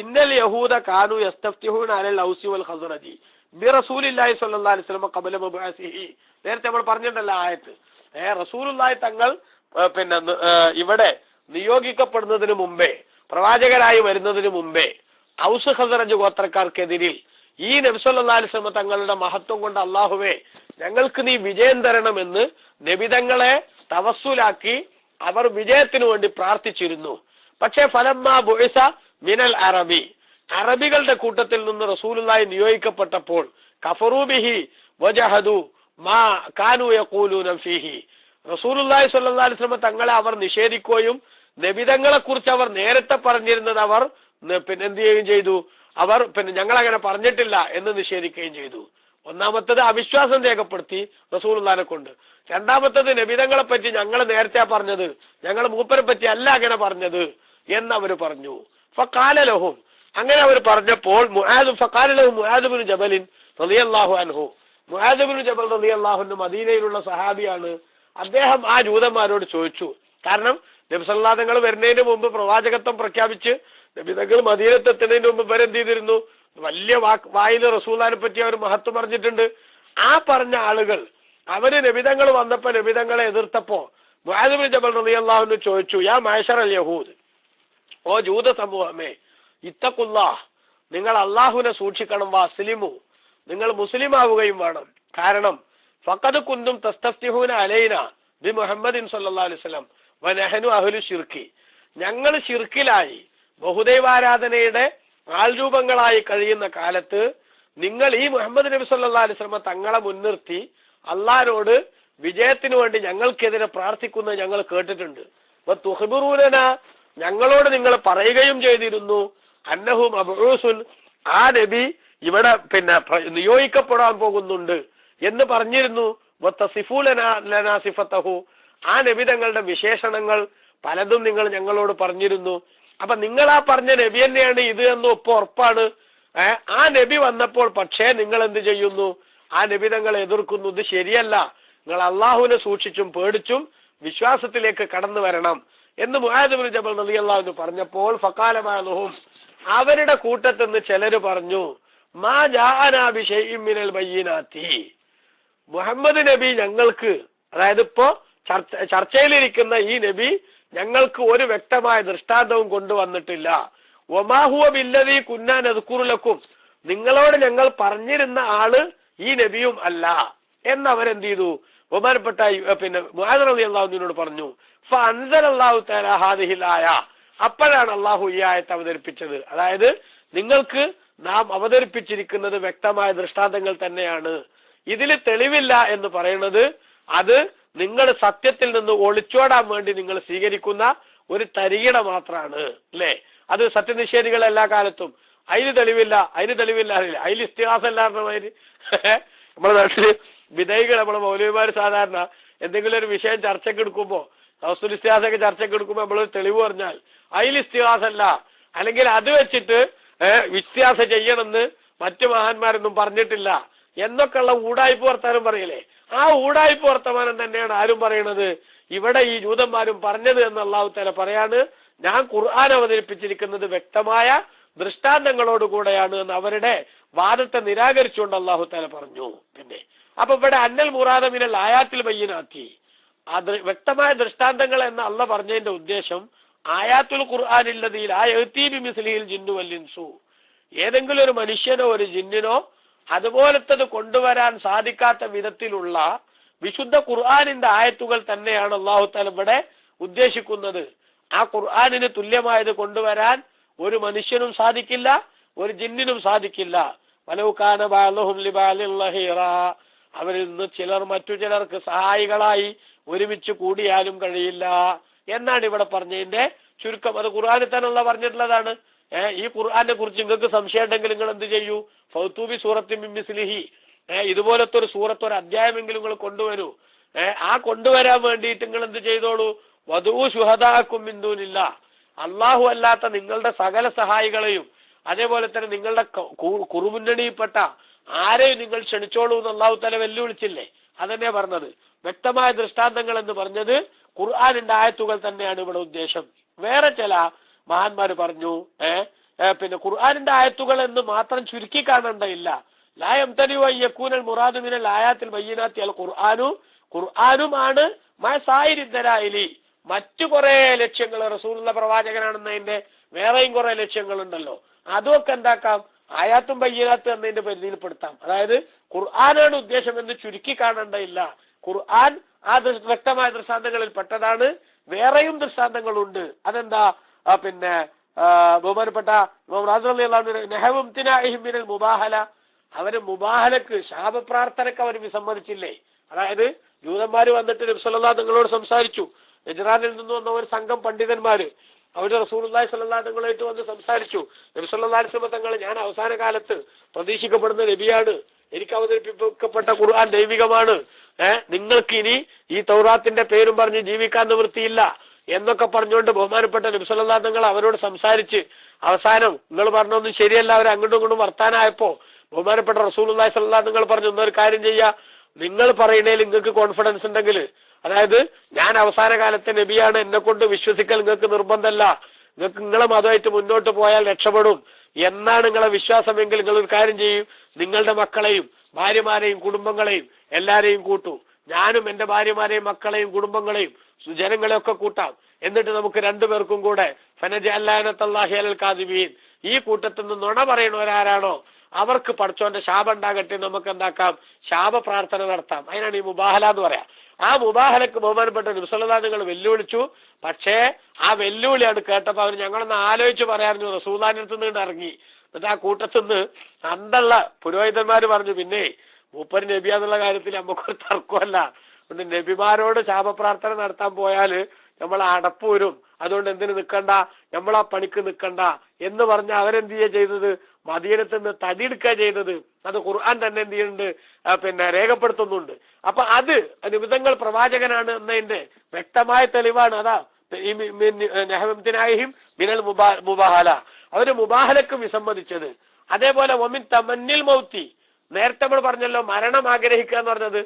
ഇന്നൽ യഹൂദ കാനു യസ്തഫ്തിഹൂന അലൽ ഔസി വൽ ഖസ്റജി ബി റസൂലില്ലാഹി സ്വല്ലല്ലാഹു അലൈഹി വസല്ലം ഖബല മബ്അസിഹി. നേരത്തെ നമ്മൾ പറഞ്ഞിട്ടുണ്ടല്ലോ ആയത്ത്. റസൂലുള്ളാഹി തങ്ങൾ ഇവിടെ നിയോഗിക്കപ്പെടുന്നതിന് മുമ്പേ, പ്രവാചകരായി വരുന്നതിന് മുമ്പേ ഔസ് ഖസ്റജ് ഗോത്രക്കാർക്കെതിരിൽ ഈ നബി സല്ലല്ലാഹു അലൈഹി വസല്ലം തങ്ങളുടെ മഹത്വം കൊണ്ട് അല്ലാഹുവേ ഞങ്ങൾക്ക് നീ വിജയം തരണമെന്ന് നബിതങ്ങളെ തവസ്സുലാക്കി അവർ വിജയത്തിനു വേണ്ടി പ്രാർത്ഥിച്ചിരുന്നു. പക്ഷേ ഫലമ്മാ ബുഇസ മിനൽ അറബി, അറബികളുടെ കൂട്ടത്തിൽ നിന്ന് റസൂലുള്ളാഹി നിയോഗിക്കപ്പെട്ടപ്പോൾ കഫറൂ ബിഹി വജഹദു മാ കാനൂ യഖൂലൂന ഫീഹി, റസൂലുള്ളാഹി സ്വല്ലല്ലാഹു അലൈഹി വസല്ലം തങ്ങളെ അവർ നിഷേധിക്കുകയും നബിതങ്ങളെ കുറിച്ച് അവർ നേരത്തെ പറഞ്ഞിരുന്നത് അവർ എന്ത് ചെയ്യുകയും ചെയ്തു, അവർ ഞങ്ങളങ്ങനെ പറഞ്ഞിട്ടില്ല എന്ന് നിഷേധിക്കുകയും ചെയ്തു. ഒന്നാമത്തത് അവിശ്വാസം രേഖപ്പെടുത്തി റസൂലുള്ളാഹിനെ കൊണ്ട്. രണ്ടാമത്തത് നബിതങ്ങളെ പറ്റി ഞങ്ങൾ നേരത്തെ പറഞ്ഞത്, ഞങ്ങൾ മൂപ്പരെ പറ്റി അല്ല അങ്ങനെ പറഞ്ഞത് എന്നവർ പറഞ്ഞു. ഫഖാല ലഹും, അങ്ങനെ അവർ പറഞ്ഞപ്പോൾ ഫഖാല ലഹും മുആദ് ഇബ്നു ജബൽ റളിയല്ലാഹു അൻഹു, മുആദ് ഇബ്നു ജബൽ റളിയല്ലാഹു അൻഹു മദീനയിലുള്ള സഹാബിയാണ്. അദ്ദേഹം ആ ജൂതന്മാരോട് ചോദിച്ചു. കാരണം നബി സല്ലല്ലാഹു അലൈഹി വസല്ലം വരുന്നതിന് മുമ്പ് പ്രവാചകത്വം പ്രഖ്യാപിച്ച് നബിതങ്ങൾ മദീനത്തെത്തുന്നതിന് മുമ്പ് ഇവരെന്ത് ചെയ്തിരുന്നു, വലിയ വായിൽ റസൂലുള്ളാഹിനെ പറ്റി അവർ മഹത്വം പറഞ്ഞിട്ടുണ്ട്. ആ പറഞ്ഞ ആളുകൾ അവര് നബിതങ്ങൾ വന്നപ്പോ നബിതങ്ങളെ എതിർത്തപ്പോ മുആദ് ഇബ്നു ജബൽ റളിയല്ലാഹു അൻഹു ചോദിച്ചു, യാ മഅശറൽ യഹൂദ്, ഓ ജൂത സമൂഹമേ, ഇത്തഖുല്ലാഹ്, നിങ്ങൾ അല്ലാഹുവിനെ സൂക്ഷിക്കണം, വസ്ലിമു, നിങ്ങൾ മുസ്ലിം ആവുകയും വേണം. കാരണം ഫഖദ് കുന്തും തസ്തഫ്തിഹൂന അലൈന ബി മുഹമ്മദിൻ സ്വല്ലല്ലാഹു അലൈഹി വസല്ലം വനഹനു അഹ്ലു ശിർക്ക്, ഞങ്ങൾ ശിർക്കിലായി ബഹുദൈവാരാധനയുടെ ആൾരൂപങ്ങളായി കഴിയുന്ന കാലത്ത് നിങ്ങൾ ഈ മുഹമ്മദ് നബി സല്ലല്ലാഹു അലൈഹി വസല്ലം തങ്ങളെ മുൻനിർത്തി അള്ളാഹിനോട് വിജയത്തിനു വേണ്ടി ഞങ്ങൾക്കെതിരെ പ്രാർത്ഥിക്കുന്നത് ഞങ്ങൾ കേട്ടിട്ടുണ്ട്. തുഖ്ബിറൂനന, ഞങ്ങളോട് നിങ്ങൾ പറയുകയും ചെയ്തിരുന്നു, അന്നഹു മബ്ഊസുൻ, ആ നബി ഇവിടെ നിയോഗിക്കപ്പെടാൻ പോകുന്നുണ്ട് എന്ന് പറഞ്ഞിരുന്നു. വതസിഫൂലന ലനാ സിഫതഹു, ആ നബി തങ്ങളുടെ വിശേഷണങ്ങൾ പലതും നിങ്ങൾ ഞങ്ങളോട് പറഞ്ഞിരുന്നു. അപ്പൊ നിങ്ങൾ ആ പറഞ്ഞ നബി തന്നെയാണ് ഇത് എന്ന് ഉറപ്പാണ്. ആ നബി വന്നപ്പോൾ പക്ഷേ നിങ്ങൾ എന്ത് ചെയ്യുന്നു, ആ നബി തങ്ങളെ എതിർക്കുന്നു. ഇത് ശരിയല്ല, നിങ്ങൾ അള്ളാഹുവിനെ സൂക്ഷിച്ചും പേടിച്ചും വിശ്വാസത്തിലേക്ക് കടന്നു വരണം എന്ന് മുആദ് ഇബ്നു ജബൽ റളിയല്ലാഹു അൻഹു പറഞ്ഞപ്പോൾ ഫഖാല ബഅ്ദുഹും, അവരുടെ കൂട്ടത്തിൽ നിന്ന് ചിലര് പറഞ്ഞു, മാ ജാഅനാ ബിശൈഇൻ മിനൽ ബയ്യിനാത്തി, മുഹമ്മദ് നബി ഞങ്ങൾക്ക്, അതായത് ഇപ്പോ ചർച്ചയിലിരിക്കുന്ന ഈ നബി ഞങ്ങൾക്ക് ഒരു വ്യക്തമായ ദൃഷ്ടാന്തവും കൊണ്ടുവന്നിട്ടില്ല. വമാ ഹുവ ബില്ലദീ കുന്നാ നദ്കുറു ലക്കും, നിങ്ങളോട് ഞങ്ങൾ പറഞ്ഞിരുന്ന ആള് ഈ നബിയും അല്ല എന്നവരെന്ത് ചെയ്തു, ബഹുമാനപ്പെട്ട മുആദ് റളിയല്ലാഹു അൻഹുവിനോട് പറഞ്ഞു. ഫഅൻസലല്ലാഹു തആല ഹാദിഹിൽ ആയ, അപ്പോഴാണ് അള്ളാഹു ഈ ആയത്ത് അവതരിപ്പിച്ചത്. അതായത് നിങ്ങൾക്ക് നാം അവതരിപ്പിച്ചിരിക്കുന്നത് വ്യക്തമായ ദൃഷ്ടാന്തങ്ങൾ തന്നെയാണ്, ഇതിൽ തെളിവില്ല എന്ന് പറയുന്നത് അത് നിങ്ങൾ സത്യത്തിൽ നിന്ന് ഒളിച്ചോടാൻ വേണ്ടി നിങ്ങൾ സ്വീകരിക്കുന്ന ഒരു തരികിട മാത്രമാണ്, അല്ലേ? അത് സത്യനിഷേധികൾ എല്ലാ കാലത്തും അതിന് തെളിവില്ല അറിയില്ല, അതിൽ ഇസ്തിഹാസ അല്ലാതെ നമ്മുടെ നാട്ടില് വിധേയികൾ, നമ്മളെ മൗലവിമാര് സാധാരണ എന്തെങ്കിലും ഒരു വിഷയം ചർച്ചയ്ക്ക് എടുക്കുമ്പോ, തവസ്സുൽ ഇസ്തിഹാസൊക്കെ ചർച്ചയ്ക്ക് എടുക്കുമ്പോ നമ്മളൊരു തെളിവ് പറഞ്ഞാൽ അതിൽ ഇസ്തിഹാസല്ല, അല്ലെങ്കിൽ അത് വെച്ചിട്ട് ഇസ്തിഹാസ ചെയ്യണമെന്ന് മറ്റു മഹാന്മാരൊന്നും പറഞ്ഞിട്ടില്ല എന്നൊക്കെയുള്ള ഊടായ്പ വർത്താനം പറയലേ. ആ ഊടായ്പ വർത്തമാനം തന്നെയാണ് ആരും പറയണത്, ഇവിടെ ഈ ജൂതന്മാരും പറഞ്ഞത് എന്ന് അല്ലാഹു തആല പറയാണ്. ഞാൻ ഖുർആൻ അവതരിപ്പിച്ചിരിക്കുന്നത് വ്യക്തമായ ദൃഷ്ടാന്തങ്ങളോടുകൂടെയാണ് എന്ന് അവരുടെ വാദത്തെ നിരാകരിച്ചുകൊണ്ട് അല്ലാഹു തആല പറഞ്ഞു. പിന്നെ അപ്പൊ ഇവിടെ അന്നൽ മുറാദ മിനൽ ആയാത്തിൽ ബയ്യിനാത്തി, അത് വ്യക്തമായ ദൃഷ്ടാന്തങ്ങൾ എന്ന് അള്ളാഹ് പറഞ്ഞതിന്റെ ഉദ്ദേശം ആയാത്തുൽ ഖുർആനില്ലദീ ലാ യഅ്തീ ബിമിസ്ലിഹിൽ ജിന്നു വൽ ഇൻസു, ഏതെങ്കിലും ഒരു മനുഷ്യനോ ഒരു ജിന്നിനോ അതുപോലത്തത് കൊണ്ടുവരാൻ സാധിക്കാത്ത വിധത്തിലുള്ള വിശുദ്ധ ഖുർആനിന്റെ ആയത്തുകൾ തന്നെയാണ് അല്ലാഹു തആല ഇവിടെ ഉദ്ദേശിക്കുന്നത്. ആ ഖുർആനിന് തുല്യമായത് കൊണ്ടുവരാൻ ഒരു മനുഷ്യനും സാധിക്കില്ല, ഒരു ജിന്നിനും സാധിക്കില്ല. വലൗ കാന ബഅ്ളുഹും ലിബഅ്ളിൻ ലഹീറാ, അവരിൽ നിന്ന് ചിലർ മറ്റു ചിലർക്ക് സഹായികളായി ഒരുമിച്ച് കൂടിയാലും കഴിയില്ല എന്നാണ് ഇവിടെ പറഞ്ഞതിന്റെ ചുരുക്കം. അത് ഖുർആനിൽ തന്നെ പറഞ്ഞിട്ടുള്ളതാണ്. ഈ ഖുർആനെ കുറിച്ച് നിങ്ങൾക്ക് സംശയം ഉണ്ടെങ്കിൽ നിങ്ങൾ എന്ത് ചെയ്യൂ? ഫൗതൂബി സൂറത്തി മിൻ മിസ്ലിഹി, ഇതുപോലത്തെ ഒരു സൂറത്ത്, ഒരു അധ്യായമെങ്കിലും നിങ്ങൾ കൊണ്ടുവരൂ. ആ കൊണ്ടുവരാൻ വേണ്ടിയിട്ട് നിങ്ങൾ എന്ത് ചെയ്തോളൂ? വദൂ ശുഹദാഅക്കും മിൻ ദൂനില്ലാഹ്, അള്ളാഹു അല്ലാത്ത നിങ്ങളുടെ സകല സഹായികളെയും അതേപോലെ തന്നെ നിങ്ങളുടെ കുറുമുന്നണിയിൽപ്പെട്ട ആരെയും നിങ്ങൾ ക്ഷണിച്ചോളൂ എന്ന് അള്ളാഹു തആല വെല്ലുവിളിച്ചില്ലേ? അതന്നെ പറഞ്ഞത്. വ്യക്തമായ ദൃഷ്ടാന്തങ്ങൾ എന്ന് പറഞ്ഞത് ഖുർആനിന്റെ ആയത്തുകൾ തന്നെയാണ് ഇവിടെ ഉദ്ദേശം. വേറെ ചില മഹാന്മാര് പറഞ്ഞു പിന്നെ ഖുർആനിന്റെ ആയത്തുകൾ എന്ന് മാത്രം ചുരുക്കി കാണേണ്ടയില്ല. ലാ യംതനിഉ അൻ യകൂനൽ മുറാദു മിനൽ ആയാത്തിൽ ബയ്യിനാത്തി അൽ ഖുർആനുമാണ് മഅസായിരി ദലായിലി, മറ്റു കുറെ ലക്ഷ്യങ്ങൾ, റസൂലുള്ള പ്രവാചകനാണെന്നതിന്റെ വേറെയും കുറെ ലക്ഷ്യങ്ങൾ ഉണ്ടല്ലോ, അതൊക്കെ എന്താക്കാം? ആയാത്തും ബയ്യിനാത്ത് എന്നതിന്റെ പരിധിയിൽപ്പെടുത്താം. അതായത് ഖുർആനാണ് ഉദ്ദേശം എന്ന് ചുരുക്കി കാണേണ്ടയില്ല. ഖുർആൻ ആ വ്യക്തമായ ദൃഷ്ടാന്തങ്ങളിൽ പെട്ടതാണ്. വേറെയും ദൃഷ്ടാന്തങ്ങളുണ്ട്. അതെന്താ? പിന്നെ ബഹുമാനപ്പെട്ട ഇമാം റാസി റളിയല്ലാഹു അൻഹു നഹവും തിനാഇഹിം മിനൽ മുബാഹല, അവര് മുബാഹലക്ക്, ശാപപ്രാർത്ഥനക്ക് അവർ വിസമ്മതിച്ചില്ലേ? അതായത് ജൂതന്മാര് വന്നിട്ട് നബി സല്ലല്ലാഹു തങ്ങളോട് സംസാരിച്ചു. നജ്റാനിൽ നിന്ന് വന്ന ഒരു സംഘം പണ്ഡിതന്മാര് അവര് റസൂലുള്ളാഹി സ്വല്ലല്ലാഹു തങ്ങളായിട്ട് വന്ന് സംസാരിച്ചു. നബി സല്ലല്ലാഹു അലൈഹി വസല്ലം തങ്ങൾ, ഞാൻ അവസാന കാലത്ത് പ്രതീക്ഷിക്കപ്പെടുന്ന നബിയാണ്, എനിക്ക് അവതരിപ്പിക്കപ്പെട്ട ഖുർആൻ ദൈവികമാണ്, നിങ്ങൾക്ക് ഇനി ഈ തൗറാത്തിന്റെ പേരും പറഞ്ഞ് ജീവിക്കാൻ നിവൃത്തിയില്ല എന്നൊക്കെ പറഞ്ഞുകൊണ്ട് ബഹുമാനപ്പെട്ട നബി സല്ലല്ലാഹു തങ്ങൾ അവരോട് സംസാരിച്ച് അവസാനം നിങ്ങൾ പറഞ്ഞൊന്നും ശരിയല്ല, അവർ അങ്ങോട്ടും ഇങ്ങോട്ടും വർത്താനായപ്പോ ബഹുമാനപ്പെട്ട റസൂലുള്ളാഹി സ്വല്ലല്ലാഹു തങ്ങൾ പറഞ്ഞു, ഒന്നൊരു കാര്യം ചെയ്യാ, നിങ്ങൾ പറയുന്നതിൽ നിങ്ങൾക്ക് കോൺഫിഡൻസ് ഉണ്ടെങ്കിൽ, അതായത് ഞാൻ അവസാന കാലത്തെ നബിയാണ്, എന്നെ കൊണ്ട് വിശ്വസിക്കൽ നിങ്ങൾക്ക് നിർബന്ധമല്ല, നിങ്ങൾക്ക് നിങ്ങളെ മതമായിട്ട് മുന്നോട്ട് പോയാൽ രക്ഷപ്പെടും എന്നാണ് നിങ്ങളെ വിശ്വാസമെങ്കിൽ നിങ്ങൾ ഒരു കാര്യം ചെയ്യും, നിങ്ങളുടെ മക്കളെയും ഭാര്യമാരെയും കുടുംബങ്ങളെയും എല്ലാരെയും കൂട്ടൂ, ഞാനും എന്റെ ഭാര്യമാരെയും മക്കളെയും കുടുംബങ്ങളെയും ജനങ്ങളെയൊക്കെ കൂട്ടാം, എന്നിട്ട് നമുക്ക് രണ്ടുപേർക്കും കൂടെ ഫനജഅല്ലാനത്തല്ലാഹി അലൽ കാദിബീൻ, ഈ കൂട്ടത്തിൽ നിന്ന് നുണ പറയുന്നവരാരാണോ അവർക്ക് പടച്ചോന്റെ ശാപം ഉണ്ടാകട്ടെ, നമുക്ക് എന്താക്കാം? ശാപ പ്രാർത്ഥന നടത്താം. അതിനാണ് ഈ മുബാഹല എന്ന് പറയാം. ആ മുബാഹലക്ക് ബഹുമാനപ്പെട്ട നബി സല്ലല്ലാഹു നിങ്ങൾ വെല്ലുവിളിച്ചു. പക്ഷേ ആ വെല്ലുവിളിയാണ് കേട്ടപ്പോ അവർ ഞങ്ങളൊന്ന് ആലോചിച്ച് പറയാറുണ്ട്. റസൂലുള്ളാഹിന്റെ അടുത്ത് നിന്ന് ഇറങ്ങി. എന്നിട്ട് ആ കൂട്ടത്തിൽ നിന്ന് അന്നുള്ള പുരോഹിതന്മാര് പറഞ്ഞു, പിന്നെ മൂപ്പര് നബിയാന്നുള്ള കാര്യത്തിൽ നമുക്കൊരു തർക്കമല്ല, അതുകൊണ്ട് നബിമാരോട് ശാപപ്രാർത്ഥന നടത്താൻ പോയാല് നമ്മൾ അടപ്പ് വരും, അതുകൊണ്ട് എന്തിനു നിൽക്കണ്ട, നമ്മൾ ആ പണിക്ക് നിൽക്കണ്ട എന്ന് പറഞ്ഞ അവരെന്ത് ചെയ്യുക ചെയ്തത്? മദീനത്ത് നിന്ന് തടിയെടുക്കുക ചെയ്തത്. അത് ഖുർആൻ തന്നെ എന്ത് ചെയ്യുന്നുണ്ട്? പിന്നെ രേഖപ്പെടുത്തുന്നുണ്ട്. അപ്പൊ അത് നിബിധങ്ങൾ പ്രവാചകനാണ് എന്നതിന്റെ വ്യക്തമായ തെളിവാണ്. അതാ നഹവത്തിനായും മിനൽ മുബാഹല, അവര് മുബാഹലക്ക് വിസമ്മതിച്ചത്. അതേപോലെ ഒമിൻ തമന്നിൽ മൗത്തി, നേരത്തെ നമ്മൾ പറഞ്ഞല്ലോ മരണം ആഗ്രഹിക്കുക എന്ന് പറഞ്ഞത്.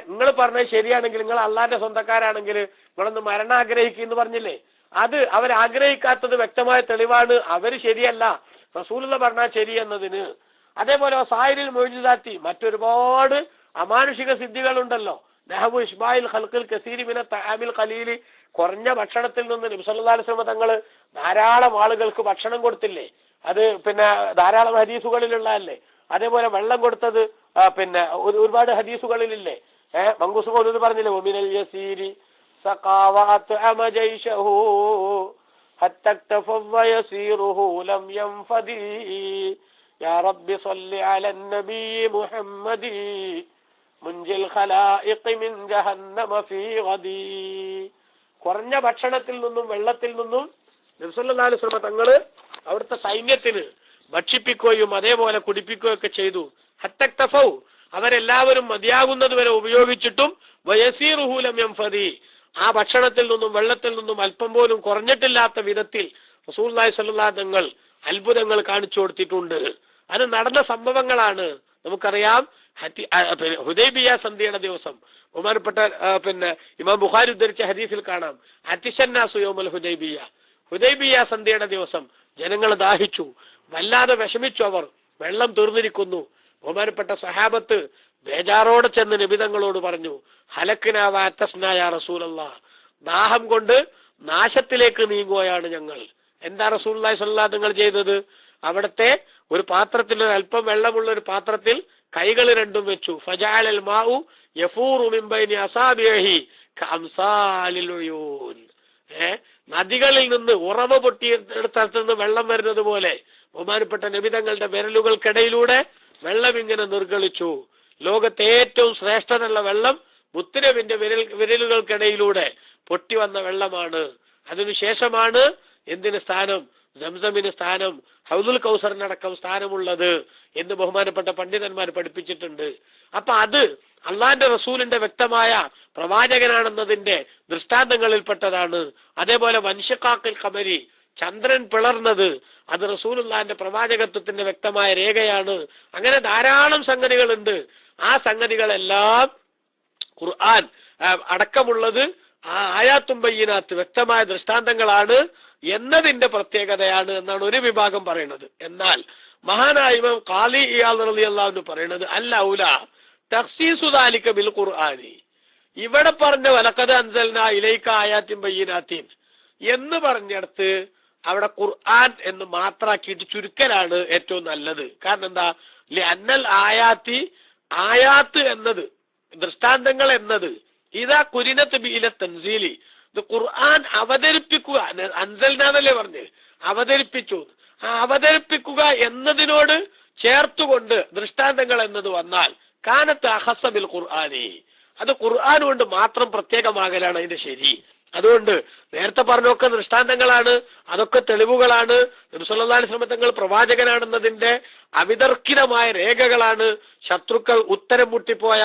നിങ്ങൾ പറഞ്ഞത് ശരിയാണെങ്കിൽ, നിങ്ങൾ അള്ളാന്റെ സ്വന്തക്കാരാണെങ്കിൽ നിങ്ങളൊന്ന് മരണം ആഗ്രഹിക്കുക എന്ന് പറഞ്ഞില്ലേ? അത് അവരാഗ്രഹിക്കാത്തത് വ്യക്തമായ തെളിവാണ്. അവര് ശരിയല്ല, റസൂലുള്ള പറഞ്ഞാൽ ശരി എന്നതിന്. അതേപോലെ സായിരിൽ മുഅ്ജിസാത്തി, മറ്റൊരുപാട് അമാനുഷിക സിദ്ധികളുണ്ടല്ലോ. നഹവു ഇസ്മായിൽ ഖൽഖിൽ കസീരി മിന തആമിൽ ഖലീൽ, കുറഞ്ഞ ഭക്ഷണത്തിൽ നിന്ന് നബി സല്ലല്ലാഹു അലൈഹി വസല്ലം തങ്ങൾ ധാരാളം ആളുകൾക്ക് ഭക്ഷണം കൊടുത്തില്ലേ? അത് പിന്നെ ധാരാളം ഹദീസുകളിലുള്ളതല്ലേ. അതേപോലെ വെള്ളം കൊടുത്തത് പിന്നെ ഒരുപാട് ഹദീസുകളിലില്ലേ? മങ്കൂസ് മൗലൂദ് പറഞ്ഞില്ലേ, വമിനൽ യസീരി സഖാവഅത് അമജൈശഹു ഹത്തക്തഫ വയസീറുഹു ലം യൻഫദി യാ റബ്ബി സ്വല്ലി അലൻ നബി മുഹമ്മദി മുൻജിൽ ഖലായിഖ് മിൻ ജഹന്നമ ഫീ ഗദി. കുറഞ്ഞ ഭക്ഷണത്തിൽ നിന്നും വെള്ളത്തിൽ നിന്നും നബി സല്ലല്ലാഹു അലൈഹി വസല്ലം തങ്ങള് അവിടുത്തെ സൈന്യത്തിന് ഭക്ഷിപ്പിക്കുകയും അതേപോലെ കുടിപ്പിക്കുകയും ഒക്കെ ചെയ്തു. ഹത്തക്തഫൗ, അവരെല്ലാവരും മതിയാകുന്നത് വരെ ഉപയോഗിച്ചിട്ടും വയസീറുഹു ലം യൻഫദി, ആ ഭക്ഷണത്തിൽ നിന്നും വെള്ളത്തിൽ നിന്നും അല്പം പോലും കുറഞ്ഞിട്ടില്ലാത്ത വിധത്തിൽ റസൂലുള്ളാഹി സ്വല്ലല്ലാഹു അലൈഹി തങ്ങൾ അത്ഭുതങ്ങൾ കാണിച്ചു കൊടുത്തിട്ടുണ്ട്. അത് നടന്ന സംഭവങ്ങളാണ്. നമുക്കറിയാം, ഹുദൈബിയ സന്ധിയുടെ ദിവസം ബഹുമാനപ്പെട്ട പിന്നെ ഇമാം ബുഖാരി ഉദ്ധരിച്ച ഹദീസിൽ കാണാം, അത്തിശന്നാസു യൗമൽ ഹുദൈബിയ, ഹുദൈബിയ സന്ധിയുടെ ദിവസം ജനങ്ങൾ ദാഹിച്ചു, വല്ലാതെ വിഷമിച്ചു, അവർ വെള്ളം തീർന്നിരിക്കുന്നു. ബഹുമാനപ്പെട്ട സ്വഹാബത്ത് ബേജാറോടെ ചെന്ന് നബിതങ്ങളോട് പറഞ്ഞു, ഹലക്കിനാ വഅതസ്നാ യാ റസൂലല്ലാഹ്, ദാഹം കൊണ്ട് നാശത്തിലേക്ക് നീങ്ങുകയാണ് ഞങ്ങൾ. എന്താ റസൂലുള്ളാഹി സ്വല്ലല്ലാഹു അലൈഹി വസല്ലം ചെയ്തത്? അവിടുത്തെ ഒരു പാത്രത്തിൽ അല്പം വെള്ളമുള്ള ഒരു പാത്രത്തിൽ കൈകൾ രണ്ടും വെച്ചു. ഫജഅലൽ മാഉ യഫൂറു മിൻ ബൈനി അസാബിഹി കഅംസാലിൽ ഉയൂൻ. നദികളിൽ നിന്ന് ഉറവ പൊട്ടിയെടുത്ത സ്ഥലത്ത് നിന്ന് വെള്ളം വരുന്നത് പോലെ ബഹുമാനപ്പെട്ട നബി തങ്ങളുടെ വിരലുകൾക്കിടയിലൂടെ വെള്ളം ഇങ്ങനെ നിർഗളിച്ചു. ലോകത്തെ ഏറ്റവും ശ്രേഷ്ഠനുള്ള വെള്ളം മുത്തുനബിന്റെ വിരലുകൾക്കിടയിലൂടെ പൊട്ടി വന്ന വെള്ളമാണ്. അതിനുശേഷമാണ് എന്തിന് സ്ഥാനം? സംസമിന് സ്ഥാനം, ഹൗദുൽ കൗസറിനടക്കം സ്ഥാനമുള്ളത് എന്ന് ബഹുമാനപ്പെട്ട പണ്ഡിതന്മാർ പഠിപ്പിച്ചിട്ടുണ്ട്. അപ്പൊ അത് അള്ളാന്റെ റസൂലിന്റെ വ്യക്തമായ പ്രവാചകനാണെന്നതിന്റെ ദൃഷ്ടാന്തങ്ങളിൽപ്പെട്ടതാണ്. അതേപോലെ വൻഷിഖാഖിൽ ഖമരി, ചന്ദ്രൻ പിളർന്നത്, അത് റസൂലുള്ളാഹിന്റെ പ്രവാചകത്വത്തിന്റെ വ്യക്തമായ രേഖയാണ്. അങ്ങനെ ധാരാളം സംഗതികളുണ്ട്. ആ സംഗതികളെല്ലാം ഖുർആൻ അടക്കമുള്ളത് ആ ആയാത്തും ബയ്യിനാത്ത് വ്യക്തമായ ദൃഷ്ടാന്തങ്ങളാണ് എന്നതിന്റെ പ്രത്യേകതയാണ് എന്നാണ് ഒരു വിഭാഗം പറയുന്നത്. എന്നാൽ മഹാനായ ഇമാം ഖാലി ഇയാദ് റളിയല്ലാഹു അൻഹു പറയുന്നത് അൽ ഔലാ തഖ്സീസു ദാലിക ബിൽ ഖുർആനി. ഇവിടെ പറഞ്ഞ വലഖദ് അൻസൽനാ ഇലൈക ആയാത്തിൻ ബയ്യിനാത്തിൻ എന്ന് പറഞ്ഞിടത്ത് അവിടെ ഖുർആൻ എന്ന് മാത്രാക്കിയിട്ട് ചുരുക്കലാണ് ഏറ്റവും നല്ലത്. കാരണം എന്താ? അന്നൽ ആയാത്തി, ആയാത്ത് എന്നത്, ദൃഷ്ടാന്തങ്ങൾ എന്നത്, ഇതാ കുരിനത്ത് ബിഇല തൻസീലി, ഇത് ഖുർആൻ അവതരിപ്പിക്കുക, അൻസൽനാന്നല്ലേ പറഞ്ഞ്, അവതരിപ്പിച്ചു. ആ അവതരിപ്പിക്കുക എന്നതിനോട് ചേർത്തുകൊണ്ട് ദൃഷ്ടാന്തങ്ങൾ എന്നത് വന്നാൽ കാനത്ത് അഖസ്സ ബിൽ ഖുർആനി, അത് ഖുർആൻ കൊണ്ട് മാത്രം പ്രത്യേകമാകലാണ് അതിന്റെ ശരി. അതുകൊണ്ട് നേരത്തെ പറഞ്ഞൊക്കെ ദൃഷ്ടാന്തങ്ങളാണ്, അതൊക്കെ തെളിവുകളാണ്. നബി സല്ലല്ലാഹു അലൈഹി വസല്ലം തങ്ങൾ പ്രവാചകനാണെന്നതിന്റെ അവിതർക്കിതമായ രേഖകളാണ്. ശത്രുക്കൾ ഉത്തരം മുട്ടിപ്പോയ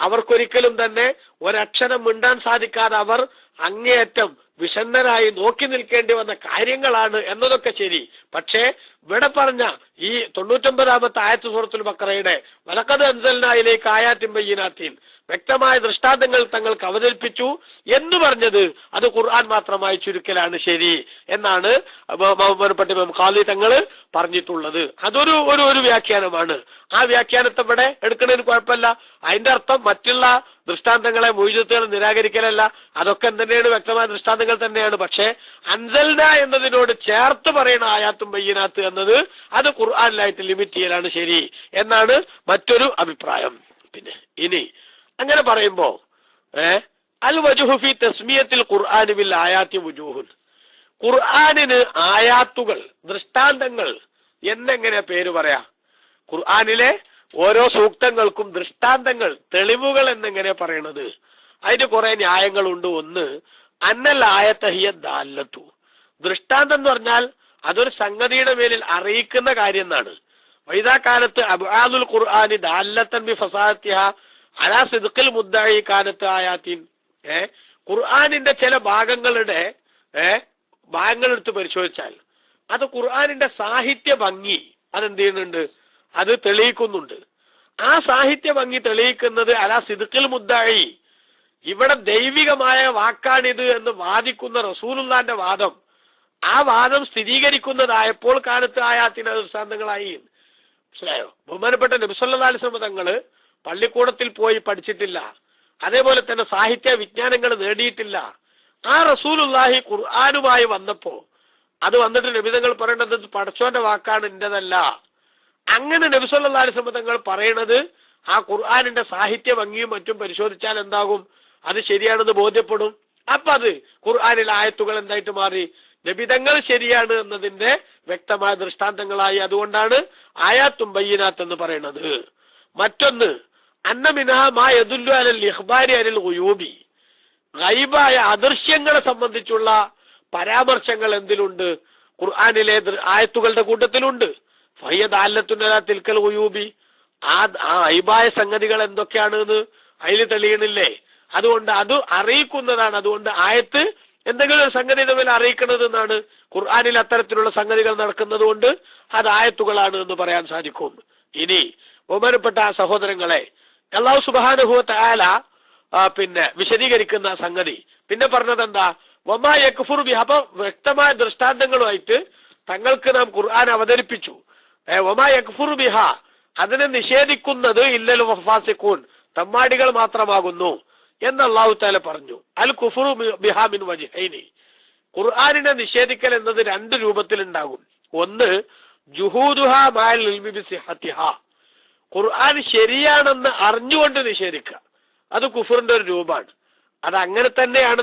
അവർക്കൊരിക്കലും തന്നെ ഒരക്ഷരം മിണ്ടാൻ സാധിക്കാതെ അവർ അങ്ങേയറ്റം വിഷണ്ണരായി നോക്കി നിൽക്കേണ്ടി വന്ന കാര്യങ്ങളാണ് എന്നതൊക്കെ ശരി. പക്ഷേ ഇവിടെ പറഞ്ഞ ഈ 99-ാമത്തെ ആയത്ത് സൂറത്തുൽ ബഖറയുടെ വലഖദ് അൻസൽനാ ഇലൈക ആയാത്തിൻ ബയ്യിനാത്തിൻ, വ്യക്തമായ ദൃഷ്ടാന്തങ്ങൾ തങ്ങൾക്ക് അവതരിപ്പിച്ചു എന്ന് പറഞ്ഞത് അത് ഖുർആൻ മാത്രമായി ചുരുക്കലാണ് ശരി എന്നാണ് ബഹുമാനപ്പെട്ട ഇമാം ഖാലി തങ്ങൾ പറഞ്ഞിട്ടുള്ളത്. അതൊരു ഒരു വ്യാഖ്യാനമാണ്. ആ വ്യാഖ്യാനത്തെ ഇവിടെ എടുക്കുന്നതിന് കുഴപ്പമില്ല. അതിന്റെ അർത്ഥം മറ്റുള്ള ദൃഷ്ടാന്തങ്ങളെ മുഅ്ജിസത്തുകളെ നിരാകരിക്കലല്ല, അതൊക്കെ തന്നെയാണ് വ്യക്തമായ ദൃഷ്ടാന്തങ്ങൾ തന്നെയാണ്. പക്ഷെ അൻസൽന എന്നതിനോട് ചേർത്ത് പറയുന്ന ആയാത്തും ബയ്യിനാത്ത് എന്നത് അത് ഖുർആനിലായിട്ട് ലിമിറ്റ് ചെയ്യലാണ് ശരി എന്നാണ് മറ്റൊരു അഭിപ്രായം. പിന്നെ ഇനി അങ്ങനെ പറയുമ്പോ അൽ വജ്ഹു ഫി തസ്മിയത്തിൽ ഖുർആനി ബിൽ ആയാത്തി വുജൂഹുൻ, ഖുർആനിന് ആയാത്തുകൾ, ദൃഷ്ടാന്തങ്ങൾ എന്നെങ്ങനെ പേര് പറയാ? ഖുർആനിലെ ഓരോ സൂക്തങ്ങൾക്കും ദൃഷ്ടാന്തങ്ങൾ, തെളിവുകൾ എന്നെങ്ങനെ പറയണത്? അതിന് കുറെ ന്യായങ്ങളുണ്ട്. ഒന്ന്, അന്നൽ ആയത്തഹിയ ദാല്ലത്തു, ദൃഷ്ടാന്തം എന്ന് പറഞ്ഞാൽ അതൊരു സംഗതിയുടെ മേലിൽ അറിയിക്കുന്ന കാര്യം എന്നാണ്. വൈദാ കാലത്ത് അബ്ആദുൽ ഖുർആനി ദാല്ലത്തൻ ബി ഫസാഹത്തിഹ അലാ സിദ്ഖിൽ മുദ്ദഈ കാലത്ത് ആയാത്തിൻ. ഖുർആനിന്റെ ചില ഭാഗങ്ങളുടെ ഭാഗങ്ങൾ എടുത്ത് പരിശോധിച്ചാൽ അത് ഖുർആനിന്റെ സാഹിത്യ ഭംഗി അതെന്ത് ചെയ്യുന്നുണ്ട്? അത് തെളിയിക്കുന്നുണ്ട്. ആ സാഹിത്യ ഭംഗി തെളിയിക്കുന്നത് അലാ സിദ്ഖിൽ മുദ്ദഈ, ഇവിടെ ദൈവികമായ വാക്കാണിത് എന്ന് വാദിക്കുന്ന റസൂലുള്ളാന്റെ വാദം, ആ വാദം സ്ഥിരീകരിക്കുന്നതായപ്പോൾ കാലത്ത് ആയാത്തിന് ദൃഷ്ടാന്തങ്ങളായി. മനസ്സിലായോ? ബഹുമാനപ്പെട്ട നബി സല്ലല്ലാഹു അലൈഹി വസല്ലം തങ്ങള് പള്ളിക്കൂടത്തിൽ പോയി പഠിച്ചിട്ടില്ല, അതേപോലെ തന്നെ സാഹിത്യ വിജ്ഞാനങ്ങൾ നേടിയിട്ടില്ല. ആ റസൂലുള്ളാഹി ഖുർആനുമായി വന്നപ്പോ അത് വന്നിട്ട് നബി തങ്ങൾ പറയേണ്ടത് പടച്ചോന്റെ വാക്കാണ്, എന്റേതല്ല. അങ്ങനെ നബി സല്ലല്ലാഹു അലൈഹി വസല്ലം തങ്ങൾ പറയണത് ആ ഖുർആനിന്റെ സാഹിത്യ ഭംഗിയും മറ്റും പരിശോധിച്ചാൽ എന്താകും? അത് ശരിയാണെന്ന് ബോധ്യപ്പെടും. അപ്പൊ അത് ഖുർആനിലെ ആയത്തുകൾ എന്തായിട്ട് മാറി? നബിതങ്ങൾ ശരിയാണ് എന്നതിന്റെ വ്യക്തമായ ദൃഷ്ടാന്തങ്ങളായി. അതുകൊണ്ടാണ് ആയാത്തും ബയ്യിനാത്ത് എന്ന് പറയുന്നത്. മറ്റൊന്ന്, അന്ന മിനഹ മാ യദുല്ലു അലൽ ഇഖ്ബാരി അനിൽ ഗുയൂബി, ഗൈബായ അദൃശ്യങ്ങളെ സംബന്ധിച്ചുള്ള പരാമർശങ്ങൾ എന്തിലുണ്ട്? ഖുർആനിലെ ആയത്തുകളുടെ കൂട്ടത്തിലുണ്ട്. ഫഹിയ ദാല്ലത്തുൻ അലാ തിൽക്കൽ ഗുയൂബി, ആ ഗൈബായ സംഗതികൾ എന്തൊക്കെയാണെന്ന് അതിൽ തെളിയണില്ലേ? അതുകൊണ്ട് അത് അറിയിക്കുന്നതാണ്. അതുകൊണ്ട് ആയത്ത് എന്തെങ്കിലും ഒരു സംഗതി തമ്മിൽ അറിയിക്കുന്നത് എന്നാണ്. ഖുർആനിൽ അത്തരത്തിലുള്ള സംഗതികൾ നടക്കുന്നത് കൊണ്ട് അത് ആയത്തുകളാണ് എന്ന് പറയാൻ സാധിക്കും. ഇനി ബഹുമാനപ്പെട്ട സഹോദരങ്ങളെ, അല്ലാഹു സുബ്ഹാനഹു വ തആല പിന്നെ വിശദീകരിക്കുന്ന സംഗതി പിന്നെ പറഞ്ഞത് എന്താ? വമാ യക്ഫുറു ബിഹ, അപ്പൊ വ്യക്തമായ ദൃഷ്ടാന്തങ്ങളുമായിട്ട് തങ്ങൾക്ക് നാം ഖുർആൻ അവതരിപ്പിച്ചു. വമാ യക്ഫുറു ബിഹ, അതിനെ നിഷേധിക്കുന്നത് ഇല്ലൽ ഫാസിഖൂൻ, തമ്മാടികൾ മാത്രമാകുന്നു എന്ന് അല്ലാഹു തആല പറഞ്ഞു. അൽ കുഫ്റു ബിഹാ മിൻ വജ്ഹൈനി, ഖുർആനിനെ നിഷേധിക്കൽ എന്നത് രണ്ട് രൂപത്തിൽ ഉണ്ടാകും. ഒന്ന്, ജുഹൂദുഹാ മഅൽ ഇൽമി ബിസിഹത്തിഹാ, ഖുർആൻ ശരിയാണെന്ന് അറിഞ്ഞുകൊണ്ട് നിഷേധിക്കുക, അത് കുഫറിന്റെ ഒരു രൂപമാണ്. അത് അങ്ങനെ തന്നെയാണ്,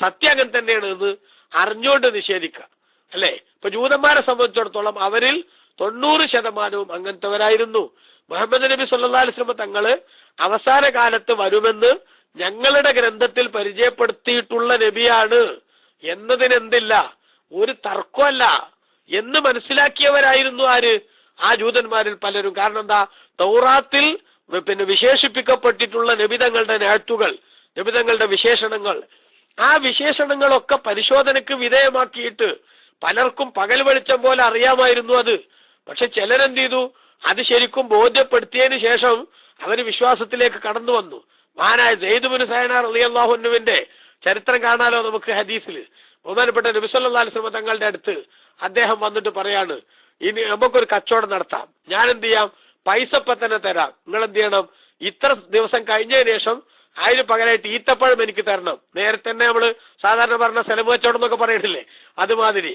സത്യം അങ്ങനെ തന്നെയാണ് എന്ന് അറിഞ്ഞുകൊണ്ട് നിഷേധിക്കുക, അല്ലെ? ഇപ്പൊ ജൂതന്മാരെ സംബന്ധിച്ചിടത്തോളം അവരിൽ 90% അങ്ങനത്തെവരായിരുന്നു. മുഹമ്മദ് നബി സല്ലല്ലാഹു അലൈഹി വസല്ലം തങ്ങള് അവസാന കാലത്ത് വരുമെന്ന് ഞങ്ങളുടെ ഗ്രന്ഥത്തിൽ പരിചയപ്പെടുത്തിയിട്ടുള്ള നബിയാണ് എന്നതിന് എന്തില്ല, ഒരു തർക്കമല്ല എന്ന് മനസ്സിലാക്കിയവരായിരുന്നു ആര്? ആ ജൂതന്മാരിൽ പലരും. കാരണം എന്താ? തൗറാത്തിൽ വിശേഷിപ്പിക്കപ്പെട്ടിട്ടുള്ള നബിതങ്ങളുടെ നാഴ്ത്തുകൾ, നബിതങ്ങളുടെ വിശേഷണങ്ങൾ, ആ വിശേഷണങ്ങളൊക്കെ പരിശോധനയ്ക്ക് വിധേയമാക്കിയിട്ട് പലർക്കും പകൽ വെളിച്ചം പോലെ അറിയാമായിരുന്നു അത്. പക്ഷെ ചിലരെന്ത് ചെയ്തു? അത് ശരിക്കും ബോധ്യപ്പെടുത്തിയതിനു ശേഷം അവര് വിശ്വാസത്തിലേക്ക് കടന്നു വന്നു. മഹാനായ സെയ്ദ് ഇബ്നു സഅന റളിയല്ലാഹു അൻഹുവിന്റെ ചരിത്രം കാണാലോ നമുക്ക് ഹദീസിൽ. ബഹുമാനപ്പെട്ട നബി സല്ലല്ലാഹു അലൈഹി വസല്ലം തങ്ങളുടെ അടുത്ത് അദ്ദേഹം വന്നിട്ട് പറയാണ്, ഇനി നമുക്കൊരു കച്ചവടം നടത്താം, ഞാൻ എന്ത് ചെയ്യാം, പൈസ ഇപ്പൊ തന്നെ തരാം, നിങ്ങൾ എന്ത് ചെയ്യണം, ഇത്ര ദിവസം കഴിഞ്ഞതിന് ശേഷം അതിന് പകരമായിട്ട് ഈത്തപ്പഴം എനിക്ക് തരണം. നേരത്തെ തന്നെ നമ്മള് സാധാരണ പറഞ്ഞ സ്ഥലം കച്ചവടം എന്നൊക്കെ പറയണില്ലേ, അതുമാതിരി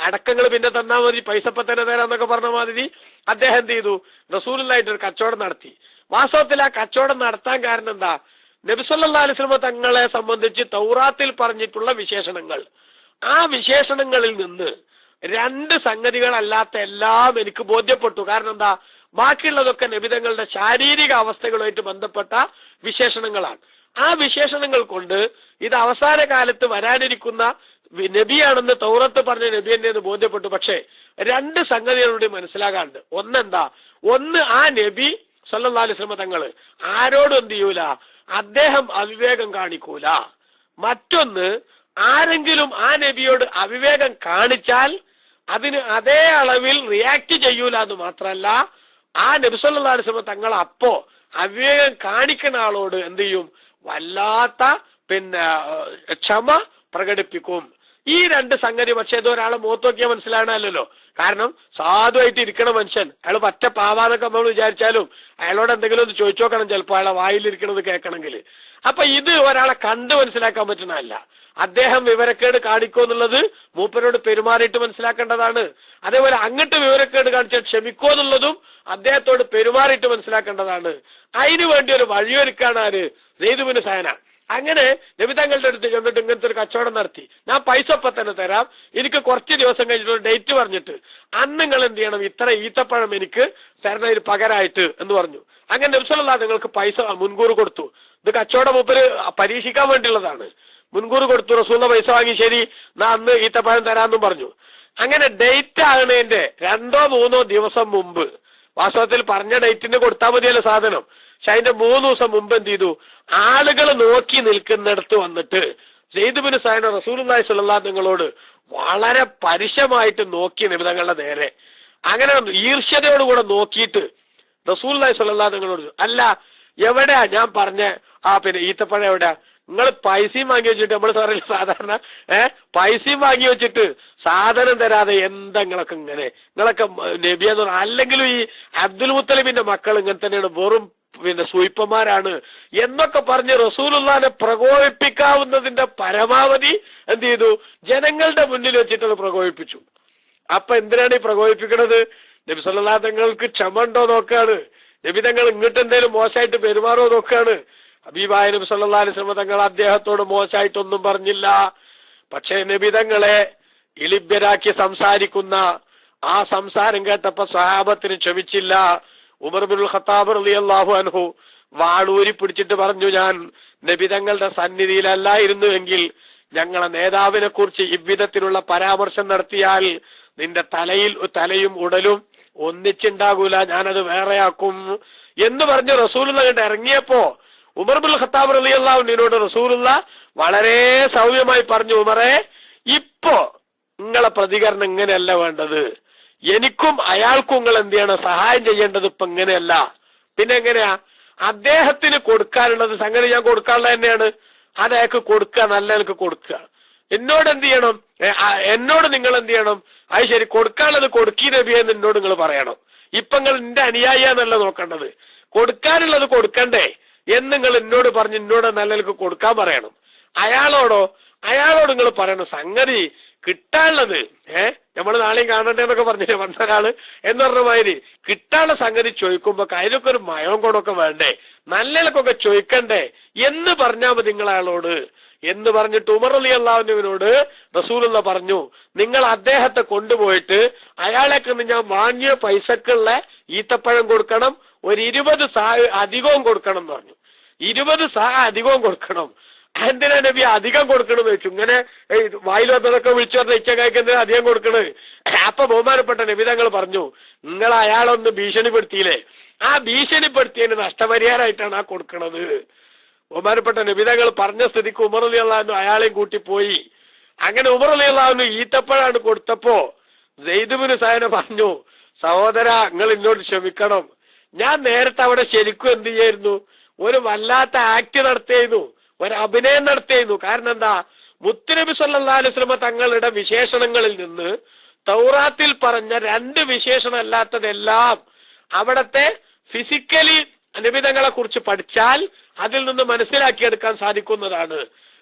അടക്കങ്ങൾ പിന്നെ തന്നാ മതി, പൈസ ഇപ്പൊ തന്നെ തരാന്നൊക്കെ പറഞ്ഞ മാതിരി അദ്ദേഹം എന്ത് ചെയ്തു, റസൂലുള്ളാഹിന്റെ ഒരു കച്ചവടം നടത്തി. വാസ്തവത്തിൽ ആ കച്ചവടം നടത്താൻ കാരണം എന്താ? നബി സല്ലല്ലാഹു അലൈഹി വസല്ലം തങ്ങളെ സംബന്ധിച്ച് തൗറാത്തിൽ പറഞ്ഞിട്ടുള്ള വിശേഷണങ്ങൾ, ആ വിശേഷണങ്ങളിൽ നിന്ന് 2 സംഗതികളല്ലാത്ത എല്ലാം എനിക്ക് ബോധ്യപ്പെട്ടു. കാരണം എന്താ? ബാക്കിയുള്ളതൊക്കെ നബിതങ്ങളുടെ ശാരീരിക അവസ്ഥകളുമായിട്ട് ബന്ധപ്പെട്ട വിശേഷണങ്ങളാണ്. ആ വിശേഷണങ്ങൾ കൊണ്ട് ഇത് അവസാന കാലത്ത് വരാനിരിക്കുന്ന നബിയാണെന്ന് തൗറത്ത് പറഞ്ഞ നബി എന്നെ ബോധ്യപ്പെട്ടു. പക്ഷേ 2 സംഗതികളോട് മനസ്സിലാകാണ്ട്. ഒന്നെന്താ? ഒന്ന്, ആ നബി സല്ലല്ലാഹു അലൈഹി വസല്ലം തങ്ങള് ആരോടും എന്ത് ചെയ്യൂല, അദ്ദേഹം അവിവേകം കാണിക്കൂല. മറ്റൊന്ന്, ആരെങ്കിലും ആ നബിയോട് അവിവേകം കാണിച്ചാൽ അതിന് അതേ അളവിൽ റിയാക്ട് ചെയ്യൂല എന്ന് മാത്രല്ല, ആ നബി സല്ലല്ലാഹു അലൈഹി വസല്ലം തങ്ങൾ അപ്പോ അവിവേകം കാണിക്കുന്ന ആളോട് എന്ത് ചെയ്യും, വല്ലാത്ത ക്ഷമ പ്രകടിപ്പിക്കും. ഈ 2 സംഗതി. പക്ഷെ ഇത് ഒരാളെ മുഖത്ത് നോക്കിയാൽ മനസ്സിലാകണമല്ലോ. കാരണം സാധുവായിട്ട് ഇരിക്കണ മനുഷ്യൻ, അയാൾ പറ്റ പാവാന്നൊക്കെ നമ്മൾ വിചാരിച്ചാലും അയാളോട് എന്തെങ്കിലും ഒന്ന് ചോദിച്ചു നോക്കണം, ചിലപ്പോൾ അയാളെ വായിലിരിക്കണത് കേൾക്കണമെങ്കിൽ. അപ്പൊ ഇത് ഒരാളെ കണ്ട് മനസ്സിലാക്കാൻ പറ്റുന്നതല്ല. അദ്ദേഹം വിവരക്കേട് കാണിക്കോ എന്നുള്ളത് മൂപ്പരോട് പെരുമാറിയിട്ട് മനസ്സിലാക്കേണ്ടതാണ്. അതേപോലെ അങ്ങോട്ട് വിവരക്കേട് കാണിച്ചാൽ ക്ഷമിക്കോ എന്നുള്ളതും അദ്ദേഹത്തോട് പെരുമാറിയിട്ട് മനസ്സിലാക്കേണ്ടതാണ്. അതിനു വേണ്ടി ഒരു വഴിയൊരുക്കാണ് ആര്? സെയ്ദ് ഇബ്നു സഅന. അങ്ങനെ നബി തങ്ങളുടെ അടുത്ത് ചെന്നിട്ട് ഇങ്ങനത്തെ ഒരു കച്ചവടം നടത്തി, ഞാൻ പൈസ ഇപ്പൊ തന്നെ തരാം, എനിക്ക് കുറച്ച് ദിവസം കഴിഞ്ഞിട്ട് ഒരു ഡേറ്റ് പറഞ്ഞിട്ട് അന്ന് നിങ്ങൾ എന്ത് ചെയ്യണം, ഇത്ര ഈത്തപ്പഴം എനിക്ക് തരണ ഒരു പകരമായിട്ട് എന്ന് പറഞ്ഞു. അങ്ങനെ നബി സല്ലല്ലാഹു നിങ്ങൾക്ക് പൈസ മുൻകൂർ കൊടുത്തു. ഇത് കച്ചവടം മൂപ്പര് പരീക്ഷിക്കാൻ വേണ്ടിയുള്ളതാണ്. മുൻകൂർ കൊടുത്തു. റസൂലിന്റെ പൈസ വാങ്ങി, ശരി ഞാൻ അന്ന് ഈത്തപ്പഴം തരാമെന്നും പറഞ്ഞു. അങ്ങനെ ഡേറ്റ് ആകണേന്റെ 2-3 ദിവസം മുമ്പ്, വാസ്തവത്തിൽ പറഞ്ഞ ഡേറ്റിന് കൊടുത്താൽ മതിയല്ലോ സാധനം, പക്ഷെ അതിന്റെ 3 ദിവസം മുമ്പ് എന്ത് ചെയ്തു, ആളുകൾ നോക്കി നിൽക്കുന്നിടത്ത് വന്നിട്ട് സെയ്ദ് ഇബ്നു സഅന റസൂലുള്ളാഹി സ്വല്ലല്ലാഹു അലൈഹി വസല്ലമയോട് വളരെ പരുഷമായിട്ട് നോക്കി നബി തങ്ങളുടെ നേരെ. അങ്ങനെ ഈർഷ്യതയോടുകൂടെ നോക്കിയിട്ട് റസൂലുള്ളാഹി സ്വല്ലല്ലാഹു അലൈഹി വസല്ലമയോട്, അല്ല എവിടെയാ ഞാൻ പറഞ്ഞ ഈത്തപ്പഴം എവിടെയാ? നിങ്ങൾ പൈസയും വാങ്ങി വെച്ചിട്ട്, നമ്മൾ സാധാരണ പൈസയും വാങ്ങി വെച്ചിട്ട് സാധനം തരാതെ എന്താ നിങ്ങളൊക്കെ ഇങ്ങനെ, നിങ്ങളൊക്കെ നബിയെന്ന് പറഞ്ഞാൽ, അല്ലെങ്കിലും ഈ അബ്ദുൽ മുത്തലിബിന്റെ മക്കൾ ഇങ്ങനെ തന്നെയാണ്, വെറും സൂയിപ്പന്മാരാണ് എന്നൊക്കെ പറഞ്ഞ് റസൂലുള്ളാഹിനെ പ്രകോപിപ്പിക്കാവുന്നതിന്റെ പരമാവധി എന്ത് ചെയ്തു, ജനങ്ങളുടെ മുന്നിൽ വെച്ചിട്ട് പ്രകോപിപ്പിച്ചു. അപ്പൊ എന്തിനാണ് ഈ പ്രകോപിപ്പിക്കുന്നത്? നബി സല്ലല്ലാഹു അലൈഹി തങ്ങൾക്ക് ക്ഷമ ഉണ്ടോ നോക്കാണ്, നബി തങ്ങൾ ഇങ്ങോട്ട് എന്തെങ്കിലും മോശമായിട്ട് പെരുമാറോ നോക്കാണ്. ഹബീബായ നബി സല്ലല്ലാഹു അലൈഹി വസല്ലം തങ്ങൾ അദ്ദേഹത്തോട് മോശമായിട്ടൊന്നും പറഞ്ഞില്ല. പക്ഷേ നബി തങ്ങളെ ഇളിഭ്യരാക്കി സംസാരിക്കുന്ന ആ സംസാരം കേട്ടപ്പോ സ്വഹാബത്തിന് ക്ഷമിച്ചില്ല. ഉമർ ഇബ്നുൽ ഖത്താബ് റളിയല്ലാഹു അൻഹു വാളൂരി പിടിച്ചിട്ട് പറഞ്ഞു, ഞാൻ നബി തങ്ങളുടെ സന്നിധിയിലല്ലായിരുന്നുവെങ്കിൽ ഞങ്ങളെ നേതാവിനെ കുറിച്ച് ഇவ்விധത്തിലുള്ള പരാമർശം നടത്തിയാൽ നിന്റെ തലയും ഉടലും ഒന്നിച്ചുണ്ടാകൂല, ഞാനത് വേറെയാക്കും എന്ന് പറഞ്ഞ് റസൂലുള്ളാഹി കണ്ട് ഇറങ്ങിയപ്പോ ഉമർ ഇബ്നുൽ ഖത്താബ് റളിയല്ലാഹു അൻഹുവിനോട് റസൂലുള്ളാഹി വളരെ സൗമ്യമായി പറഞ്ഞു, ഉമറേ ഇപ്പോ നിങ്ങളെ പ്രതികരണം ഇങ്ങനെയല്ല വേണ്ടത്, എനിക്കും അയാൾക്കും നിങ്ങൾ എന്ത് ചെയ്യണം, സഹായം ചെയ്യേണ്ടത് ഇപ്പൊ ഇങ്ങനെയല്ല. പിന്നെ എങ്ങനെയാ? അദ്ദേഹത്തിന് കൊടുക്കാനുള്ളത് സംഗതി ഞാൻ കൊടുക്കാനുള്ളത് തന്നെയാണ്, അത് അയാൾക്ക് കൊടുക്കുക, നല്ല എനിക്ക് കൊടുക്കുക. എന്നോട് എന്ത് ചെയ്യണം, എന്നോട് നിങ്ങൾ എന്ത് ചെയ്യണം, അത് ശരി കൊടുക്കാനുള്ളത് കൊടുക്കീ നബിയെന്ന് എന്നോട് നിങ്ങൾ പറയണം. ഇപ്പൊ നിങ്ങൾ എന്റെ അനുയായിയാന്നല്ല നോക്കേണ്ടത്, കൊടുക്കാനുള്ളത് കൊടുക്കണ്ടേ എന്ന് നിങ്ങൾ എന്നോട് പറഞ്ഞ് എന്നോട് നല്ല എനിക്ക് കൊടുക്കാൻ പറയണം. അയാളോട് നിങ്ങൾ പറയണം, സംഗതി കിട്ടാനുള്ളത് നമ്മൾ നാളെയും കാണണ്ടേ എന്നൊക്കെ പറഞ്ഞില്ലേ പണ്ട ഒരാള് എന്ന് പറഞ്ഞ മാതിരി കിട്ടാനുള്ള സംഗതി ചോദിക്കുമ്പോ അതിനൊക്കെ ഒരു മയവും കൊണ്ടൊക്കെ വേണ്ടേ, നല്ലതൊക്കെ ചോദിക്കണ്ടേ എന്ന് പറഞ്ഞാൽ മതി നിങ്ങൾ അയാളോട് എന്ന് പറഞ്ഞിട്ട് ഉമർ റളിയല്ലാഹുവിനോട് റസൂലുള്ള പറഞ്ഞു, നിങ്ങൾ അദ്ദേഹത്തെ കൊണ്ടുപോയിട്ട് അയാളെ കണ്ട് ഞാൻ വാങ്ങിയ പൈസക്കുള്ള ഈത്തപ്പഴം കൊടുക്കണം, ഒരു 20 സാ അധികവും കൊടുക്കണം എന്ന് പറഞ്ഞു. 20 സാ അധികവും കൊടുക്കണം. എന്തിനാ നബി അധികം കൊടുക്കണമെന്ന് വെച്ചു. ഇങ്ങനെ വായിൽ വന്നതൊക്കെ വിളിച്ചു പറഞ്ഞ ഇച്ചക്കായ്ക്ക് എന്തിനാ അധികം കൊടുക്കണത്? അപ്പൊ ബഹുമാനപ്പെട്ട നബി തങ്ങൾ പറഞ്ഞു, നിങ്ങൾ അയാളൊന്ന് ഭീഷണിപ്പെടുത്തിയില്ലേ, ആ ഭീഷണിപ്പെടുത്തിയതിന് നഷ്ടപരിഹാരമായിട്ടാണ് ആ കൊടുക്കണത്. ബഹുമാനപ്പെട്ട നബി തങ്ങൾ പറഞ്ഞ സ്ഥിതിക്ക് ഉമർ റളിയല്ലാഹു അയാളെയും കൂട്ടി പോയി. അങ്ങനെ ഉമർ റളിയല്ലാഹു ഈത്തപ്പഴാണ് കൊടുത്തപ്പോ സെയ്ദ് ബിൻ സഅന പറഞ്ഞു, സഹോദര നിങ്ങൾ എന്നോട് ക്ഷമിക്കണം, ഞാൻ നേരത്തെ അവിടെ ശരിക്കും എന്ത് ചെയ്യായിരുന്നു, ഒരു വല്ലാത്ത ആക്ട് നടത്തിയിരുന്നു, ഒരു അഭിനയം നടത്തിയിരുന്നു. കാരണം എന്താ, മുത്തുനബി സല്ലല്ലാഹു അലൈഹി വസല്ലം തങ്ങളുടെ വിശേഷണങ്ങളിൽ നിന്ന് തൗറാത്തിൽ പറഞ്ഞ 2 വിശേഷണം അല്ലാത്തതെല്ലാം അവിടത്തെ ഫിസിക്കലി നബിതങ്ങളെ കുറിച്ച് പഠിച്ചാൽ അതിൽ നിന്ന് മനസ്സിലാക്കിയെടുക്കാൻ സാധിക്കുന്നതാണ്.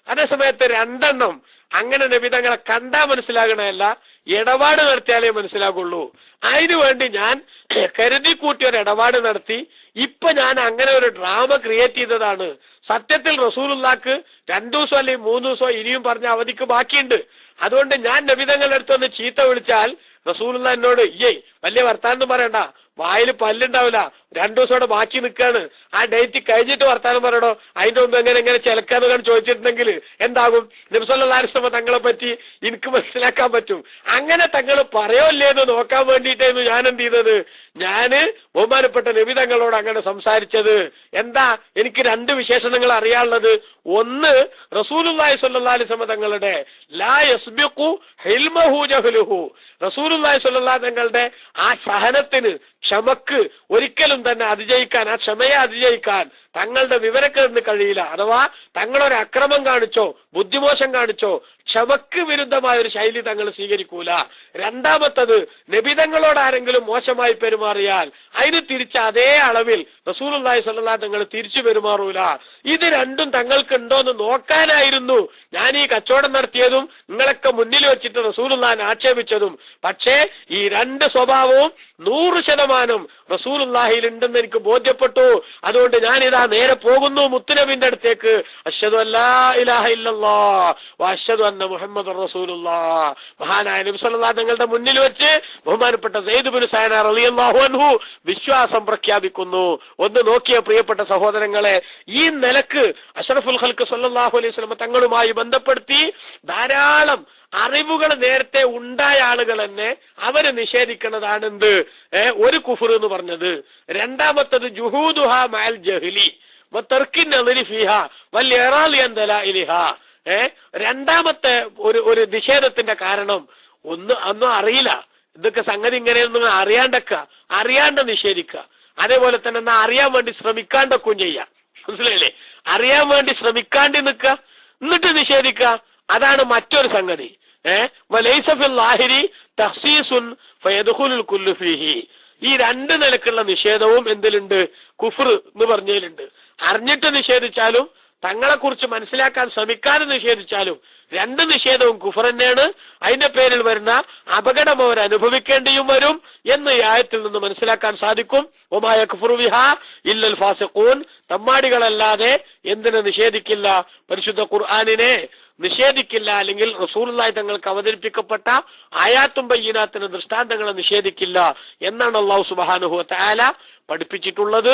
അതേസമയത്ത് 2 എണ്ണം അങ്ങനെ നബിതങ്ങളെ കണ്ടാ മനസ്സിലാകണമല്ല, ഇടപാട് നടത്തിയാലേ മനസ്സിലാകുള്ളൂ. അതിനു വേണ്ടി ഞാൻ കരുതി കൂട്ടി ഒരു ഇടപാട് നടത്തി. ഇപ്പൊ ഞാൻ അങ്ങനെ ഒരു ഡ്രാമ ക്രിയേറ്റ് ചെയ്തതാണ്. സത്യത്തിൽ റസൂലുള്ളാക്ക് 2 ദിവസം അല്ലെങ്കിൽ 3 ദിവസം ഇനിയും പറഞ്ഞ അവധിക്ക് ബാക്കിയുണ്ട്. അതുകൊണ്ട് ഞാൻ നബിതങ്ങളുടെ അടുത്തൊന്ന് ചീത്ത വിളിച്ചാൽ റസൂലുള്ള എന്നോട് വലിയ വർത്താനം പറയണ്ട, വായിൽ പല്ലുണ്ടാവില്ല, 2 ദിവസത്തോടെ ബാക്കി നിൽക്കാണ്, ആ ഡേറ്റ് കഴിഞ്ഞിട്ട് വർത്താനം പറയണോ, അതിന്റെ മുമ്പ് എങ്ങനെ ചിലക്കാന്ന് ചോദിച്ചിട്ടുണ്ടെങ്കിൽ എന്താകും, നബി സല്ലല്ലാഹു അലൈഹി വസല്ലം തങ്ങളെ പറ്റി എനിക്ക് മനസ്സിലാക്കാൻ പറ്റും. അങ്ങനെ തങ്ങൾ പറയോല്ലേ എന്ന് നോക്കാൻ വേണ്ടിയിട്ടായിരുന്നു ഞാൻ എന്ത് ചെയ്തത്, ഞാന് ബഹുമാനപ്പെട്ട നബി തങ്ങളോട് അങ്ങനെ സംസാരിച്ചത്. എന്താ എനിക്ക് 2 വിശേഷണങ്ങൾ അറിയാനുള്ളത്. ഒന്ന്, റസൂലുള്ളാഹി സ്വല്ലല്ലാഹു അലൈഹി വസല്ലം തങ്ങളുടെ ലാ യസ്ബിഖു ഹിൽമഹു ജഹ്ലുഹു, റസൂലുള്ളാഹി സ്വല്ലല്ലാഹു തങ്ങളുടെ ആ സഹനത്തിന്, ക്ഷമക്ക് ഒരിക്കലും തന്നെ അതിജയിക്കാൻ, ആ ക്ഷമയെ അതിജയിക്കാൻ തങ്ങളുടെ വിവരക്കേടിന് കഴിയില്ല. അഥവാ തങ്ങളൊരു അക്രമം കാണിച്ചോ ബുദ്ധിമോശം കാണിച്ചോ ക്ഷമക്ക് വിരുദ്ധമായ ഒരു ശൈലി തങ്ങൾ സ്വീകരിക്കൂല. രണ്ടാമത്തത്, നബിതങ്ങളോട് ആരെങ്കിലും മോശമായി പെരുമാറിയാൽ അതിന് തിരിച്ച അതേ അളവിൽ റസൂലുള്ളാഹി സ്വല്ലല്ലാഹു തങ്ങൾ തിരിച്ചു പെരുമാറൂല. ഇത് 2ഉം തങ്ങൾക്ക് ഉണ്ടോന്ന് നോക്കാനായിരുന്നു ഞാൻ ഈ കച്ചവടം നടത്തിയതും നിങ്ങളൊക്കെ മുന്നിൽ വെച്ചിട്ട് റസൂലുള്ളാഹിനെ ആക്ഷേപിച്ചതും. പക്ഷേ ഈ 2 സ്വഭാവവും 100% റസൂലുള്ളാഹിയിൽ ഉണ്ടെന്ന് എനിക്ക് ബോധ്യപ്പെട്ടു. അതുകൊണ്ട് ഞാനിതാ നേരെ പോകുന്നു മുത്തുനബിന്റെ അടുത്തേക്ക്. അശ്ഹദു അല്ലാ ഇലാഹ ഇല്ലല്ലാഹ് വ അശ്ഹദു അന്ന മുഹമ്മദുർ റസൂലുള്ളാഹ്. മഹാനായ നബി സല്ലല്ലാഹു തങ്ങളുടെ മുന്നിൽ വെച്ച് ബഹുമാനപ്പെട്ട സെയ്ദ് ബിൻ സഅന റളിയല്ലാഹു അൻഹു വിശ്വാസം പ്രഖ്യാപിക്കുന്നു. ഒന്ന് നോക്കിയ പ്രിയപ്പെട്ട സഹോദരങ്ങളെ, ഈ നിലക്ക് അഷ്റഫുൽ ഖൽഖ് സല്ലല്ലാഹു അലൈഹി വസല്ലം തങ്ങളുമായി ബന്ധപ്പെടുത്തി ധാരാളം അറിവുകൾ നേരത്തെ ഉണ്ടായ ആളുകൾ തന്നെ അവര് നിഷേധിക്കുന്നതാണ് എന്ത്, ഒരു കുഫർ എന്ന് പറഞ്ഞത്. രണ്ടാമത്തത് ജുഹൂദുഹാ മഅൽ ജഹ്ലി വതർക്കിൻ നദരി ഫീഹാ വൽ ഇറാലി അൻ ദലായിലിഹാ. രണ്ടാമത്തെ ഒരു നിഷേധത്തിന്റെ കാരണം ഒന്നും അറിയില്ല, ഇതൊക്കെ സംഗതി ഇങ്ങനെയൊന്നും അറിയാണ്ട് നിഷേധിക്കുക. അതേപോലെ തന്നെ എന്നാ അറിയാൻ വേണ്ടി ശ്രമിക്കാണ്ടൊക്കെ ചെയ്യാം, മനസ്സിലായില്ലേ? അറിയാൻ വേണ്ടി ശ്രമിക്കാണ്ട് നിൽക്കുക എന്നിട്ട് നിഷേധിക്കുക, അതാണ് മറ്റൊരു സംഗതി. വലൈസ ഫിൽ ലാഹിരി തഖ്സീസുൻ ഫയദ്ഖുലുൽ കുല്ലു ഫീഹി. ഈ 2 നിലക്കുള്ള നിഷേധവും എന്തിലുണ്ട്, കുഫർ എന്ന് പറഞ്ഞതിലുണ്ട്. അറിഞ്ഞിട്ട് നിഷേധിച്ചാലും തങ്ങളെ കുറിച്ച് മനസ്സിലാക്കാൻ ശ്രമിക്കാതെ നിഷേധിച്ചാലും 2 നിഷേധവും കുഫർ തന്നെയാണ്. അതിന്റെ പേരിൽ വരുന്ന അപകടം അവർ അനുഭവിക്കേണ്ടിയും വരും എന്ന് ഈ ആയത്തിൽ നിന്ന് മനസ്സിലാക്കാൻ സാധിക്കും. വമാ യക്ഫുറു ബിഹാ ഇല്ലൽ ഫാസിഖൂൻ, തമ്മാടികളല്ലാതെ എന്തിനെ നിഷേധിക്കില്ല, പരിശുദ്ധ ഖുർആനിനെ നിഷേധിക്കില്ല, അല്ലെങ്കിൽ റസൂലുള്ളാഹി തങ്ങൾക്ക് അവതരിപ്പിക്കപ്പെട്ട ആയാത്തും ബയ്യിനാത്തിന് ദൃഷ്ടാന്തങ്ങളെ നിഷേധിക്കില്ല എന്നാണ് അല്ലാഹു സുബ്ഹാനഹു വ തആല പഠിപ്പിച്ചിട്ടുള്ളത്.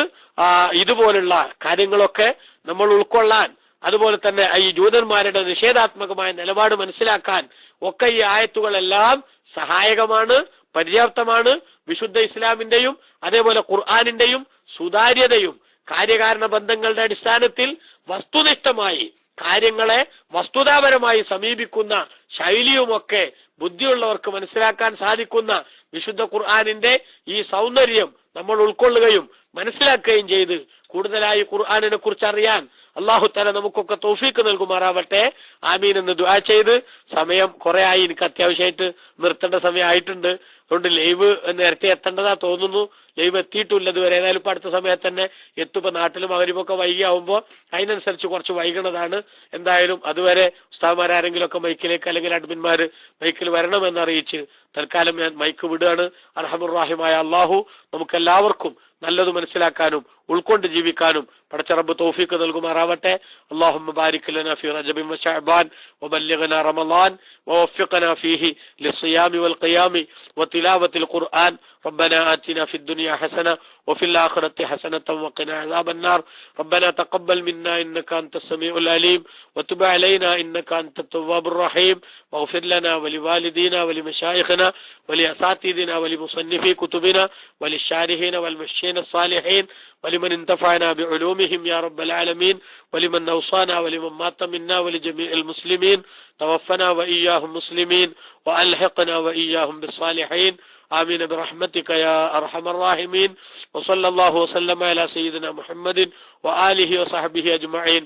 ഇതുപോലുള്ള കാര്യങ്ങളൊക്കെ നമ്മൾ ഉൾക്കൊള്ളാൻ, അതുപോലെ തന്നെ ഈ ജൂതന്മാരുടെ നിഷേധാത്മകമായ നിലപാട് മനസ്സിലാക്കാൻ ഒക്കെ ഈ ആയത്തുകളെല്ലാം സഹായകമാണ്, പര്യാപ്തമാണ്. വിശുദ്ധ ഇസ്ലാമിന്റെയും അതേപോലെ ഖുർആനിന്റെയും സുതാര്യതയും കാര്യകാരണ ബന്ധങ്ങളുടെ അടിസ്ഥാനത്തിൽ വസ്തുനിഷ്ഠമായി കാര്യങ്ങളെ വസ്തുതാപരമായി സമീപിക്കുന്ന ശൈലിയുമൊക്കെ ബുദ്ധിയുള്ളവർക്ക് മനസ്സിലാക്കാൻ സാധിക്കുന്ന വിശുദ്ധ ഖുർആനിന്റെ ഈ സൗന്ദര്യം നമ്മൾ ഉൾക്കൊള്ളുകയും മനസ്സിലാക്കുകയും ചെയ്ത് കൂടുതലായി ഖുർആനിനെ കുറിച്ച് അറിയാൻ അള്ളാഹു തആല നമുക്കൊക്കെ തൗഫീക്ക് നൽകുമാറാവട്ടെ. ആമീൻ എന്ന് ദുആ ചെയ്ത്, സമയം കുറെ ആയി, എനിക്ക് അത്യാവശ്യമായിട്ട് നിർത്തേണ്ട സമയം ആയിട്ടുണ്ട്. അതുകൊണ്ട് ലൈവ് നേരത്തെ എത്തേണ്ടതാ തോന്നുന്നു. ലൈവ് എത്തിയിട്ടില്ല ഇതുവരെ. ഏതായാലും ഇപ്പൊ അടുത്ത സമയത്ത് തന്നെ എത്തുമ്പോ നാട്ടിലും അവരുമൊക്കെ വൈകിയാവുമ്പോ അതിനനുസരിച്ച് കുറച്ച് വൈകണതാണ്. എന്തായാലും അതുവരെ ഉസ്താദ്മാരാരെങ്കിലും ഒക്കെ മൈക്കിലേക്ക് അല്ലെങ്കിൽ അഡ്മിന്മാര് മൈക്കിൽ വരണമെന്ന് അറിയിച്ച് തൽക്കാലം ഞാൻ മൈക്ക് വിടുകയാണ്. അർഹമുർ-റഹീമായ അള്ളാഹു നമുക്കെല്ലാവർക്കും നല്ലത് മനസ്സിലാക്കാനും ഉൾക്കൊണ്ട് ജീവിക്കാനും പടച്ച റബ്ബ് തൗഫീഖ് നൽകുമാറാവട്ടെ. അല്ലാഹുമ്മ ബാരിക് ലനാ ഫീ റജബിൻ വ ശഅബാൻ വബല്ലിഗ്നാ റമളാൻ വവഫിഖ്നാ ഫീഹി ലിസ്സിയാമി വൽ ഖിയാമി വതിലാവത്തിൽ ഖുർആൻ. ربنا آتنا في الدنيا حسنة وفي الآخرة حسنة وقنا عذاب النار. ربنا تقبل منا إنك أنت السميع العليم وتب علينا إنك أنت التواب الرحيم واغفر لنا ولوالدينا ولمشايخنا ولأساتذتنا ولمصنفي كتبنا وللشارحين والمشين الصالحين ولمن انتفعنا بعلومهم يا رب العالمين ولمن أوصانا ولمن مات منا ولجميع المسلمين. توفنا وإياهم مسلمين وألحقنا وإياهم بالصالحين. آمين برحمتك يا أرحم الراحمين. وصلى الله وسلم على سيدنا محمد وآله وصحبه أجمعين.